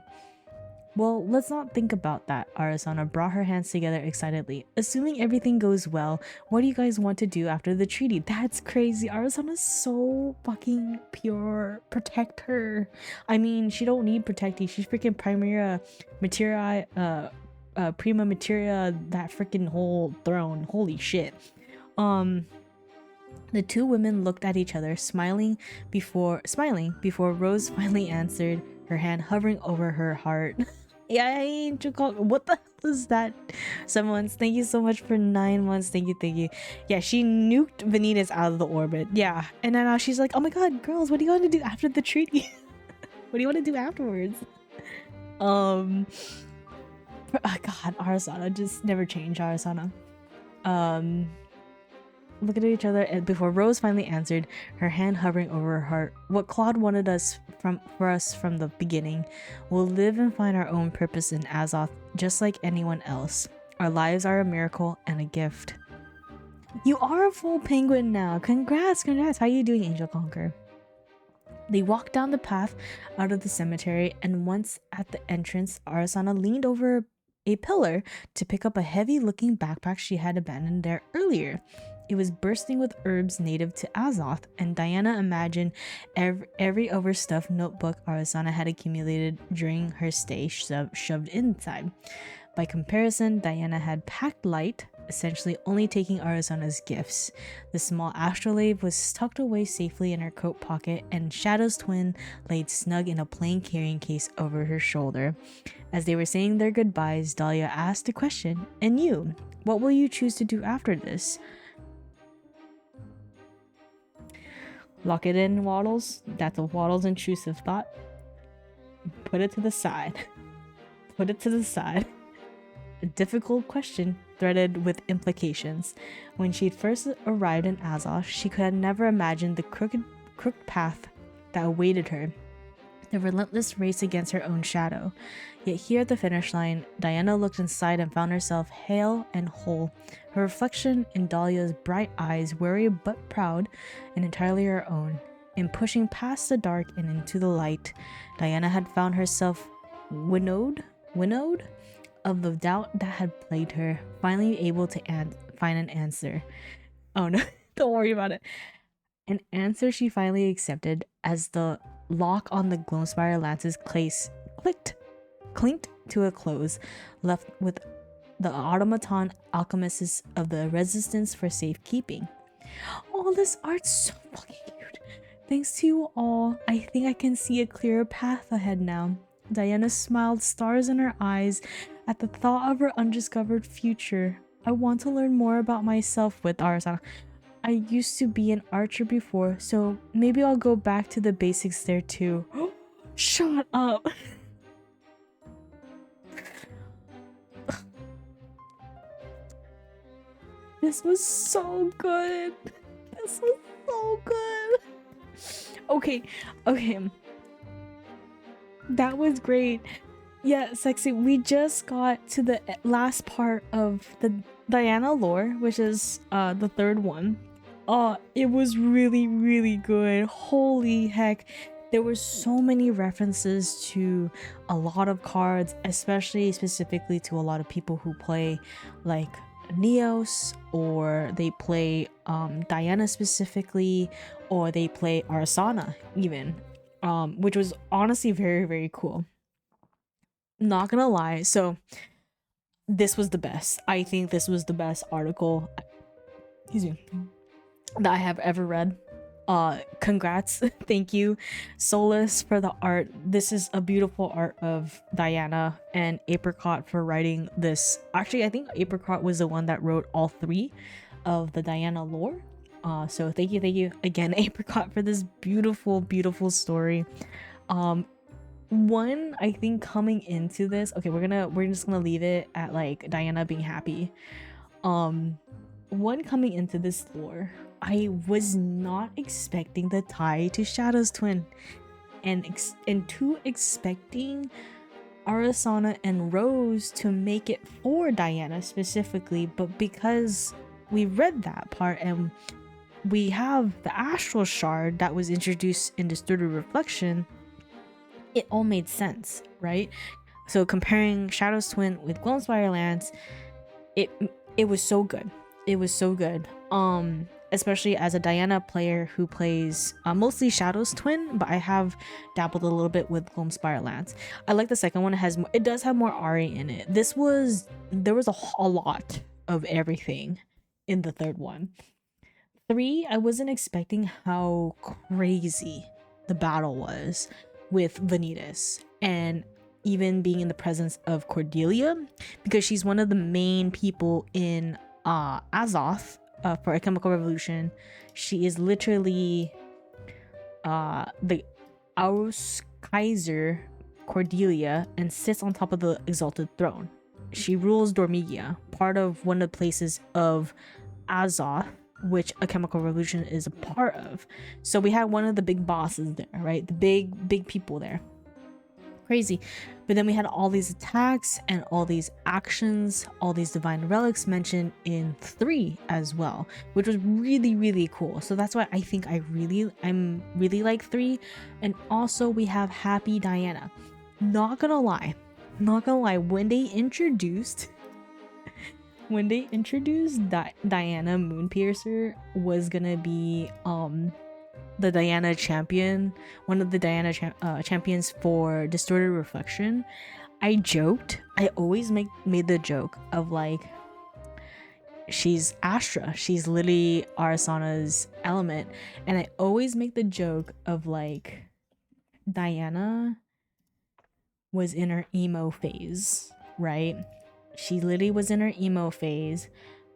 Well, let's not think about that. Arisanna brought her hands together excitedly. Assuming everything goes well, what do you guys want to do after the treaty? That's crazy. Arisanna's so fucking pure. Protect her. I mean, she don't need protecting. She's freaking prima materia, that freaking whole throne. Holy shit. The two women looked at each other, smiling before Rose finally answered, her hand hovering over her heart. Yeah, what the hell is that? Thank you so much for 9 months. Thank you. Yeah, she nuked Vanitas out of the orbit. Yeah, and then now she's like, oh my god, girls, what do you want to do after the treaty? What do you want to do afterwards? God, Arisanna, just never change, Arisanna. Look at each other and before Rose finally answered, her hand hovering over her heart. What Claude wanted for us from the beginning. We'll live and find our own purpose in Azoth, just like anyone else. Our lives are a miracle and a gift. You are a full penguin now. Congrats. How you doing, Angel Conquer? They walked down the path out of the cemetery, and once at the entrance, Arisanna leaned over a pillar to pick up a heavy-looking backpack she had abandoned there earlier. It was bursting with herbs native to Azoth, and Diana imagined every overstuffed notebook Arisanna had accumulated during her stay shoved inside. By comparison, Diana had packed light, essentially only taking Arisanna's gifts. The small astrolabe was tucked away safely in her coat pocket, and Shadow's twin laid snug in a plain carrying case over her shoulder. As they were saying their goodbyes, Dahlia asked a question, and you, what will you choose to do after this? Lock it in, Waddles. That's a Waddles intrusive thought. Put it to the side. Put it to the side. A difficult question threaded with implications. When she'd first arrived in Azoth, she could have never imagined the crooked path that awaited her. The relentless race against her own shadow. Yet here at the finish line, Diana looked inside and found herself hale and whole. Her reflection in Dahlia's bright eyes, wary but proud, and entirely her own. In pushing past the dark and into the light, Diana had found herself winnowed of the doubt that had plagued her, finally able to find an answer. Oh no, don't worry about it. An answer she finally accepted as the lock on the Gloamspire lance's clinked to a close, left with the automaton alchemists of the resistance for safekeeping. Oh, this art's so fucking cute. Thanks to you all, I think I can see a clearer path ahead now. Diana smiled, stars in her eyes, at the thought of her undiscovered future. I want to learn more about myself with Arisanna. I used to be an archer before, so maybe I'll go back to the basics there too. Shut up! This was so good. This was so so good. Okay, okay. That was great. Yeah, Sexy, we just got to the last part of the Diana lore, which is the third one. It was really, really good. Holy heck. There were so many references to a lot of cards, especially specifically to a lot of people who play like Neos, or they play Diana specifically, or they play Arisanna even, which was honestly very, very cool. Not gonna lie, so this was the best. I think this was the best article, excuse me, that I have ever read. Congrats. Thank you, Solus, for the art. This is a beautiful art of Diana, and Apricot for writing this. Actually, I think Apricot was the one that wrote all three of the Diana lore. So thank you again, Apricot, for this beautiful, beautiful story. One, I think coming into this, okay, we're just gonna leave it at like Diana being happy. One, coming into this lore, I was not expecting the tie to Shadow's twin, and two, expecting Arisanna and Rose to make it for Diana specifically, but because we read that part and we have the astral shard that was introduced in Distorted Reflection, it all made sense, right? So comparing Shadow's twin with Gloamspire Lance, it was so good. It was so good. Especially as a Diana player who plays mostly Shadow's twin, but I have dabbled a little bit with Gloamspire Lance. I like the second one. It does have more Ari in it. There was a lot of everything in the third one. 3, I wasn't expecting how crazy the battle was with Vanitas, and even being in the presence of Cordelia, because she's one of the main people in Azoth for A Chemical Revolution. She is literally the Aus Kaiser Cordelia, and sits on top of the Exalted Throne. She rules Dormigia, part of one of the places of Azoth, which A Chemical Revolution is a part of. So we had one of the big bosses there, right? The big people there. Crazy. But then we had all these attacks and all these actions, all these divine relics mentioned in 3 as well, which was really, really cool. So that's why I think I'm really like 3. And also we have Happy Diana. Not gonna lie, when they introduced Diana Moonpiercer was gonna be the Diana champion, one of the Diana champions for Distorted Reflection, I always made the joke of like, she's Astra, she's literally Arisanna's element, and I always make the joke of like, Diana was in her emo phase, right? She literally was in her emo phase,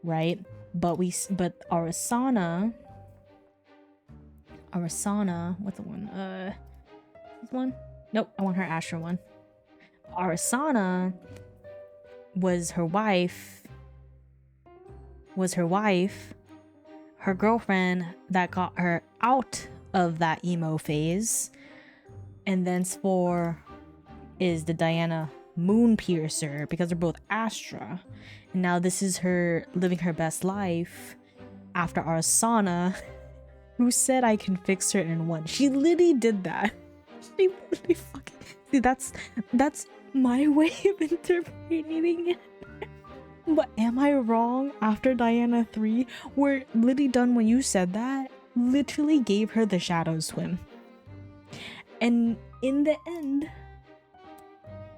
right? But Arisanna, what's the one? This one? Nope, I want her Astra one. Arisanna was her wife, her girlfriend that got her out of that emo phase, and thenceforth is the Diana Moonpiercer, because they're both Astra, and now this is her living her best life after Arisanna, who said I can fix her in one. She literally did that. She literally fucking see, that's my way of interpreting it. But am I wrong? After Diana 3, where literally done when you said that, literally gave her the Shadow Swim, and in the end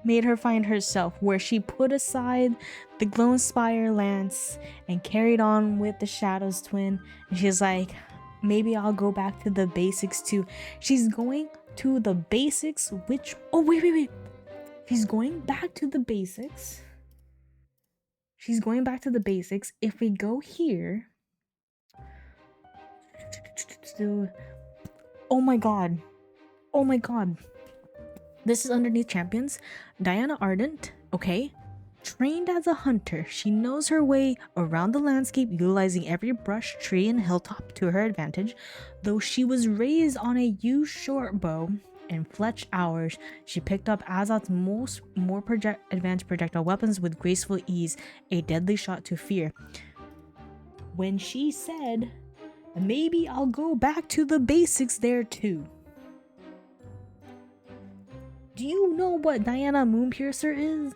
made her find herself, where she put aside the Gloamspire Lance and carried on with the Shadow's twin, and she's like, maybe I'll go back to the basics too. She's going to the basics, which, oh wait, she's going back to the basics. If we go here, oh my god, this is underneath champions. Diana Ardent, okay, Trained as a hunter, she knows her way around the landscape, utilizing every brush, tree, and hilltop to her advantage. Though she was raised on a yew short bow and fletched hours, she picked up Azoth's more advanced projectile weapons with graceful ease, a deadly shot to fear. When she said, maybe I'll go back to the basics there too. Do you know what Diana Moonpiercer is?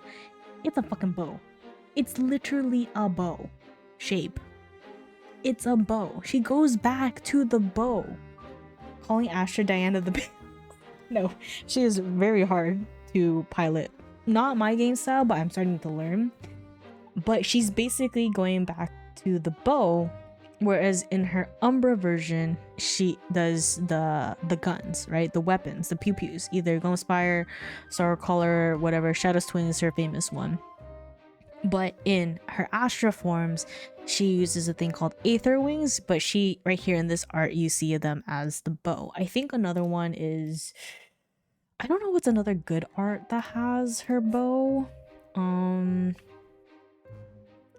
It's a fucking bow. It's literally a bow shape. It's a bow. She goes back to the bow. Calling Astra Diana the No, she is very hard to pilot. Not my game style, but I'm starting to learn. But she's basically going back to the bow, whereas in her Umbra version, she does the guns, right? The weapons, the pew-pews. Either Gunspire, Sorrow Color, whatever. Shadow's Twin is her famous one. But in her Astra forms, she uses a thing called Aether Wings, but she, right here in this art, you see them as the bow. I think another one is... I don't know what's another good art that has her bow.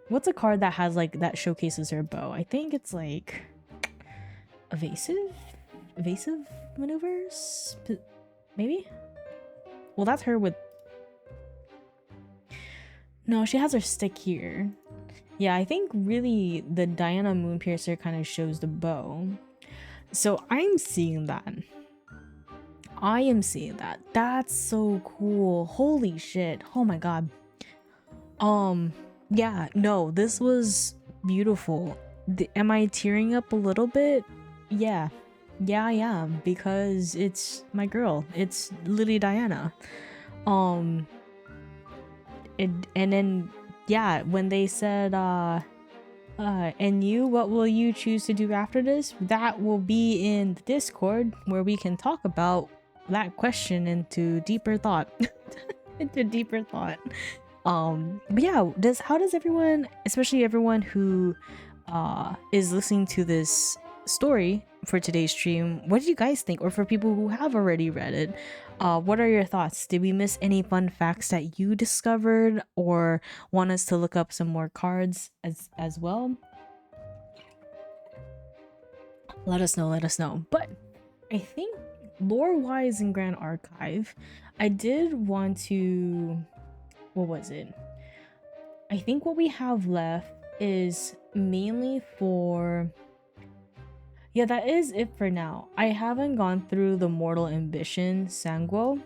What's a card that has like that showcases her bow? I think it's like evasive maneuvers, maybe. Well, that's her with. No, she has her stick here. Yeah, I think really the Diana Moonpiercer kind of shows the bow. So I'm seeing that. I am seeing that. That's so cool. Holy shit. Oh my god. Yeah, no, this was beautiful. Am I tearing up a little bit? Yeah, I am, because it's my girl. It's Lily Diana. And then, yeah, when they said, and you, what will you choose to do after this? That will be in the Discord, where we can talk about that question into deeper thought. But yeah, how does everyone, especially everyone who is listening to this story for today's stream, what did you guys think? Or for people who have already read it, what are your thoughts? Did we miss any fun facts that you discovered, or want us to look up some more cards as well? Let us know. But I think lore-wise in Grand Archive, I did want to... What was it? I think what we have left is mainly for... Yeah, that is it for now. I haven't gone through the Mortal Ambition Sanguo,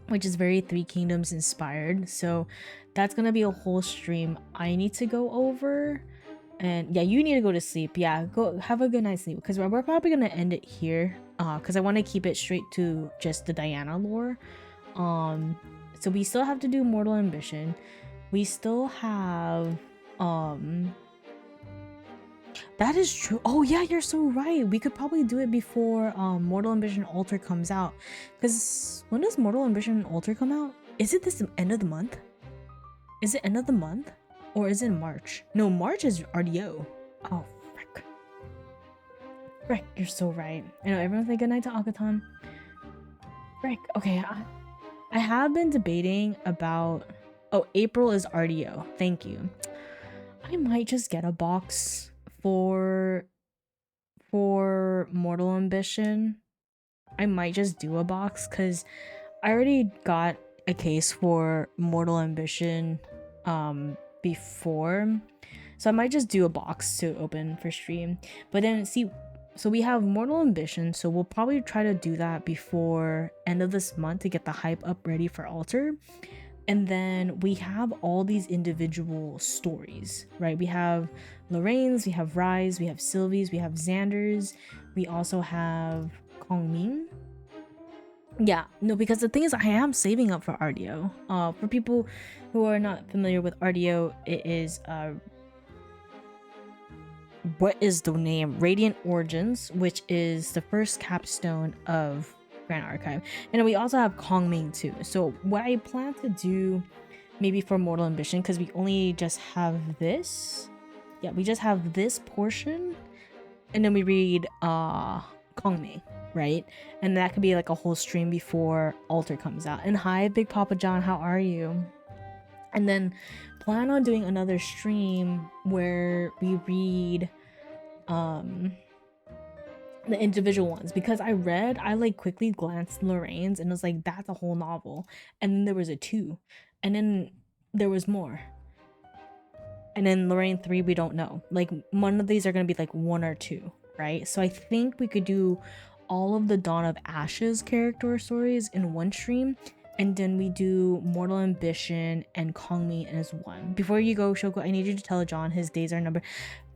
which is very Three Kingdoms inspired. So that's gonna be a whole stream I need to go over. And yeah, you need to go to sleep. Yeah, go have a good night's sleep, because we're probably gonna end it here. Because I want to keep it straight to just the Diana lore. So we still have to do Mortal Ambition. We still have that is true. Oh yeah, you're so right. We could probably do it before Mortal Ambition Alter comes out. Because when does Mortal Ambition Alter come out? Is it this end of the month? Is it end of the month? Or is it March? No, March is RDO. Oh, frick. Frick, you're so right. I know, everyone say goodnight to Akaton. Frick, okay. I have been debating about... Oh, April is RDO. Thank you. I might just get a box for Mortal Ambition. I might just do a box, because I already got a case for Mortal Ambition before. So I might just do a box to open for stream. But then, see... So we have Mortal Ambition, so we'll probably try to do that before end of this month to get the hype up ready for Alter. And then we have all these individual stories, right? We have Lorraine's, we have Rise, we have Sylvie's, we have Xander's, we also have Kongming. Yeah, no, because the thing is, I am saving up for RDO. For people who are not familiar with RDO, it is what is the name? Radiant Origins, which is the first capstone of Grand Archive. And then we also have Kongming too. So what I plan to do maybe for Mortal Ambition, because we only just have this. Yeah, we just have this portion. And then we read Kongming, right? And that could be like a whole stream before Alter comes out. And hi, Big Papa John, how are you? And then plan on doing another stream where we read the individual ones, because I like quickly glanced Lorraine's and was like, that's a whole novel. And then there was a 2, and then there was more, and then Lorraine 3, we don't know. Like, one of these are gonna be like 1 or 2, right? So I think we could do all of the Dawn of Ashes character stories in one stream, and then we do Mortal Ambition and Kongmi as one. Before you go, Shoko, I need you to tell John his days are numbered.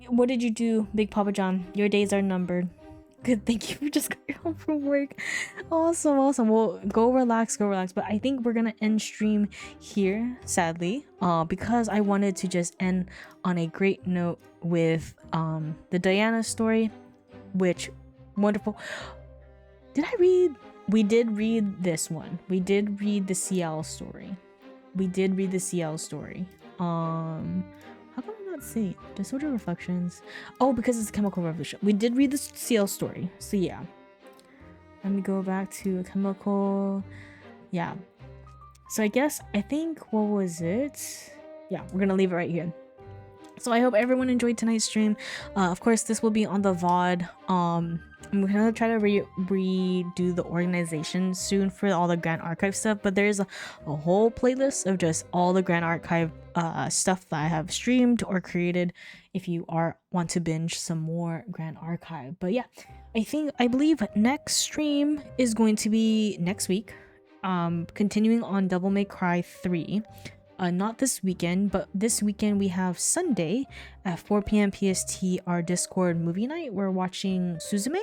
What did you do, Big Papa John? Your days are numbered. Good, thank you for just coming home from work. Awesome. Well, go relax. But I think we're gonna end stream here, sadly, because I wanted to just end on a great note with the Diana story, which wonderful. We did read this one. We did read the CL story. How come I'm not seeing Disorder Reflections? Oh, because it's Chemical Revolution. We did read the CL story. So yeah. Let me go back to Chemical. Yeah. So I think, what was it? Yeah, we're gonna leave it right here. So I hope everyone enjoyed tonight's stream. Of course, this will be on the VOD. I'm gonna try to redo the organization soon for all the Grand Archive stuff, but there's a whole playlist of just all the Grand Archive stuff that I have streamed or created if you want to binge some more Grand Archive. But yeah, I believe next stream is going to be next week, continuing on Devil May Cry 3. Not this weekend, but this weekend we have Sunday at 4 p.m. PST, our Discord movie night. We're watching Suzume.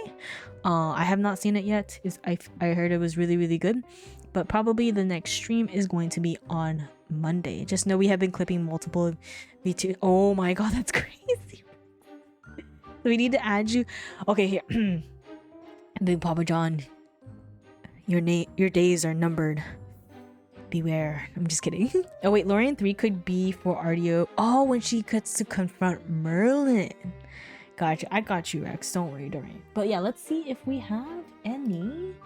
I have not seen it yet. I heard it was really, really good. But probably the next stream is going to be on Monday. Just know we have been clipping multiple V2. Oh my god, that's crazy. We need to add you. Okay, here. Big Papa John, your days are numbered. Beware. I'm just kidding. Oh wait, Lorraine 3 could be for RDO. Oh, when she gets to confront Merlin. Gotcha. I got you, Rex. Don't worry, Doreen. But yeah, let's see if we have any.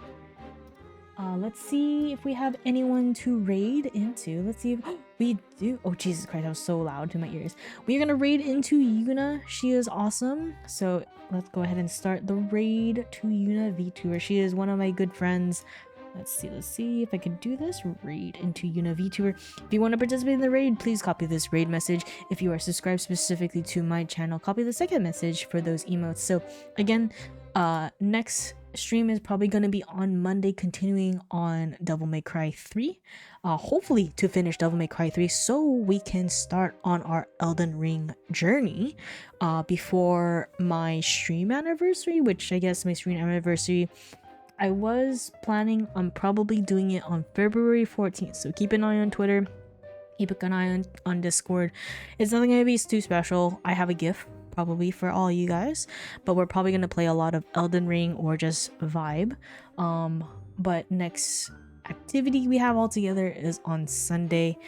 Let's see if we have anyone to raid into. Let's see if we do. Oh, Jesus Christ, that was so loud to my ears. We are gonna raid into Yuna. She is awesome. So let's go ahead and start the raid to Yuna VTuber. She is one of my good friends. Let's see if I can do this. Raid into Yuna VTuber. If you want to participate in the raid, please copy this raid message. If you are subscribed specifically to my channel, copy the second message for those emotes. So again, next stream is probably going to be on Monday, continuing on Devil May Cry 3. Hopefully to finish Devil May Cry 3 so we can start on our Elden Ring journey before my stream anniversary, which I guess my stream anniversary, I was planning on probably doing it on February 14th. So keep an eye on Twitter. Keep an eye on Discord. It's nothing gonna be too special. I have a gift probably for all you guys, but we're probably gonna play a lot of Elden Ring or just vibe. But next activity we have all together is on Sunday,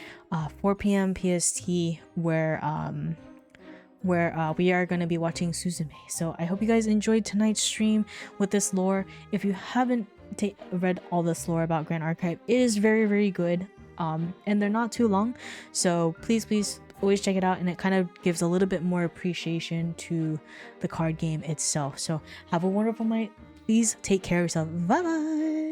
4 p.m. PST, where we are going to be watching Suzume. So I hope you guys enjoyed tonight's stream with this lore. If you haven't read all this lore about Grand Archive, it is very, very good. And they're not too long. So please always check it out. And it kind of gives a little bit more appreciation to the card game itself. So have a wonderful night. Please take care of yourself. Bye bye.